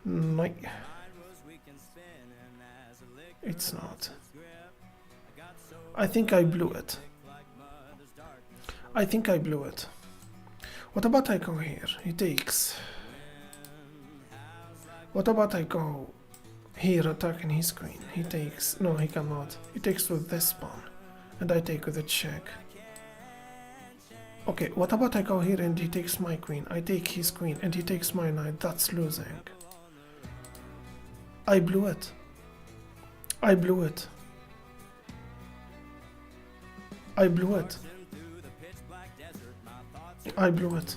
No. It's not. I think I blew it. I think I blew it. What about I go here? He takes. What about I go here attacking his queen? He takes. No, he cannot. He takes with this pawn. And I take with a check. Okay, what about I go here and he takes my queen? I take his queen and he takes my knight. That's losing. I blew it. I blew it. I blew it. I blew it.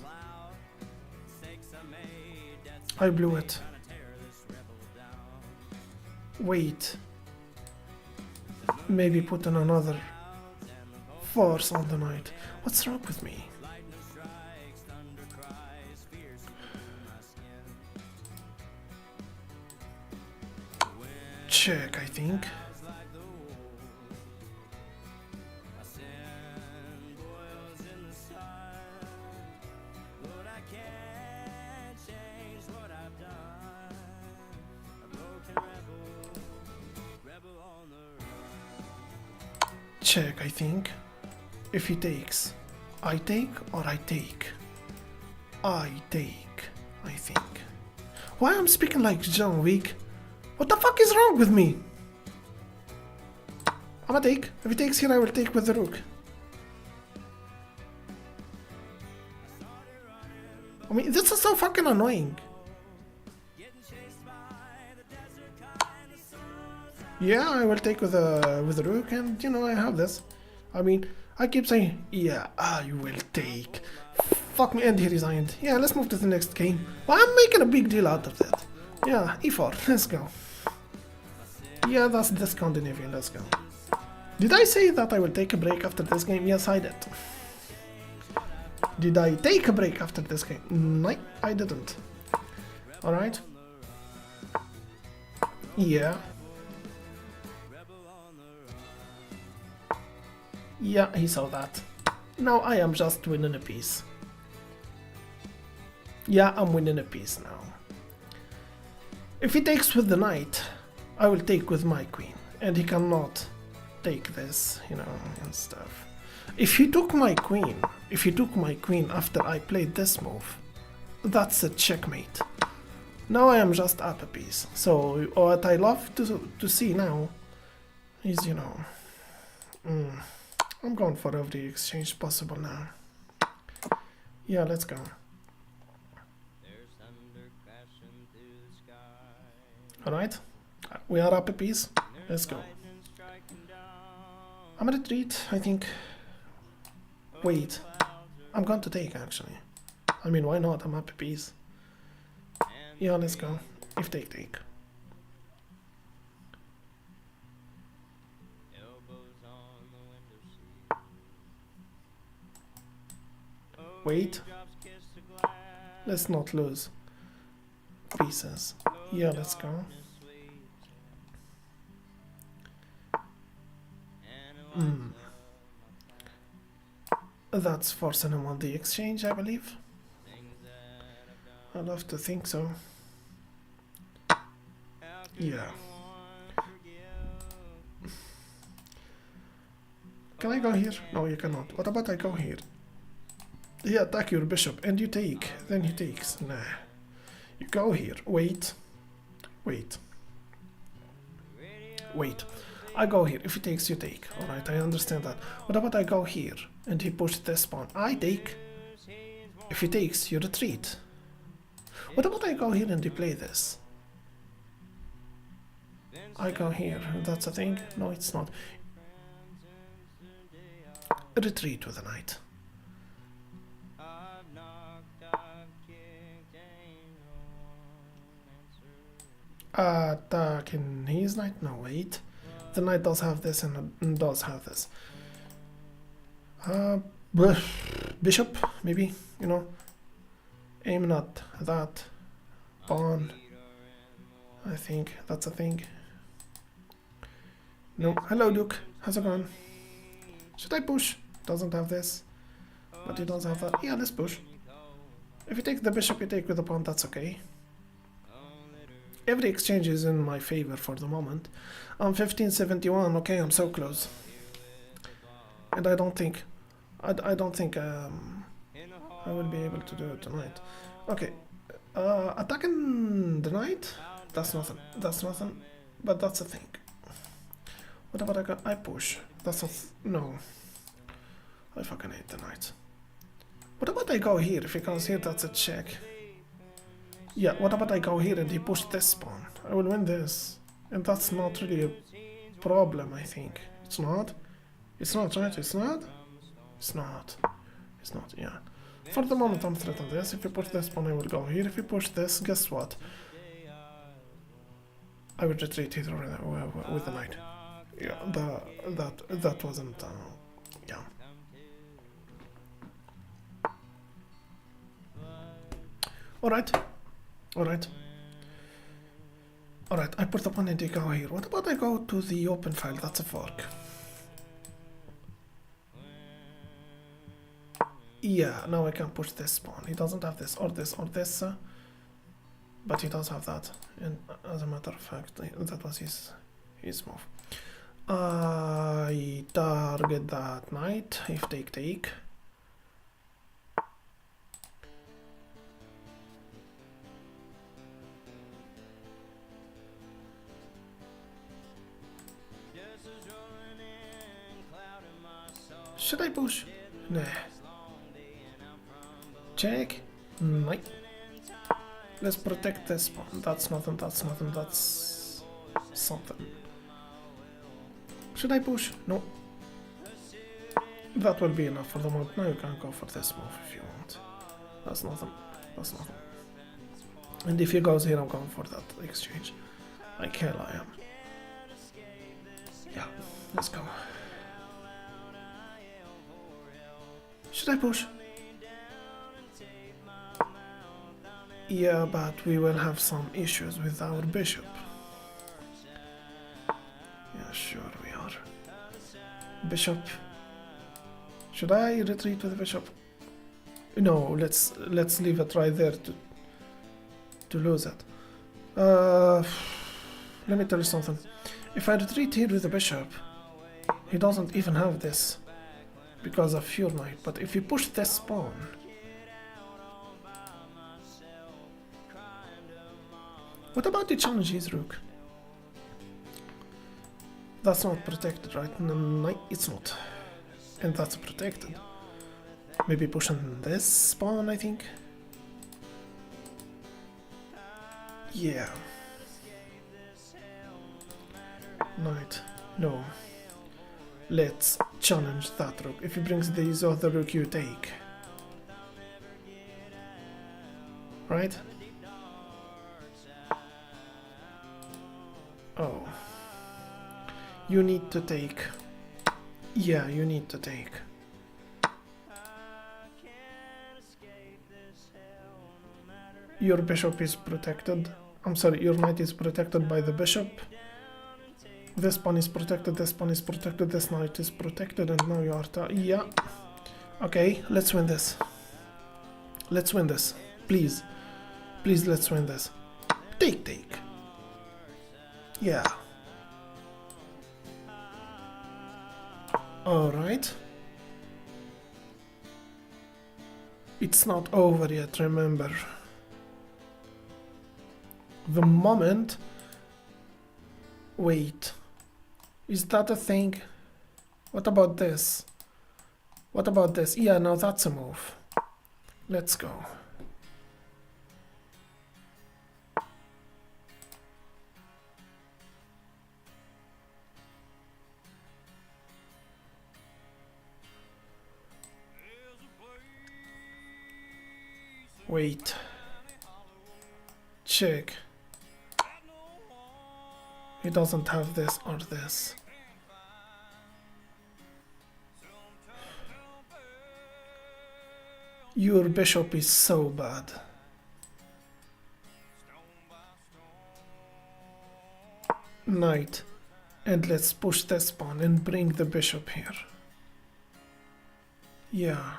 I blew it. Wait. Maybe put in another force on the knight. What's wrong with me? Check, I think. Check, I think. If he takes, I take or I take? I take, I think. Why I'm speaking like John Wick? What the fuck is wrong with me? I'ma take. If he takes here, I will take with the rook. I mean, this is so fucking annoying. Yeah, I will take with the rook, and you know I have this. I mean, I keep saying, yeah, I will take. Fuck me, and he resigned. Yeah, let's move to the next game. Well, I'm making a big deal out of that. Yeah, e4, let's go. Yeah, that's the Scandinavian, let's go. Did I say that I will take a break after this game? Yes, I did. Did I take a break after this game? No, I didn't. Alright. Yeah. Yeah, he saw that. Now I am just winning a piece. Yeah, I'm winning a piece now. If he takes with the knight, I will take with my queen. And he cannot take this, you know, and stuff. If he took my queen, after I played this move, that's a checkmate. Now I am just up a piece. So what I love to see now is, you know, I'm going for every exchange possible now. Yeah, let's go. Alright, we are up a piece. Let's go. I'm gonna retreat, I think. Wait, I'm going to take actually. I mean, why not? I'm up a piece. Yeah, let's go. If they take. Wait. Let's not lose pieces. Yeah, let's go. That's forcing him on the exchange, I believe. I'd love to think so. Yeah. Can I go here? No, you cannot. What about I go here? He attack your bishop and you take. Then he takes. Nah. You go here. Wait. Wait. Wait. I go here. If he takes, you take. Alright, I understand that. What about I go here and he pushes this pawn? I take. If he takes, you retreat. What about I go here and you play this? I go here. That's a thing? No, it's not. Retreat with a knight. Attacking his knight? No, wait. The knight does have this and does have this. Bishop, maybe, you know. Aiming at that pawn. I think that's a thing. No, hello Duke, how's it going? Should I push? Doesn't have this, but he does have that. Yeah, let's push. If you take the bishop, you take with the pawn, that's okay. Every exchange is in my favor for the moment. I'm 1571, okay, I'm so close. And I don't think I will be able to do it tonight. Okay, attacking the knight? That's nothing, but that's a thing. What about I push? That's no. I fucking hate the knight. What about I go here? If he comes here, that's a check. Yeah, what about I go here and he push this pawn? I will win this. And that's not really a problem, I think. It's not? It's not, right? It's not? It's not. It's not, yeah. For the moment I'm threatened this. If you push this pawn, I will go here. If you push this, guess what? I will retreat here with the knight. Yeah, that wasn't, yeah. Alright. Alright. Alright, I put the pawn and they go here. What about I go to the open file? That's a fork. Yeah, now I can push this pawn. He doesn't have this or this or this, but he does have that. And as a matter of fact, that was his move. I target that knight. If take. Should I push? Nah. Check. Knight. Let's protect this pawn. That's nothing, that's nothing, that's something. Should I push? No. That will be enough for the moment. Now you can go for this move if you want. That's nothing. That's nothing. And if he goes here, I'm going for that exchange. Like hell I am. Yeah, let's go. Should I push? Yeah, but we will have some issues with our bishop. Yeah, sure we are. Bishop. Should I retreat with the bishop? No, let's leave it right there to lose it. Let me tell you something. If I retreat here with the bishop, he doesn't even have this because of your knight. But if you push this pawn, what about the challenge his rook? That's not protected, right? No, it's not. And that's protected. Maybe pushing this pawn, I think. Yeah. Knight. No. Let's challenge that rook. If he brings these other rook, you take. Right? Oh. You need to take. Yeah, you need to take. Your bishop is protected. I'm sorry, your knight is protected by the bishop. This pawn is protected, this pawn is protected, this knight is protected, and now you are... yeah. Okay, let's win this. Let's win this. Please. Please, let's win this. Take, take. Yeah. Alright. It's not over yet, remember. The moment... Wait. Is that a thing? What about this? What about this? Yeah, now that's a move. Let's go. Wait. Check. He doesn't have this or this. Your bishop is so bad. Knight. And let's push this pawn and bring the bishop here. Yeah.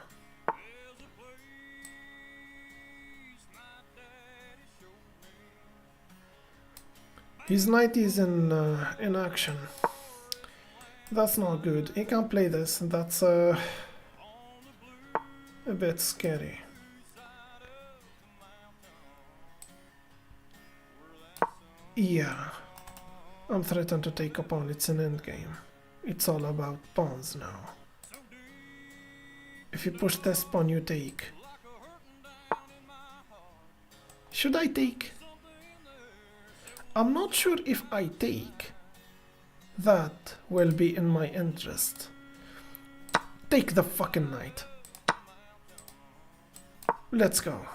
His knight is in action. That's not good. He can't play this. That's a bit scary. Yeah. I'm threatened to take a pawn. It's an endgame. It's all about pawns now. If you push this pawn, you take. Should I take? I'm not sure if I take. That will be in my interest. Take the fucking knight. Let's go.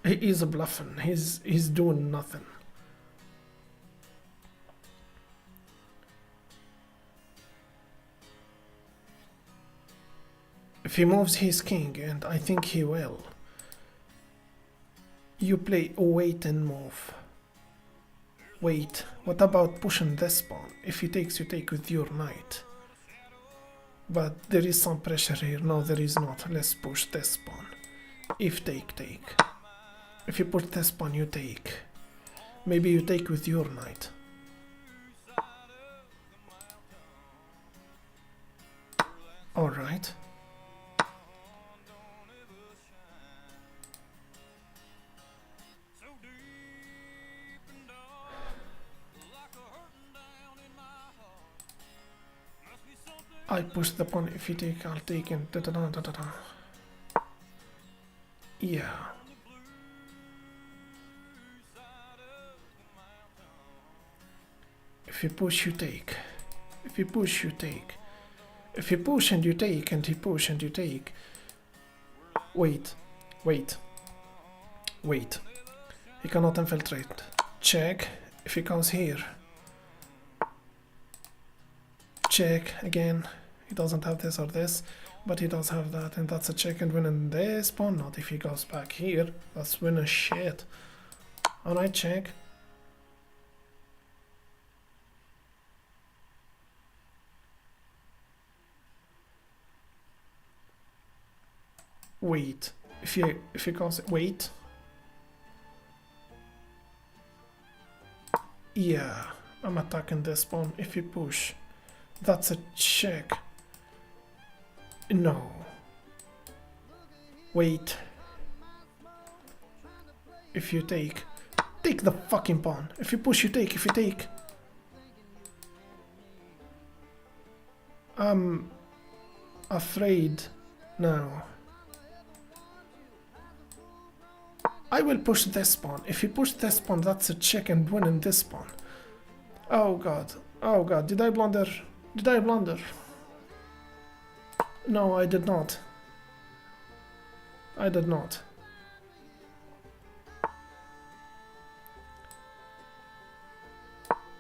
He is bluffing. He's doing nothing. If he moves his king, and I think he will, you play wait and move. Wait, what about pushing this pawn? If he takes, you take with your knight. But there is some pressure here. No, there is not. Let's push this pawn. If take, take. If you push this pawn, you take. Maybe you take with your knight. Alright. I push the pawn. If you take, I'll take and da da da da da da. Yeah. If you push, you take. If you push, you take. If you push and you take, and he push and you take. Wait, wait, wait. He cannot infiltrate. Check. If he comes here. Check again. He doesn't have this or this, but he does have that, and that's a check and win in this pawn. Not if he goes back here. That's win a shit. Alright, check. Wait. If he goes wait. Yeah, I'm attacking this pawn. If you push. That's a check. No. Wait. If you take. Take the fucking pawn. If you push, you take. If you take. I'm afraid now. I will push this pawn. If you push this pawn, that's a check and win in this pawn. Oh god. Oh god. Did I blunder? Did I blunder? No, I did not. I did not.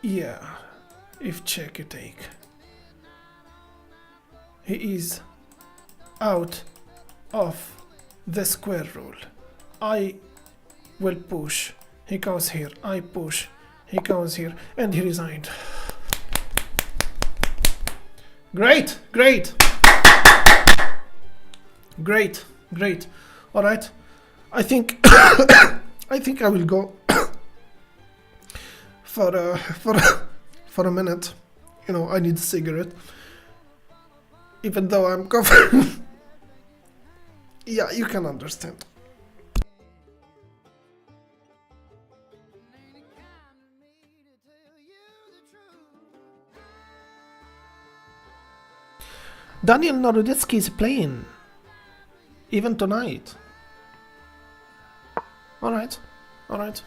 Yeah. If check, you take. He is out of the square rule. I will push, he goes here, I push, he goes here, and he resigned. Great, great, great, great. All right, I think I think I will go for a minute. You know, I need a cigarette, even though I'm covered. Yeah, you can understand. Daniel Naroditsky is playing, even tonight. All right, all right.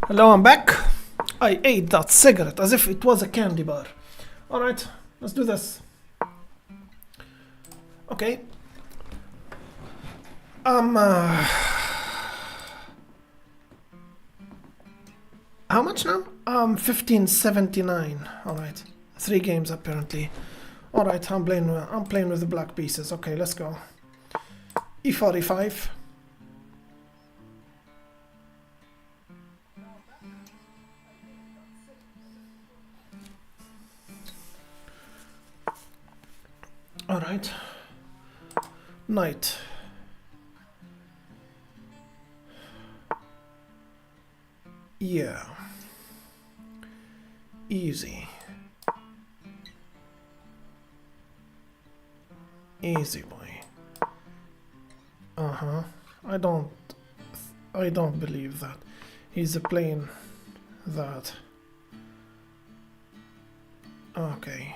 Hello, I'm back. I ate that cigarette as if it was a candy bar. Alright, let's do this. Okay. How much now? 1579. Alright. 3 games apparently. Alright, I'm playing with the black pieces. Okay, let's go. E45. Alright. Knight. Yeah. Easy. Easy boy. Uh-huh. I don't believe that. He's playing that. Okay.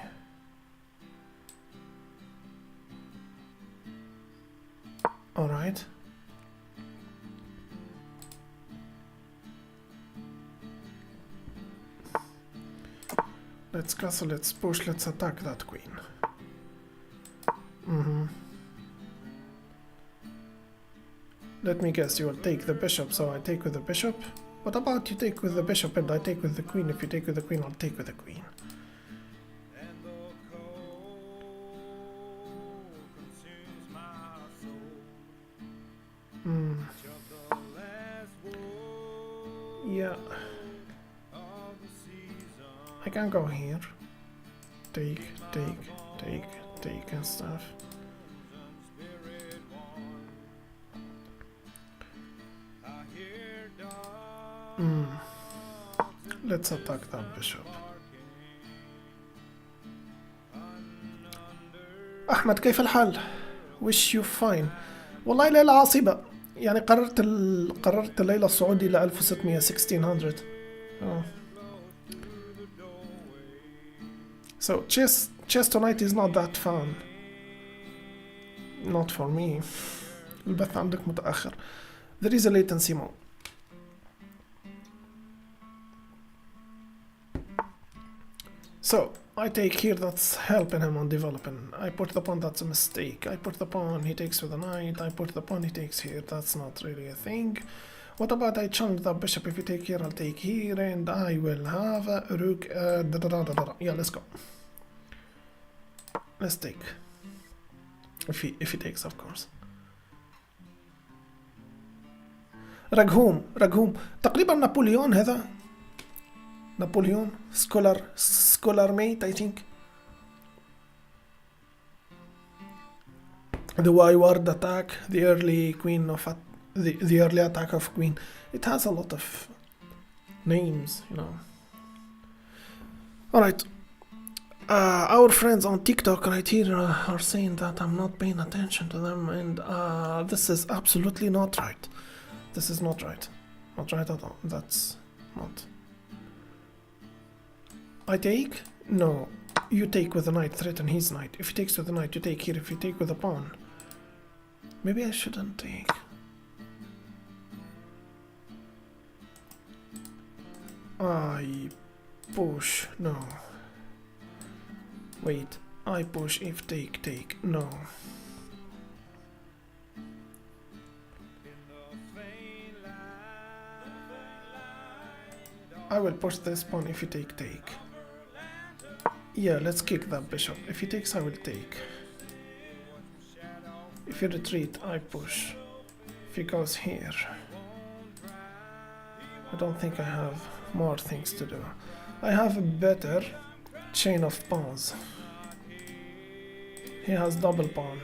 Alright. Let's castle, let's push, let's attack that queen. Let me guess, you will take the bishop, so I take with the bishop? What about you take with the bishop and I take with the queen? If you take with the queen, I'll take with the queen. Yeah. I can go here. Take and stuff. Let's attack that bishop. أحمد كيف الحال؟ wish you fine. والله ليلة عصيبة. يعني قررت الليلة الصعود إلى 1600 1600. So chess tonight is not that fun. Not for me. البث عندك متأخر. There is a latency mode. So I take here, that's helping him on developing. I put the pawn, that's a mistake. I put the pawn, he takes with the knight. I put the pawn, he takes here. That's not really a thing. What about I challenge the bishop? If you take here, I'll take here, and I will have a rook. Yeah, let's go. Let's take. If he takes, of course. رجهوم تقريبا نابليون هذا. Napoleon, scholar mate, I think. The Y-word attack, the early queen of the early attack of queen. It has a lot of names, you know. All right. Our friends on TikTok right here are saying that I'm not paying attention to them, and this is absolutely not right. This is not right. Not right at all. That's not. I take? No. You take with the knight, threaten his knight. If he takes with the knight, you take here. If you take with the pawn. Maybe I shouldn't take. I push. No. Wait. I push if take. No. I will push this pawn if you take. Yeah, let's kick that bishop. If he takes, I will take. If you retreat, I push. If he goes here, I don't think I have more things to do. I have a better chain of pawns. He has double pawn,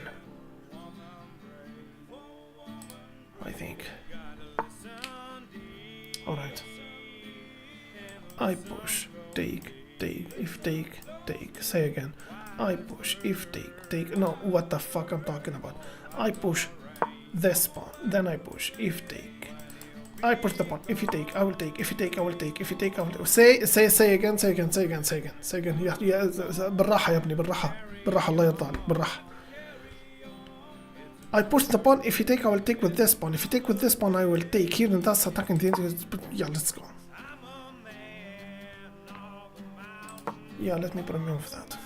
I think. Alright. I push, take. If take. Say again. I push, if take. No, what the fuck I'm talking about. I push this pawn, then I push, if take. I push the pawn, if you take, I will take. If you take, I will take. If you take, I will take. Say again. يا بالراحة يا ابني بالراحة الله يرضى عليك بالراحة. I push the pawn, if you take, I will take with this pawn. If you take with this pawn, I will take here, and that's attacking the yeah, let's go. Yeah, let me remove that.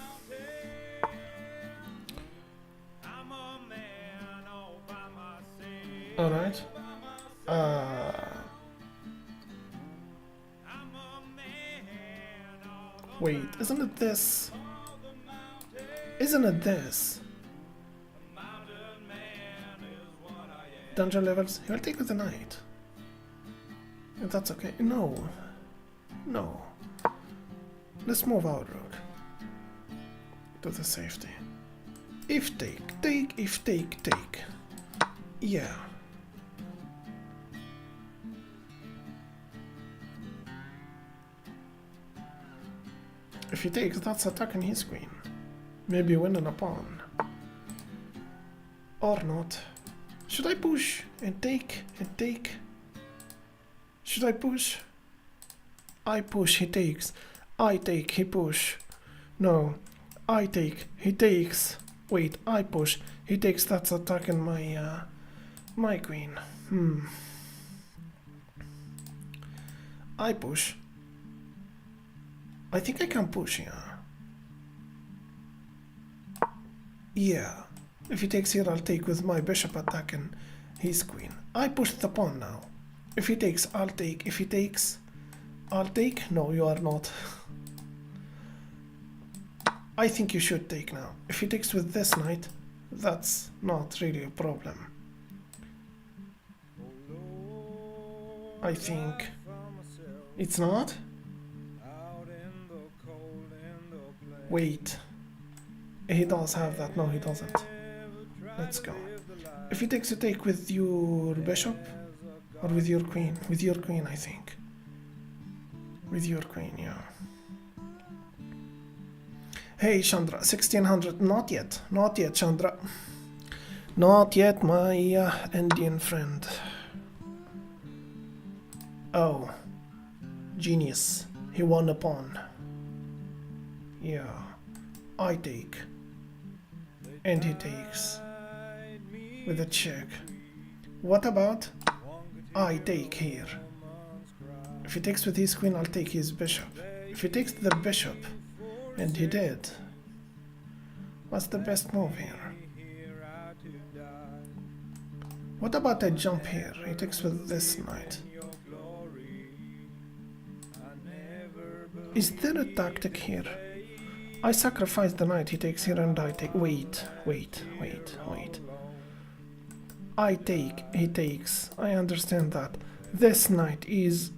Alright. Wait, isn't it this? Dungeon levels? He'll take with the knight. If that's okay. No. Let's move our rook to the safety. If take. If take. Yeah. If he takes, that's attacking his queen. Maybe winning a pawn. Or not. Should I push and take? Should I push? I push, he takes. I take, he push. No. I take, he takes. Wait, I push, he takes. That's attacking my my queen. I push. I think I can push, yeah. If he takes here, I'll take with my bishop attacking his queen. I push the pawn now. If he takes, I'll take. If he takes, I'll take. No, you are not. I think you should take now. If he takes with this knight, that's not really a problem. I think. It's not? Wait. He does have that. No, he doesn't. Let's go. If he takes, you take with your bishop or with your queen? With your queen, I think. With your queen, yeah. Hey, Chandra, 1600. Not yet. Not yet, Chandra. Not yet, my Indian friend. Oh. Genius. He won a pawn. Yeah. I take. And he takes. With a check. What about I take here? If he takes with his queen, I'll take his bishop. If he takes the bishop, and he did, what's the best move here? What about I jump here? He takes with this knight. Is there a tactic here? I sacrifice the knight, he takes here and I take. Wait. I take, he takes. I understand that. This knight is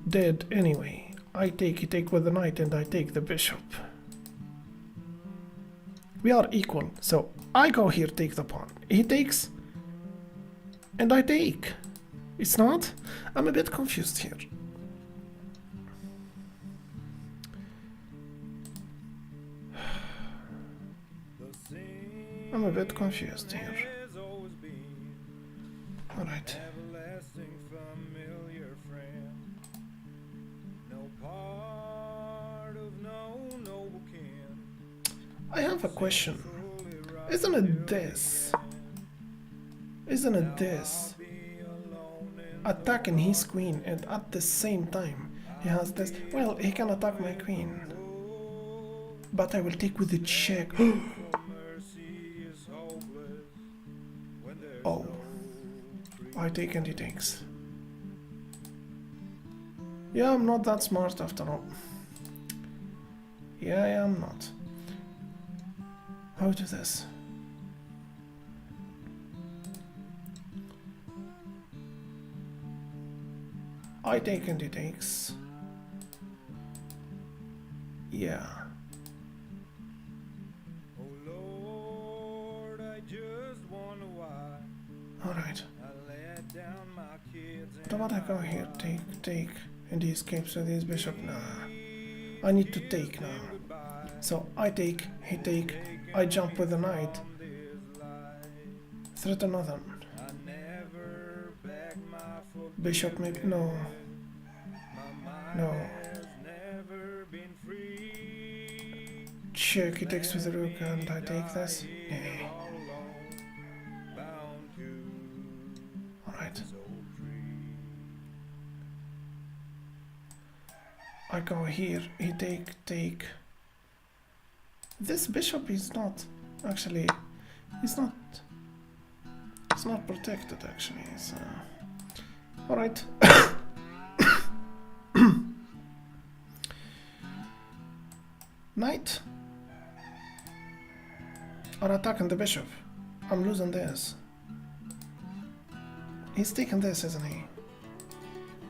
dead anyway. I take, he take with the knight and I take the bishop. We are equal, so I go here, take the pawn. He takes and I take. It's not? I'm a bit confused here. I'm a bit confused here. Alright. I have a question. Isn't it this? Isn't it this? Attacking his queen and at the same time he has this. Well, he can attack my queen. But I will take with the check. Oh. I take and he takes. Yeah, I'm not that smart after all. Yeah, I am not. How do this? I take and he takes. Yeah. Alright. What about I go here? Take, and he escapes with his bishop? Nah. I need to take now. So I take, he take, I jump with the knight. Threat another. Bishop maybe? No. No. Check, he takes with the rook and I take this? Yeah. Alright. I go here, he take. This bishop is not, actually, it's not protected actually, so. Alright. Knight. Or attacking the bishop. I'm losing this. He's taking this, isn't he?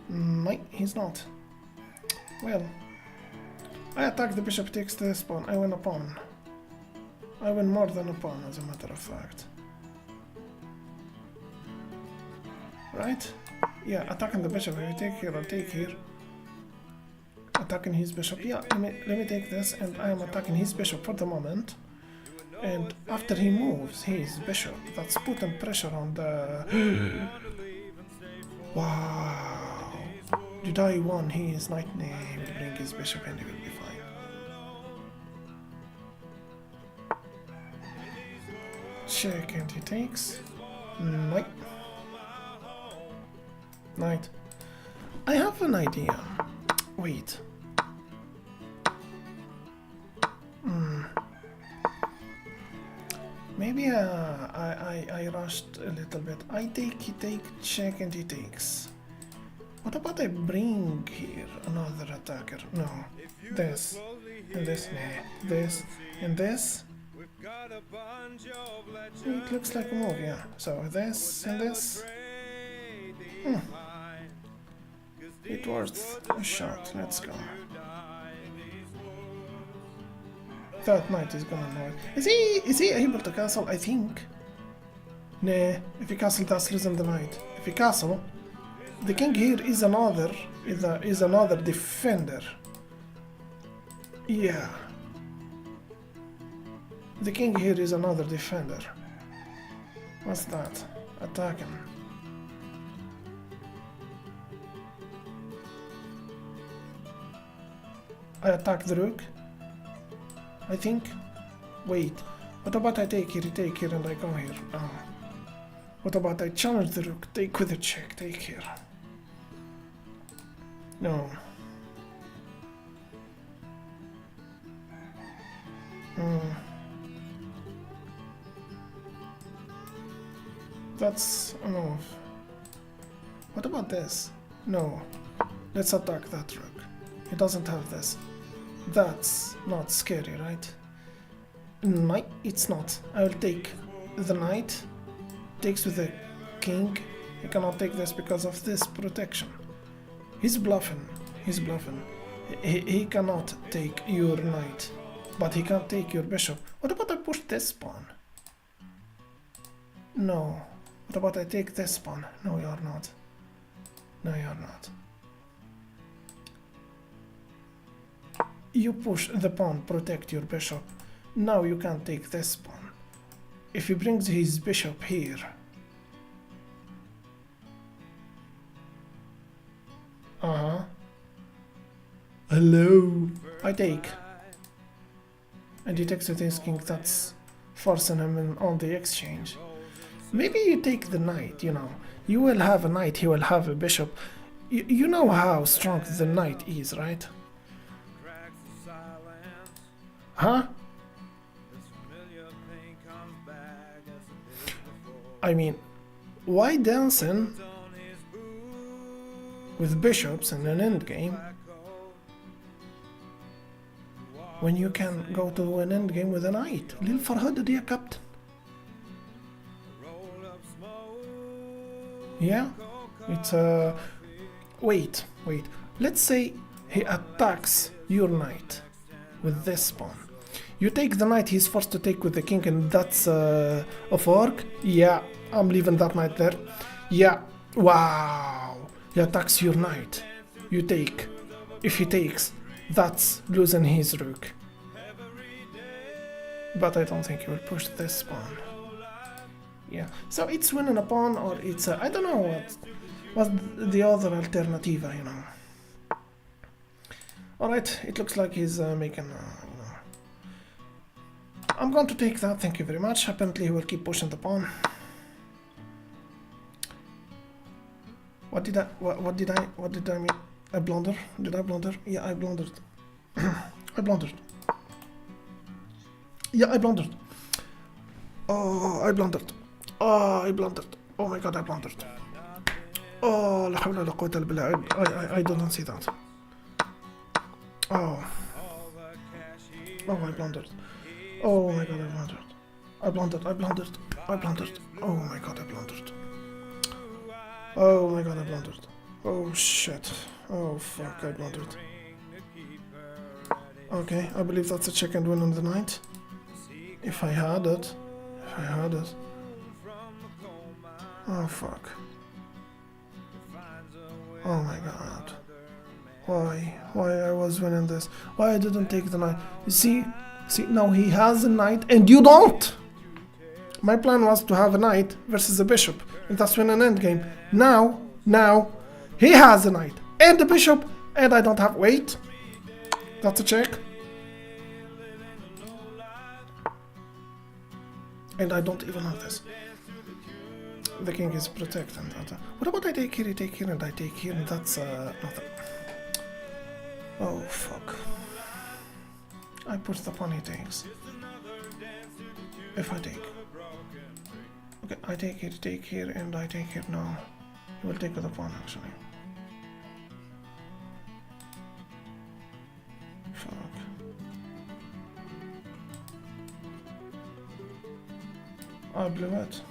No, he's not. Well, I attack the bishop, takes this pawn. I win a pawn. I win more than a pawn, as a matter of fact. Right? Yeah, attacking the bishop. If you take here, I'll take here. Attacking his bishop. Yeah, let me take this, and I am attacking his bishop for the moment. And after he moves his bishop, that's putting pressure on the... Wow. Did I won his knight? Nah, he will bring his bishop and he will be fine. Check and he takes. Knight. Knight. I have an idea. Wait. Maybe I rushed a little bit. I take, he take, check and he takes. What about I bring here another attacker? No. This. And this. Nah. This. And this. It looks like a move, yeah. So this and this. It it worth a shot. Let's go. That knight is gonna annoy. Is he able to castle? I think. Nah, if he castle, that's losing the knight. If he castle, the king here is another defender. Yeah. The king here is another defender. What's that? Attacking. I attack the rook. I think. Wait. What about I take here, and I go here? Oh. What about I challenge the rook? Take with a check. Take here. No. That's a move. What about this? No. Let's attack that rook. He doesn't have this. That's not scary, right? Knight? It's not. I will take the knight. Takes with the king. He cannot take this because of this protection. He's bluffing. He's bluffing. He cannot take your knight. But he can't take your bishop. What about I push this pawn? No. What about I take this pawn? No, you're not. No, you're not. You push the pawn, protect your bishop. Now you can't take this pawn. If he brings his bishop here... Hello. I take. And he takes with his king, that's forcing him on the exchange. Maybe you take the knight, you know. You will have a knight, he will have a bishop. You know how strong the knight is, right? Huh? I mean, why dancing with bishops in an endgame when you can go to an endgame with a knight? Lil Farhad, dear captain. Yeah, it's wait. Let's say he attacks your knight with this pawn. You take the knight, he's forced to take with the king, and that's a fork. Yeah, I'm leaving that knight there. Yeah, wow. He attacks your knight. You take. If he takes, that's losing his rook. But I don't think he will push this pawn. Yeah, so it's winning a pawn, or it's I don't know what's the other alternativa, you know. Alright, it looks like he's making, you know. I'm going to take that, thank you very much. Apparently he will keep pushing the pawn. What did I mean? I blunder? Did I blunder? Yeah, I blundered. I blundered. Yeah, I blundered. Oh, I blundered. Oh, I blundered. Oh my god, I blundered. Oh, la hawla la quwwata illa billah. I didn't see that. Oh. Oh, I blundered. Oh my god, I blundered. I blundered. Oh my god, I blundered. Oh my god, I blundered. Oh shit. Oh fuck, I blundered. Okay, I believe that's a check and win on the knight. If I had it. Oh fuck. Oh my god. Why I was winning this? Why I didn't take the knight? You see, now he has a knight and you don't! My plan was to have a knight versus a bishop, and that's win an endgame. Now, he has a knight and a bishop, and I don't have... Wait. That's a check. And I don't even have this. The king is protecting that. What about I take here, and I take here, and that's nothing. Oh fuck. I put the pawn he takes. If I take. Okay, I take here, and I take here. No. He will take with the pawn actually. Fuck. I blew it.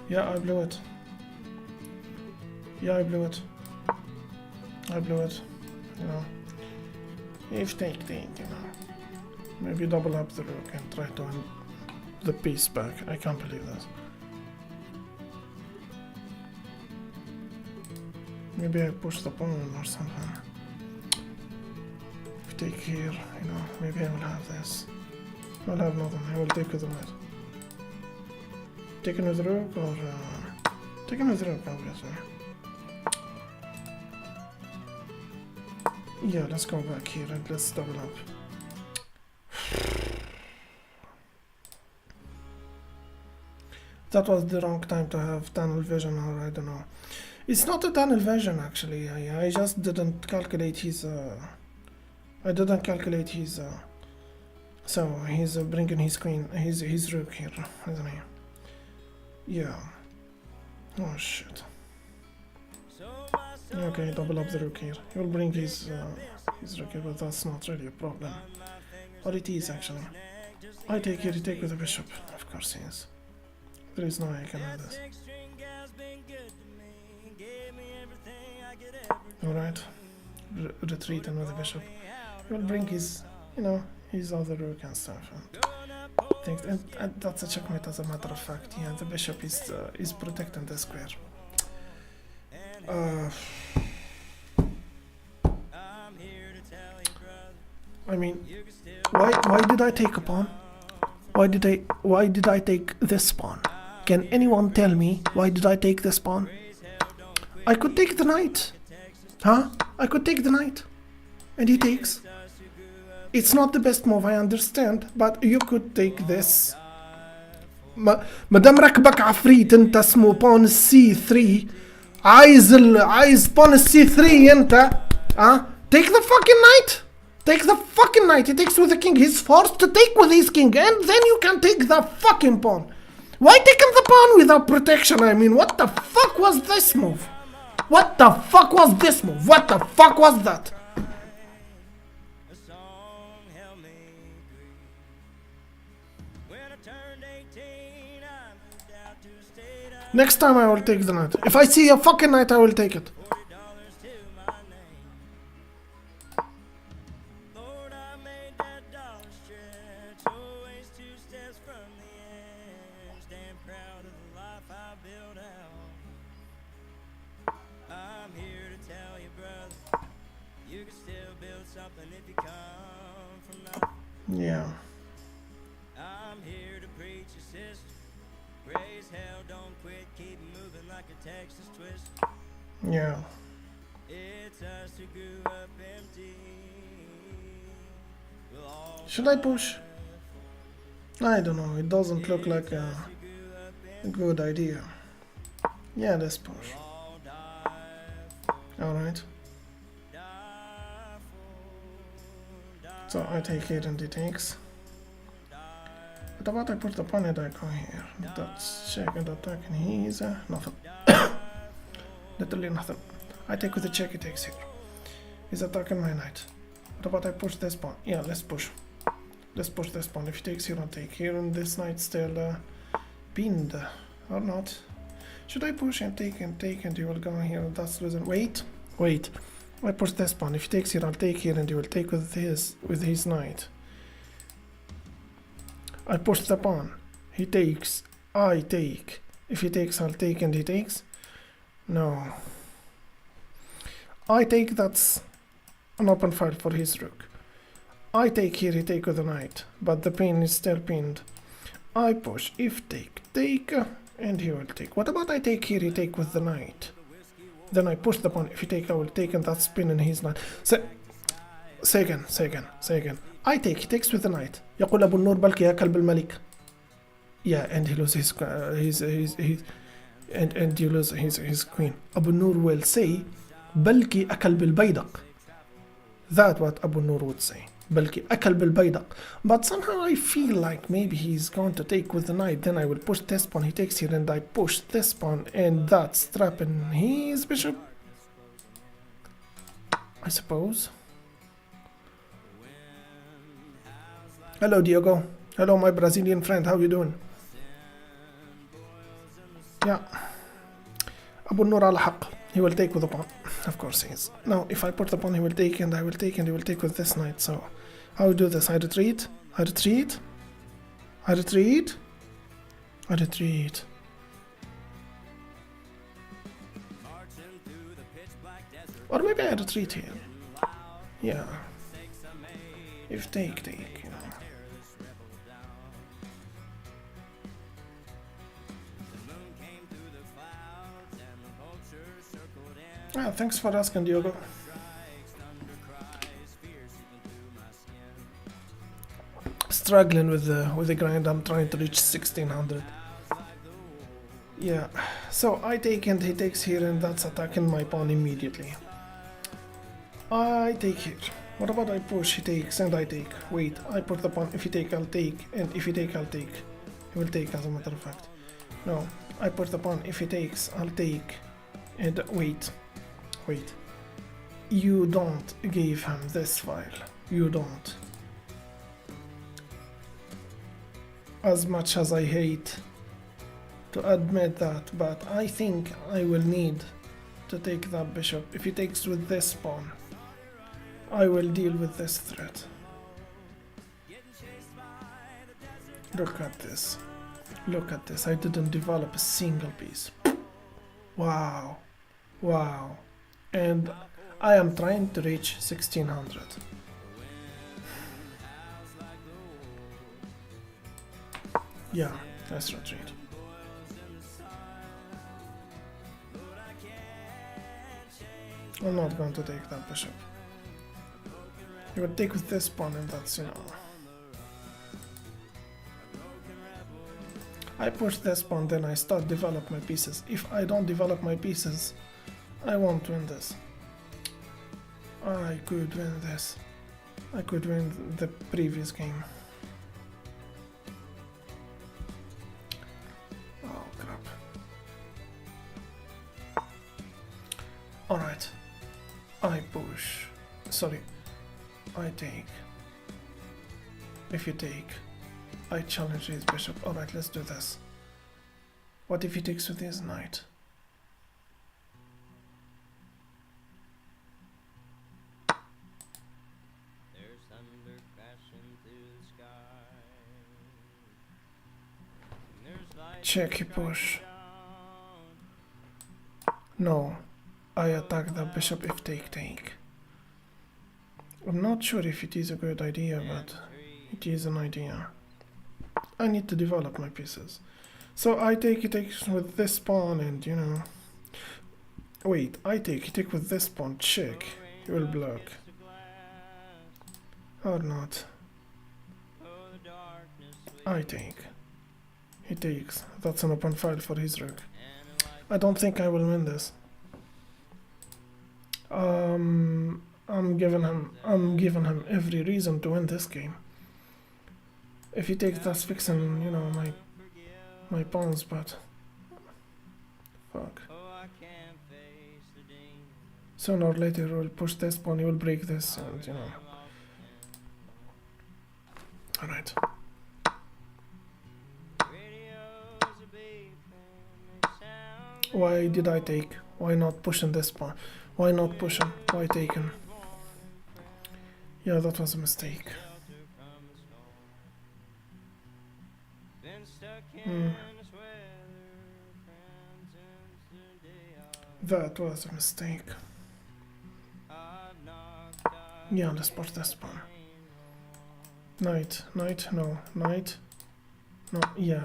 Yeah, I blew it. I blew it, you know. If take, you know. Maybe double up the rook and try to win the piece back. I can't believe this. Maybe I push the pawn or something. If I take here, you know, maybe I will have this. I will have nothing. I will take with the knight. Taking with the rook or taking with the rook, obviously. Yeah, let's go back here and let's double up. That was the wrong time to have tunnel vision, or I don't know. It's not a tunnel vision actually. I just didn't calculate his. I didn't calculate his. So he's bringing his queen, his rook here, isn't he? Yeah. Oh shit. Okay, double up the rook here. He will bring his rook here, but that's not really a problem. Or it is actually. I take here, he take with the bishop. Of course he is. There is no way I can have this. Alright. Retreating with the bishop. He will bring his, you know, his other rook and stuff. And that's a checkmate as a matter of fact. Yeah, the bishop is protecting the square. I mean, why did I take a pawn? Why did I take this pawn? Can anyone tell me why did I take this pawn? I could take the knight. Huh? I could take the knight. And he takes. It's not the best move, I understand, but you could take this. مادام ركبك عفريت انت اسمه pawn c3. عايز pawn c3 انت. Take the fucking knight. Take the fucking knight. He takes with the king. He's forced to take with his king, and then you can take the fucking pawn. Why taking the pawn without protection? I mean, what the fuck was this move? What the fuck was this move? What the fuck was that? Next time I will take the knight. If I see a fucking knight, I will take it. Yeah. I'm here to preach your sister. Raise hell, don't quit, keep moving like a Texas twist. Yeah. It's us who grew up empty. Should I push? I don't know, it doesn't look like a good idea. Yeah, let's push. Alright. So I take it and he takes. What about I put the pawn and I go here? That's check and attack and he's nothing. Literally nothing. I take with the check, he takes here. He's attacking my knight. What about I push this pawn? Yeah, let's push. Let's push this pawn. If he takes here, I'll take here, and this knight still pinned or not. Should I push and take and he will go here? That's reason. Wait. I push this pawn. If he takes here, I'll take here, and he will take with his knight. I push the pawn. He takes. I take. If he takes, I'll take, and he takes. No. I take. That's an open file for his rook. I take here. He take with the knight, but the pin is still pinned. I push. If take, and he will take. What about I take here? He take with the knight. Then I push the pawn. If you take, I will take, and that's spin in his knight. Say again. I take. He takes with the knight. يقول أبو النور بلكي يا كلب الملك. Yeah, and he loses and you lose his queen. Abu Nur will say بلكي أكل بالبيدق. That's what Abu Nur would say. بلكي أكل بالبيدق. But somehow I feel like maybe he's going to take with the knight. Then I will push this pawn. He takes here, and I push this pawn, and that's trapping his bishop, I suppose. Hello Diego. Hello my Brazilian friend. How you doing? Yeah. Abu Nur على حق. He will take with the pawn. Of course he is. Now, if I put the pawn, he will take, and I will take, and he will take with this knight. So, how do this? I retreat. I retreat. I retreat. I retreat. Or maybe I retreat here. Yeah. If take, you know. Ah, thanks for asking, Diogo. Struggling with the grind. I'm trying to reach 1600. Yeah. So I take and he takes here, and that's attacking my pawn immediately. I take here. What about I push? He takes and I take. Wait, I put the pawn. If he take, I'll take, and if he take, I'll take. He will take, as a matter of fact. No, I put the pawn. If he takes, I'll take. And wait. You don't give him this file. You don't. As much as I hate to admit that, but I think I will need to take that bishop. If he takes with this pawn, I will deal with this threat. Look at this. Look at this. I didn't develop a single piece. Wow. Wow. And I am trying to reach 1600. Yeah, let's retreat. I'm not going to take that bishop. He would take with this pawn, and that's, you know. I push this pawn, then I start develop my pieces. If I don't develop my pieces, I won't win this. I could win this. I could win the previous game. Oh crap. Alright. I push. Sorry. I take. If you take, I challenge his bishop. Alright, let's do this. What if he takes with his knight? Check, he push. No, I attack the bishop if take. I'm not sure if it is a good idea, but it is an idea. I need to develop my pieces. So I take, he takes with this pawn, and you know. Wait, I take, he take with this pawn, check. He will block. Or not. I take. He takes. That's an open file for his rook. I don't think I will win this. I'm giving him every reason to win this game. If he takes, that's fixing, you know, my pawns, but fuck. Sooner or later we'll push this pawn, he will break this, and you know. Alright. Why did I take? Why not pushing this pawn? Why not pushing? Why taking? Yeah, that was a mistake. That was a mistake. Yeah, let's push this pawn. Knight, no, knight. No, yeah.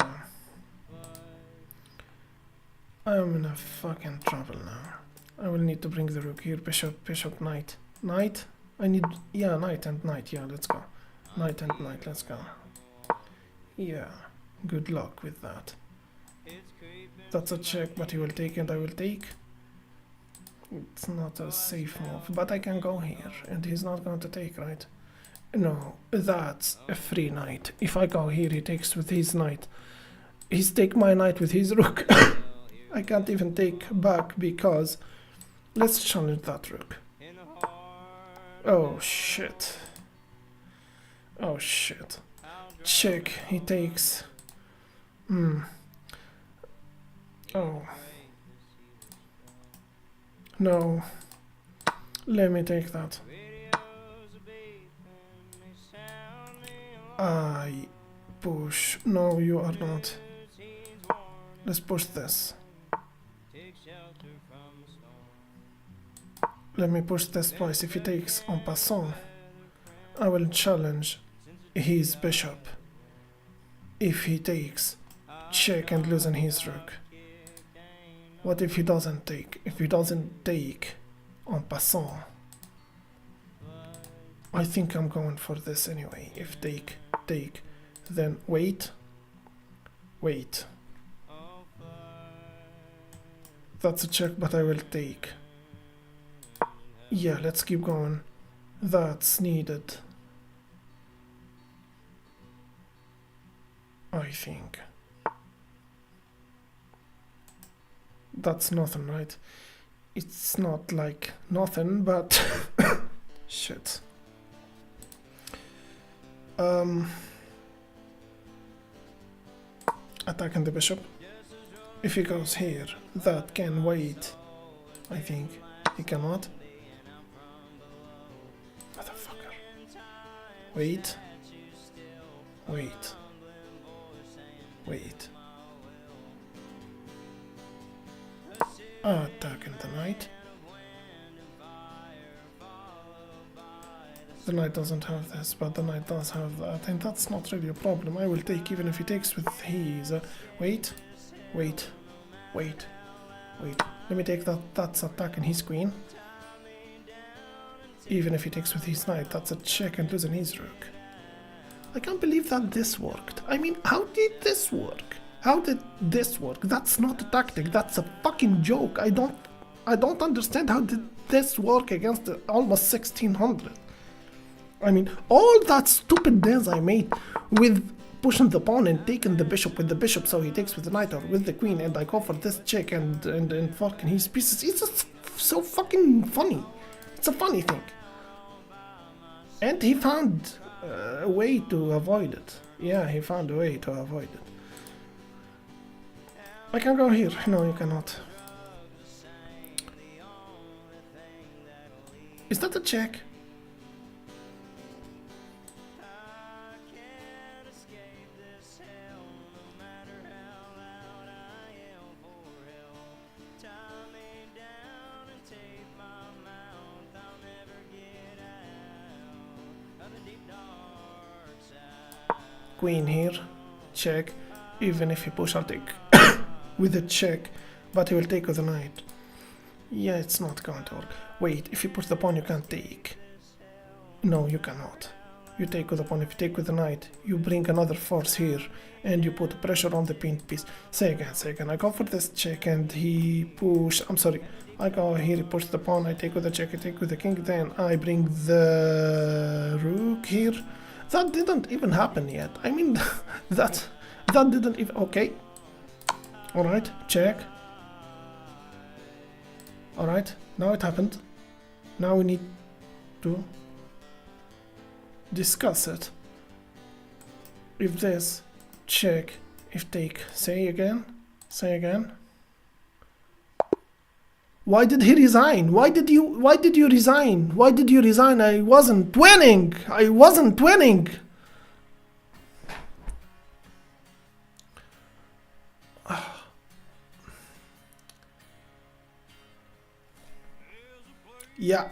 I am in a fucking trouble now. I will need to bring the rook here. Bishop, knight. Knight? I need, yeah, knight and knight. Yeah, let's go. Knight and knight, let's go. Yeah, good luck with that. That's a check, but he will take and I will take. It's not a safe move, but I can go here, and he's not going to take, right? No, that's a free knight. If I go here, he takes with his knight. He's take my knight with his rook. I can't even take back because... Let's challenge that rook. Oh shit. Oh shit. Check, he takes... Oh. No. Let me take that. I push. No, you are not. Let's push this. Let me push this twice. If he takes en passant, I will challenge his bishop. If he takes, check and losing his rook. What if he doesn't take? If he doesn't take en passant, I think I'm going for this anyway. If take, then wait. That's a check, but I will take. Yeah, let's keep going. That's needed, I think. That's nothing, right? It's not like nothing, but shit. Attacking the bishop. If he goes here, that can wait. I think he cannot. Motherfucker. Wait. Attacking the knight. The knight doesn't have this, but the knight does have that, and that's not really a problem. I will take even if he takes with his... wait. Let me take that. That's attacking his queen. Even if he takes with his knight, that's a check and losing his rook. I can't believe that this worked. I mean, how did this work? How did this work? That's not a tactic. That's a fucking joke. I don't understand how did this work against almost 1600. I mean, all that stupid dance I made with pushing the pawn and taking the bishop with the bishop, so he takes with the knight or with the queen, and I go for this check and fucking his pieces. It's just so fucking funny. It's a funny thing. And he found a way to avoid it. Yeah, he found a way to avoid it. I can go here. No, you cannot. Is that a check? Queen here, check. Even if he push, I'll take with a check, but he will take with a knight. Yeah, it's not going to work. Wait, if you push the pawn, you can't take. No, you cannot. You take with the pawn. If you take with the knight, you bring another force here, and you put pressure on the pinned piece. Say again. I go for this check, and he push. I'm sorry. I go here, he push the pawn. I take with the check. I take with the king. Then I bring the rook here. That didn't even happen yet. I mean, that didn't even... Okay. Alright, check. Alright, now it happened. Now we need to discuss it. If this, check. If take, say again. Why did he resign? Why did you resign? Why did you resign? I wasn't winning. Yeah.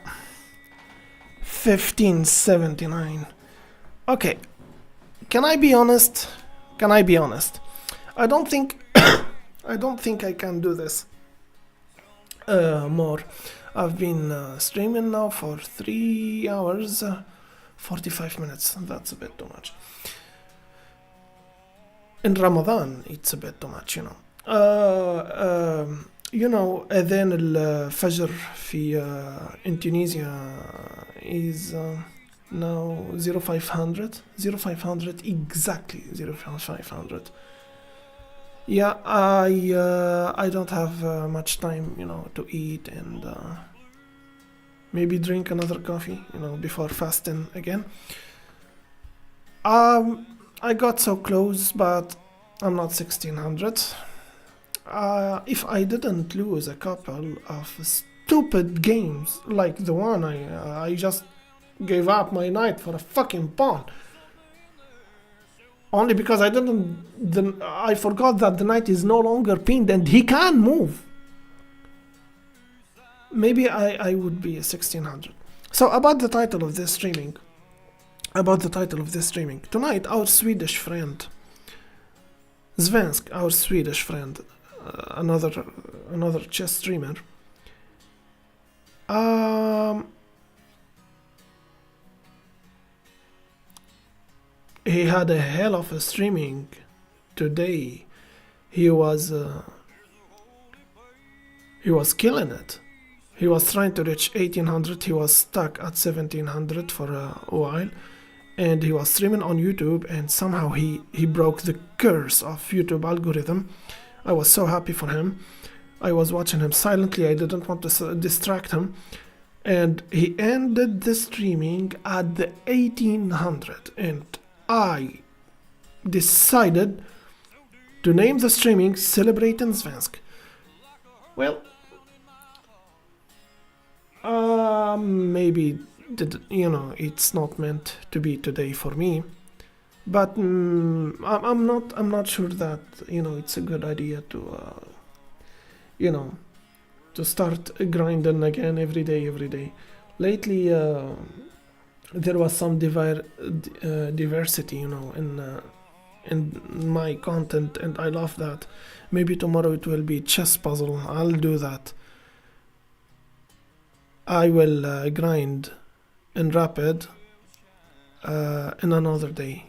1579. Okay. Can I be honest? I don't think I can do this. More. I've been streaming now for 3 hours, 45 minutes. That's a bit too much. In Ramadan, it's a bit too much, you know. أذان الفجر في in Tunisia is now 0500 exactly 0500. Yeah, I don't have much time, you know, to eat and maybe drink another coffee, you know, before fasting again. I got so close, but I'm not 1600. If I didn't lose a couple of stupid games like the one I just gave up my knight for a fucking pawn. Only because I forgot that the knight is no longer pinned and he can move. Maybe I would be a 1600. So about the title of this streaming. Tonight, our Swedish friend, Svensk, our Swedish friend, another chess streamer, he had a hell of a streaming today. He was killing it. He was trying to reach 1800. He was stuck at 1700 for a while, and he was streaming on YouTube, and somehow he broke the curse of YouTube algorithm. I was so happy for him. I was watching him silently. I didn't want to distract him, and he ended the streaming at the 1800, and I decided to name the streaming Celebrating Svensk. Well, maybe it's not meant to be today for me, but I'm not sure that it's a good idea to to start grinding again every day. Lately, there was some diversity, in my content, and I love that. Maybe tomorrow it will be chess puzzle. I'll do that. I will grind in rapid in another day,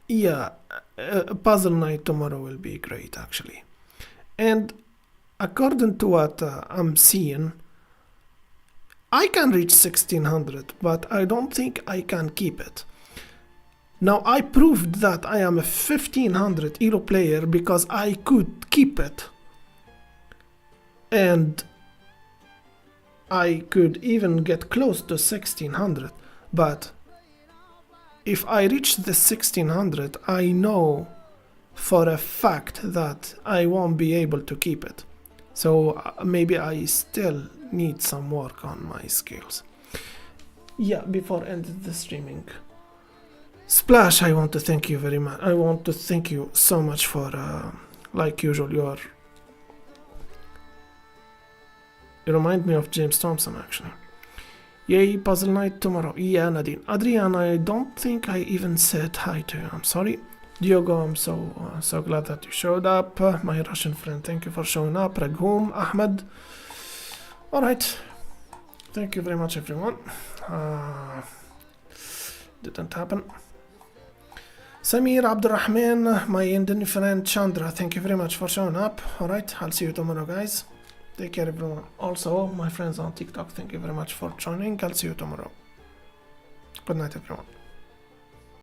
Yeah, a puzzle night tomorrow will be great, actually. And according to what I'm seeing, I can reach 1600, but I don't think I can keep it. Now, I proved that I am a 1500 Elo player because I could keep it. And I could even get close to 1600, but if I reach the 1600, I know for a fact that I won't be able to keep it. So maybe I still need some work on my skills. Yeah, before ending the streaming, Splash, I want to thank you very much. I want to thank you so much for, like usual, you remind me of James Thompson, actually. Yay, puzzle night tomorrow. Yeah, Nadine. Adrian, I don't think I even said hi to you. I'm sorry. Diogo, I'm so glad that you showed up. My Russian friend, thank you for showing up. Raghum, Ahmed. Alright. Thank you very much, everyone. Didn't happen. Samir Abdurrahman, my Indian friend Chandra, thank you very much for showing up. Alright, I'll see you tomorrow, guys. Take care, everyone. Also, my friends on TikTok, thank you very much for joining. I'll see you tomorrow. Good night, everyone.